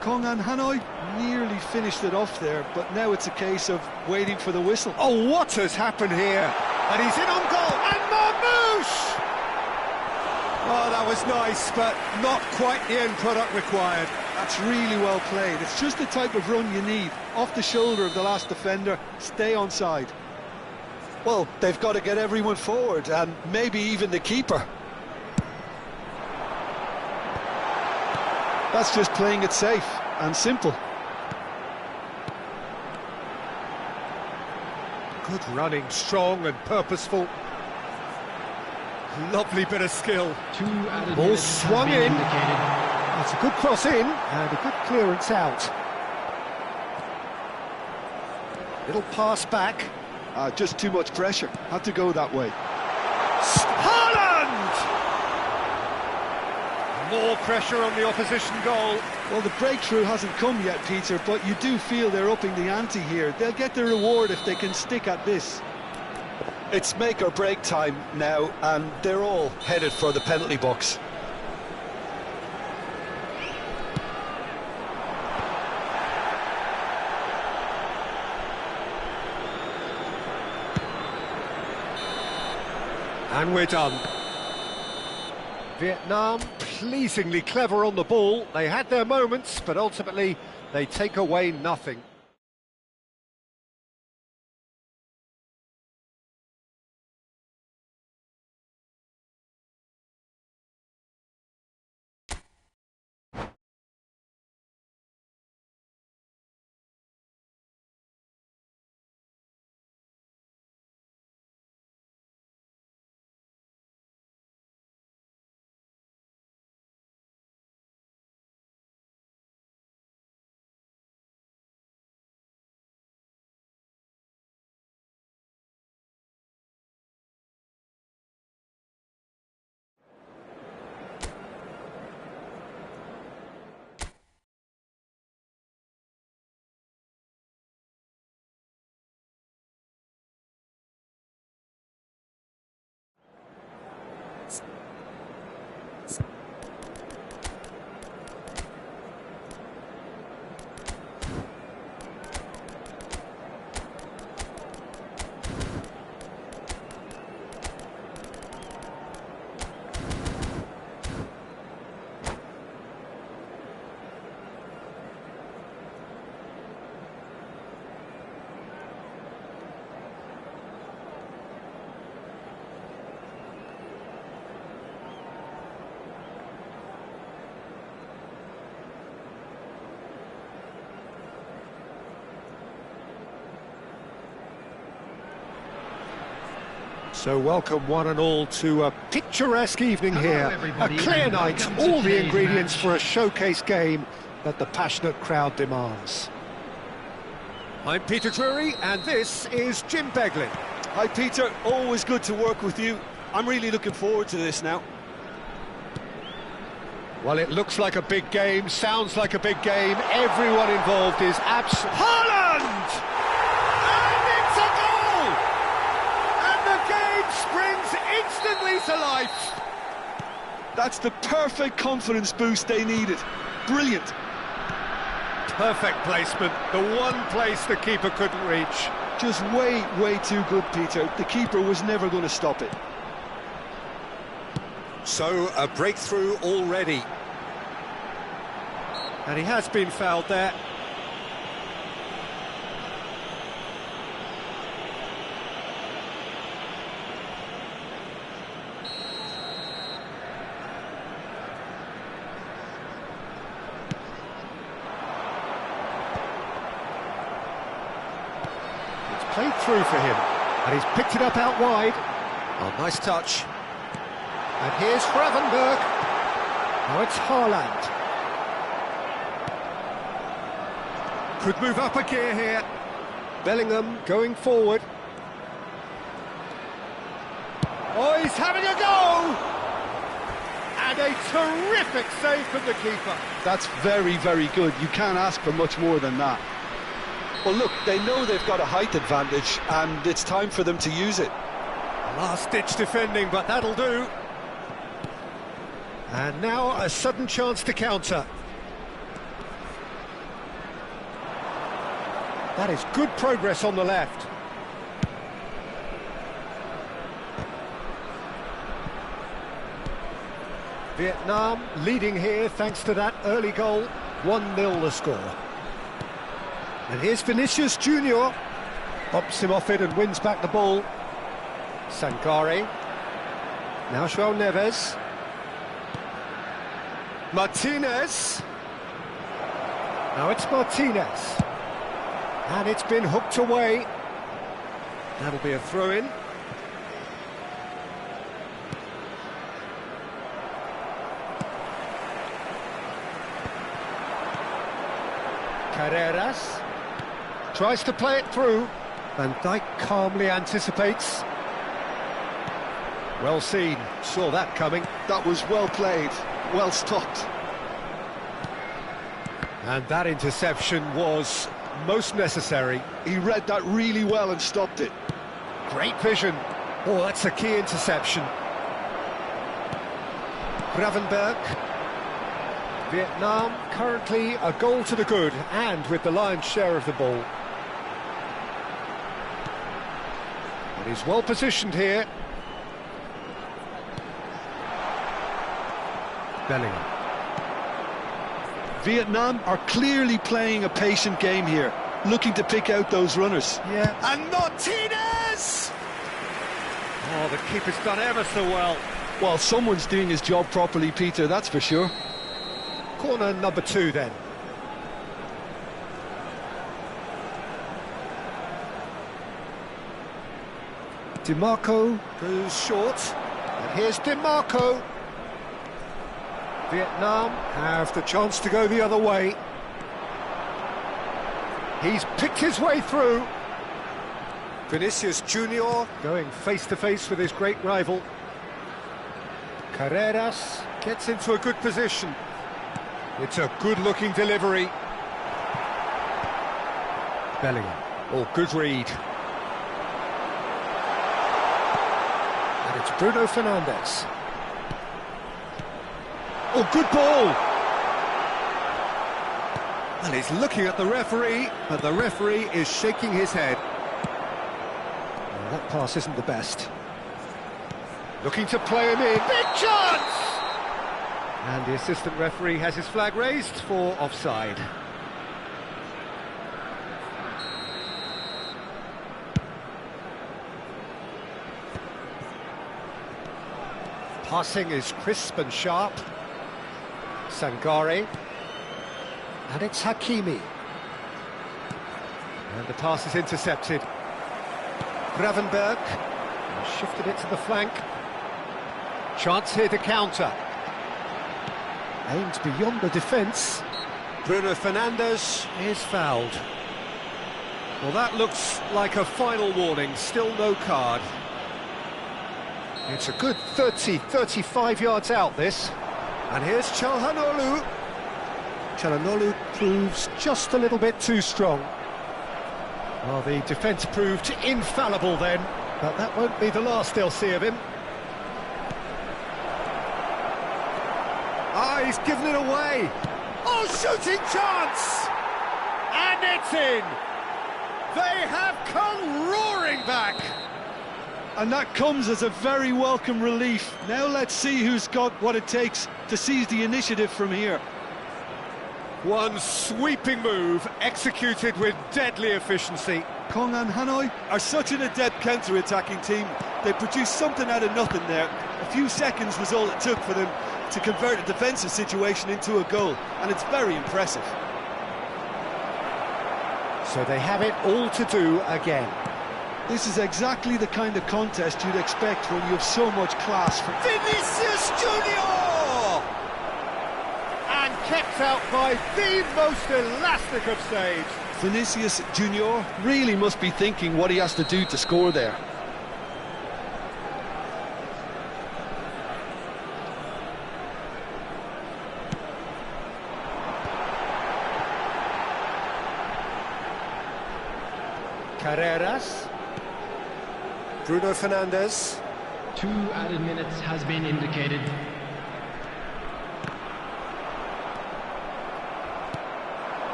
S4: Kong An Hanoi nearly finished it off there, but now it's a case of waiting for the whistle.
S1: Oh, what has happened here? And he's in on goal, and Marmouche! Oh, that was nice, but not quite the end product required.
S4: That's really well played. It's just the type of run you need. Off the shoulder of the last defender, stay onside. Well, they've got to get everyone forward, and maybe even the keeper. That's just playing it safe and simple.
S1: Good running, strong and purposeful. Lovely bit of skill. Ball swung in. It's a good cross in and a good clearance out. Little pass back.
S4: Just too much pressure. Had to go that way.
S1: Haaland! More pressure on the opposition goal.
S4: Well, the breakthrough hasn't come yet, Peter, but you do feel they're upping the ante here. They'll get the reward if they can stick at this. It's make or break time now, and they're all headed for the penalty box.
S1: And we're done. Vietnam pleasingly clever on the ball. They had their moments, but ultimately they take away nothing. So welcome one and all to a picturesque evening here. A clear night, all the ingredients for a showcase game that the passionate crowd demands. I'm Peter Drury and this is Jim Beglin.
S4: Hi Peter, always good to work with you. I'm really looking forward to this now.
S1: Well, it looks like a big game, sounds like a big game. Everyone involved is Haaland! And it's a goal! And the game springs instantly to life.
S4: That's the perfect confidence boost they needed. Brilliant.
S1: Perfect placement, the one place the keeper couldn't reach.
S4: Just way too good, Peter. The keeper was never going to stop it.
S1: So, a breakthrough already.
S6: And he has been fouled there.
S1: Played through for him, and he's picked it up out wide.
S6: Oh, nice touch.
S1: And here's Gravenberch. Now it's Haaland. Could move up a gear here. Bellingham going forward. Oh, he's having a go! And a terrific save from the keeper.
S4: That's very, very good. You can't ask for much more than that. Well, look, they know they've got a height advantage, and it's time for them to use it.
S6: Last-ditch defending, but that'll do.
S1: And now a sudden chance to counter. That is good progress on the left. Vietnam leading here thanks to that early goal. 1-0 the score. And here's Vinicius Junior. Bops him off it and wins back the ball. Sankari. Now João Neves. Martinez. Now it's Martinez. And it's been hooked away. That'll be a throw-in. Carreras tries to play it through. Van Dijk calmly anticipates. Well seen, saw that coming.
S4: That was well played, well stopped.
S1: And that interception was most necessary.
S4: He read that really well and stopped it.
S1: Great vision. Oh, that's a key interception. Gravenberch. Vietnam currently a goal to the good and with the lion's share of the ball. But he's well positioned here. Bellingham.
S4: Vietnam are clearly playing a patient game here, looking to pick out those runners.
S1: Yeah.
S6: And Martinez! Oh, the keeper's done ever so well.
S4: Well, someone's doing his job properly, Peter, that's for sure.
S1: Corner number 2 then. DiMarco goes short. And here's DiMarco. Vietnam have the chance to go the other way. He's picked his way through. Vinicius Junior going face-to-face with his great rival. Carreras gets into a good position. It's a good-looking delivery. Bellingham. Oh, good read. And it's Bruno Fernandes. Oh, good ball!
S6: And he's looking at the referee, but the referee is shaking his head.
S1: Well, that pass isn't the best. Looking to play him in. Big chance! And the assistant referee has his flag raised for offside. Passing is crisp and sharp. Sangare. And it's Hakimi. And the pass is intercepted. Gravenberch shifted it to the flank. Chance here to counter. Aimed beyond the defence.
S6: Bruno Fernandes is fouled. Well, that looks like a final warning, still no card.
S1: It's a good 30, 35 yards out, this.
S6: And here's Çalhanoğlu.
S1: Çalhanoğlu proves just a little bit too strong. Well, the defence proved infallible then, but that won't be the last they'll see of him.
S6: Ah, he's given it away. Oh, shooting chance! And it's in! They have come roaring back!
S4: And that comes as a very welcome relief. Now let's see who's got what it takes to seize the initiative from here.
S1: One sweeping move, executed with deadly efficiency.
S4: Kongan Hanoi are such an adept counter-attacking team. They produced something out of nothing there. A few seconds was all it took for them to convert a defensive situation into a goal, and it's very impressive.
S1: So they have it all to do again.
S4: This is exactly the kind of contest you'd expect when you have so much class from
S6: Vinicius Junior! And kept out by the most elastic of saves.
S2: Vinicius Junior really must be thinking what he has to do to score there.
S1: Carreras. Bruno Fernandes.
S5: 2 added minutes has been indicated.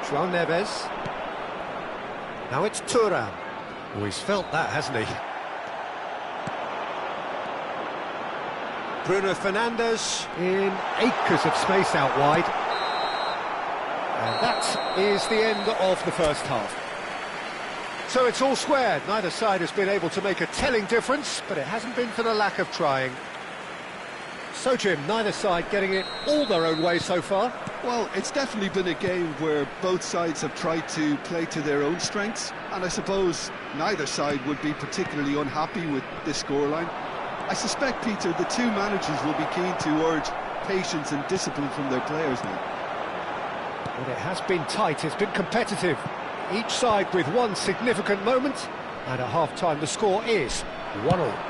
S1: João Neves. Now it's Thuram. Oh, he's felt that, hasn't he? Bruno Fernandes in acres of space out wide. And that is the end of the first half. So it's all square. Neither side has been able to make a telling difference, but it hasn't been for the lack of trying. So, Jim, neither side getting it all their own way so far?
S4: Well, it's definitely been a game where both sides have tried to play to their own strengths, and I suppose neither side would be particularly unhappy with this scoreline. I suspect, Peter, the two managers will be keen to urge patience and discipline from their players now.
S1: Well, it has been tight, it's been competitive. Each side with one significant moment, and at half-time the score is 1-1.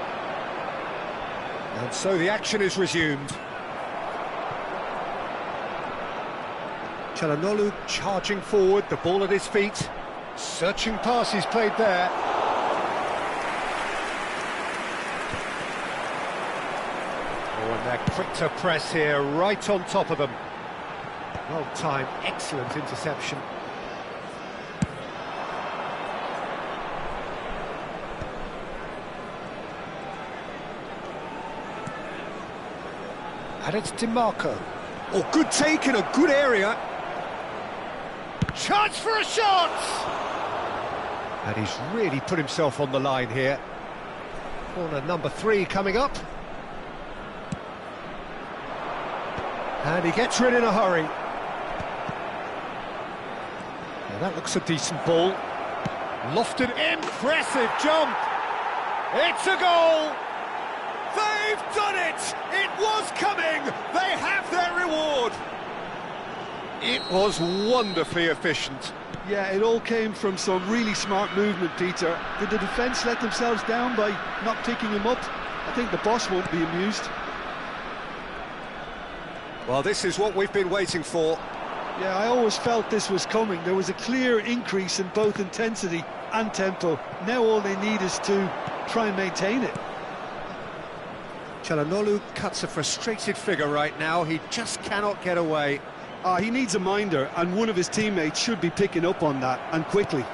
S1: And so the action is resumed. Çalhanoğlu charging forward, the ball at his feet. Searching pass he's played there. Oh, and they're quick to press here, right on top of them. Well timed, excellent interception. And it's DiMarco. Oh, good take in a good area.
S6: Chance for a shot!
S1: And he's really put himself on the line here. Corner number 3 coming up. And he gets rid in a hurry. Now that looks a decent ball. Lofted.
S6: Impressive jump! It's a goal! They've done it! It was coming! They have their reward!
S1: It was wonderfully efficient.
S4: Yeah, it all came from some really smart movement, Peter. Did the defence let themselves down by not picking him up? I think the boss won't be amused.
S1: Well, this is what we've been waiting for.
S4: Yeah, I always felt this was coming. There was a clear increase in both intensity and tempo. Now all they need is to try and maintain it.
S1: Çalhanoğlu cuts a frustrated figure right now. He just cannot get away.
S4: He needs a minder, and one of his teammates should be picking up on that, and quickly.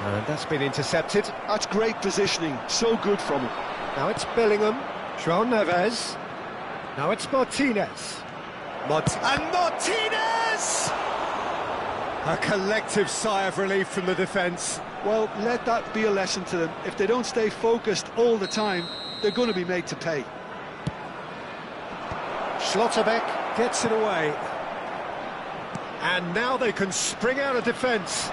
S1: And that's been intercepted.
S4: That's great positioning, so good from him.
S1: Now it's Bellingham, João Neves. Now it's Martinez.
S6: And Martinez!
S1: A collective sigh of relief from the defence.
S4: Well, let that be a lesson to them. If they don't stay focused all the time, they're going to be made to pay.
S1: Schlotterbeck gets it away. And now they can spring out of defence.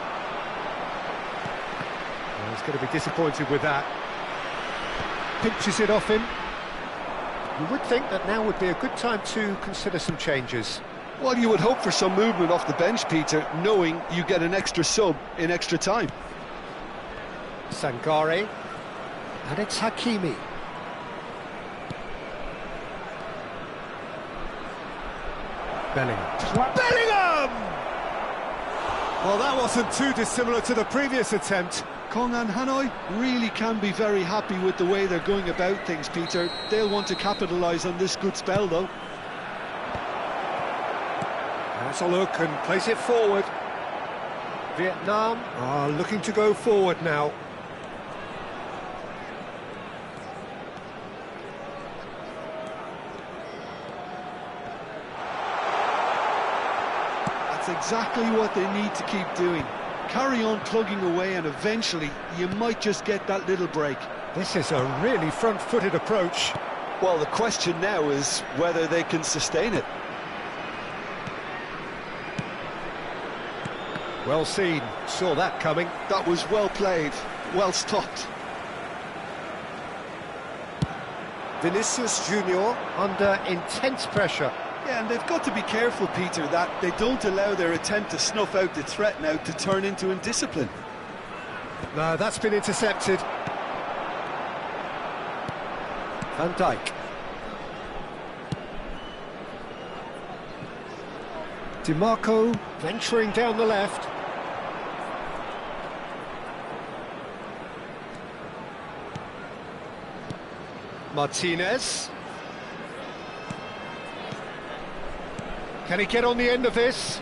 S1: Well, he's going to be disappointed with that. Pinches it off him. You would think that now would be a good time to consider some changes.
S4: Well, you would hope for some movement off the bench, Peter, knowing you get an extra sub in extra time.
S1: Sangare. And it's Hakimi. Bellingham.
S6: Bellingham!
S1: Well, that wasn't too dissimilar to the previous attempt.
S4: Kongan Hanoi really can be very happy with the way they're going about things, Peter. They'll want to capitalise on this good spell, though.
S1: Has a look and plays it forward. Vietnam are looking to go forward now.
S4: That's exactly what they need to keep doing. Carry on plugging away, and eventually you might just get that little break.
S1: This is a really front-footed approach.
S2: Well, the question now is whether they can sustain it.
S1: Well seen, saw that coming.
S4: That was well played, well stopped.
S1: Vinicius Junior under intense pressure.
S4: Yeah, and they've got to be careful, Peter, that they don't allow their attempt to snuff out the threat now to turn into indiscipline.
S1: No, that's been intercepted. Van Dijk. DiMarco venturing down the left. Martinez. Can he get on the end of this?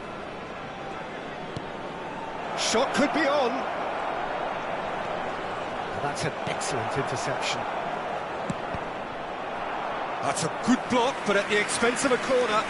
S1: Shot could be on. That's an excellent interception. That's a good block, but at the expense of a corner.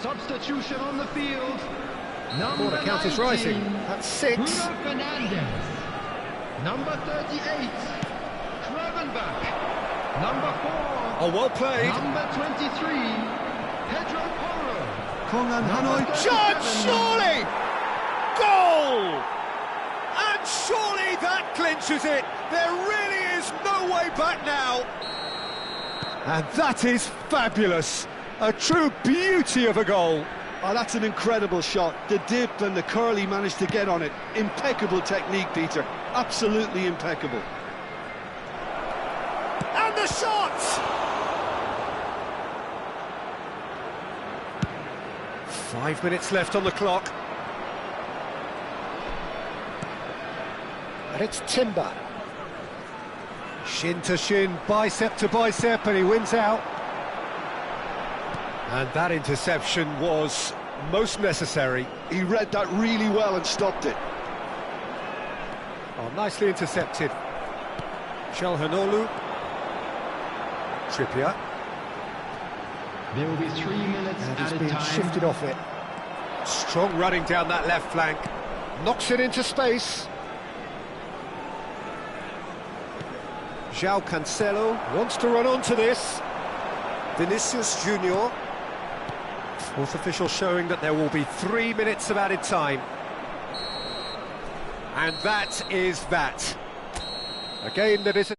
S3: Substitution on the field. Number
S1: Corner count is rising. That's 6.
S3: Bruno Fernandes. Number 38. Gravenberch. Number 4.
S1: Oh, well played.
S3: Number 23. Pedro Porro.
S4: Kongan Hanoi.
S1: Chance, surely! Goal! And surely that clinches it. There really is no way back now. And that is fabulous. A true beauty of a goal.
S4: Oh, that's an incredible shot. The dip and the curl he managed to get on it. Impeccable technique, Peter. Absolutely impeccable.
S1: And the shot! 5 minutes left on the clock. And it's Timber. Shin to shin, bicep to bicep, and he wins out. And that interception was most necessary.
S4: He read that really well and stopped it.
S1: Oh, nicely intercepted. Calhanoglu. Trippier.
S3: There will be 3 minutes
S1: And he's
S3: added
S1: been
S3: time.
S1: shifted off it. Strong running down that left flank. Knocks it into space. João Cancelo wants to run onto this. Vinicius Junior. Fourth official showing that there will be 3 minutes of added time. And that is that. A game that is...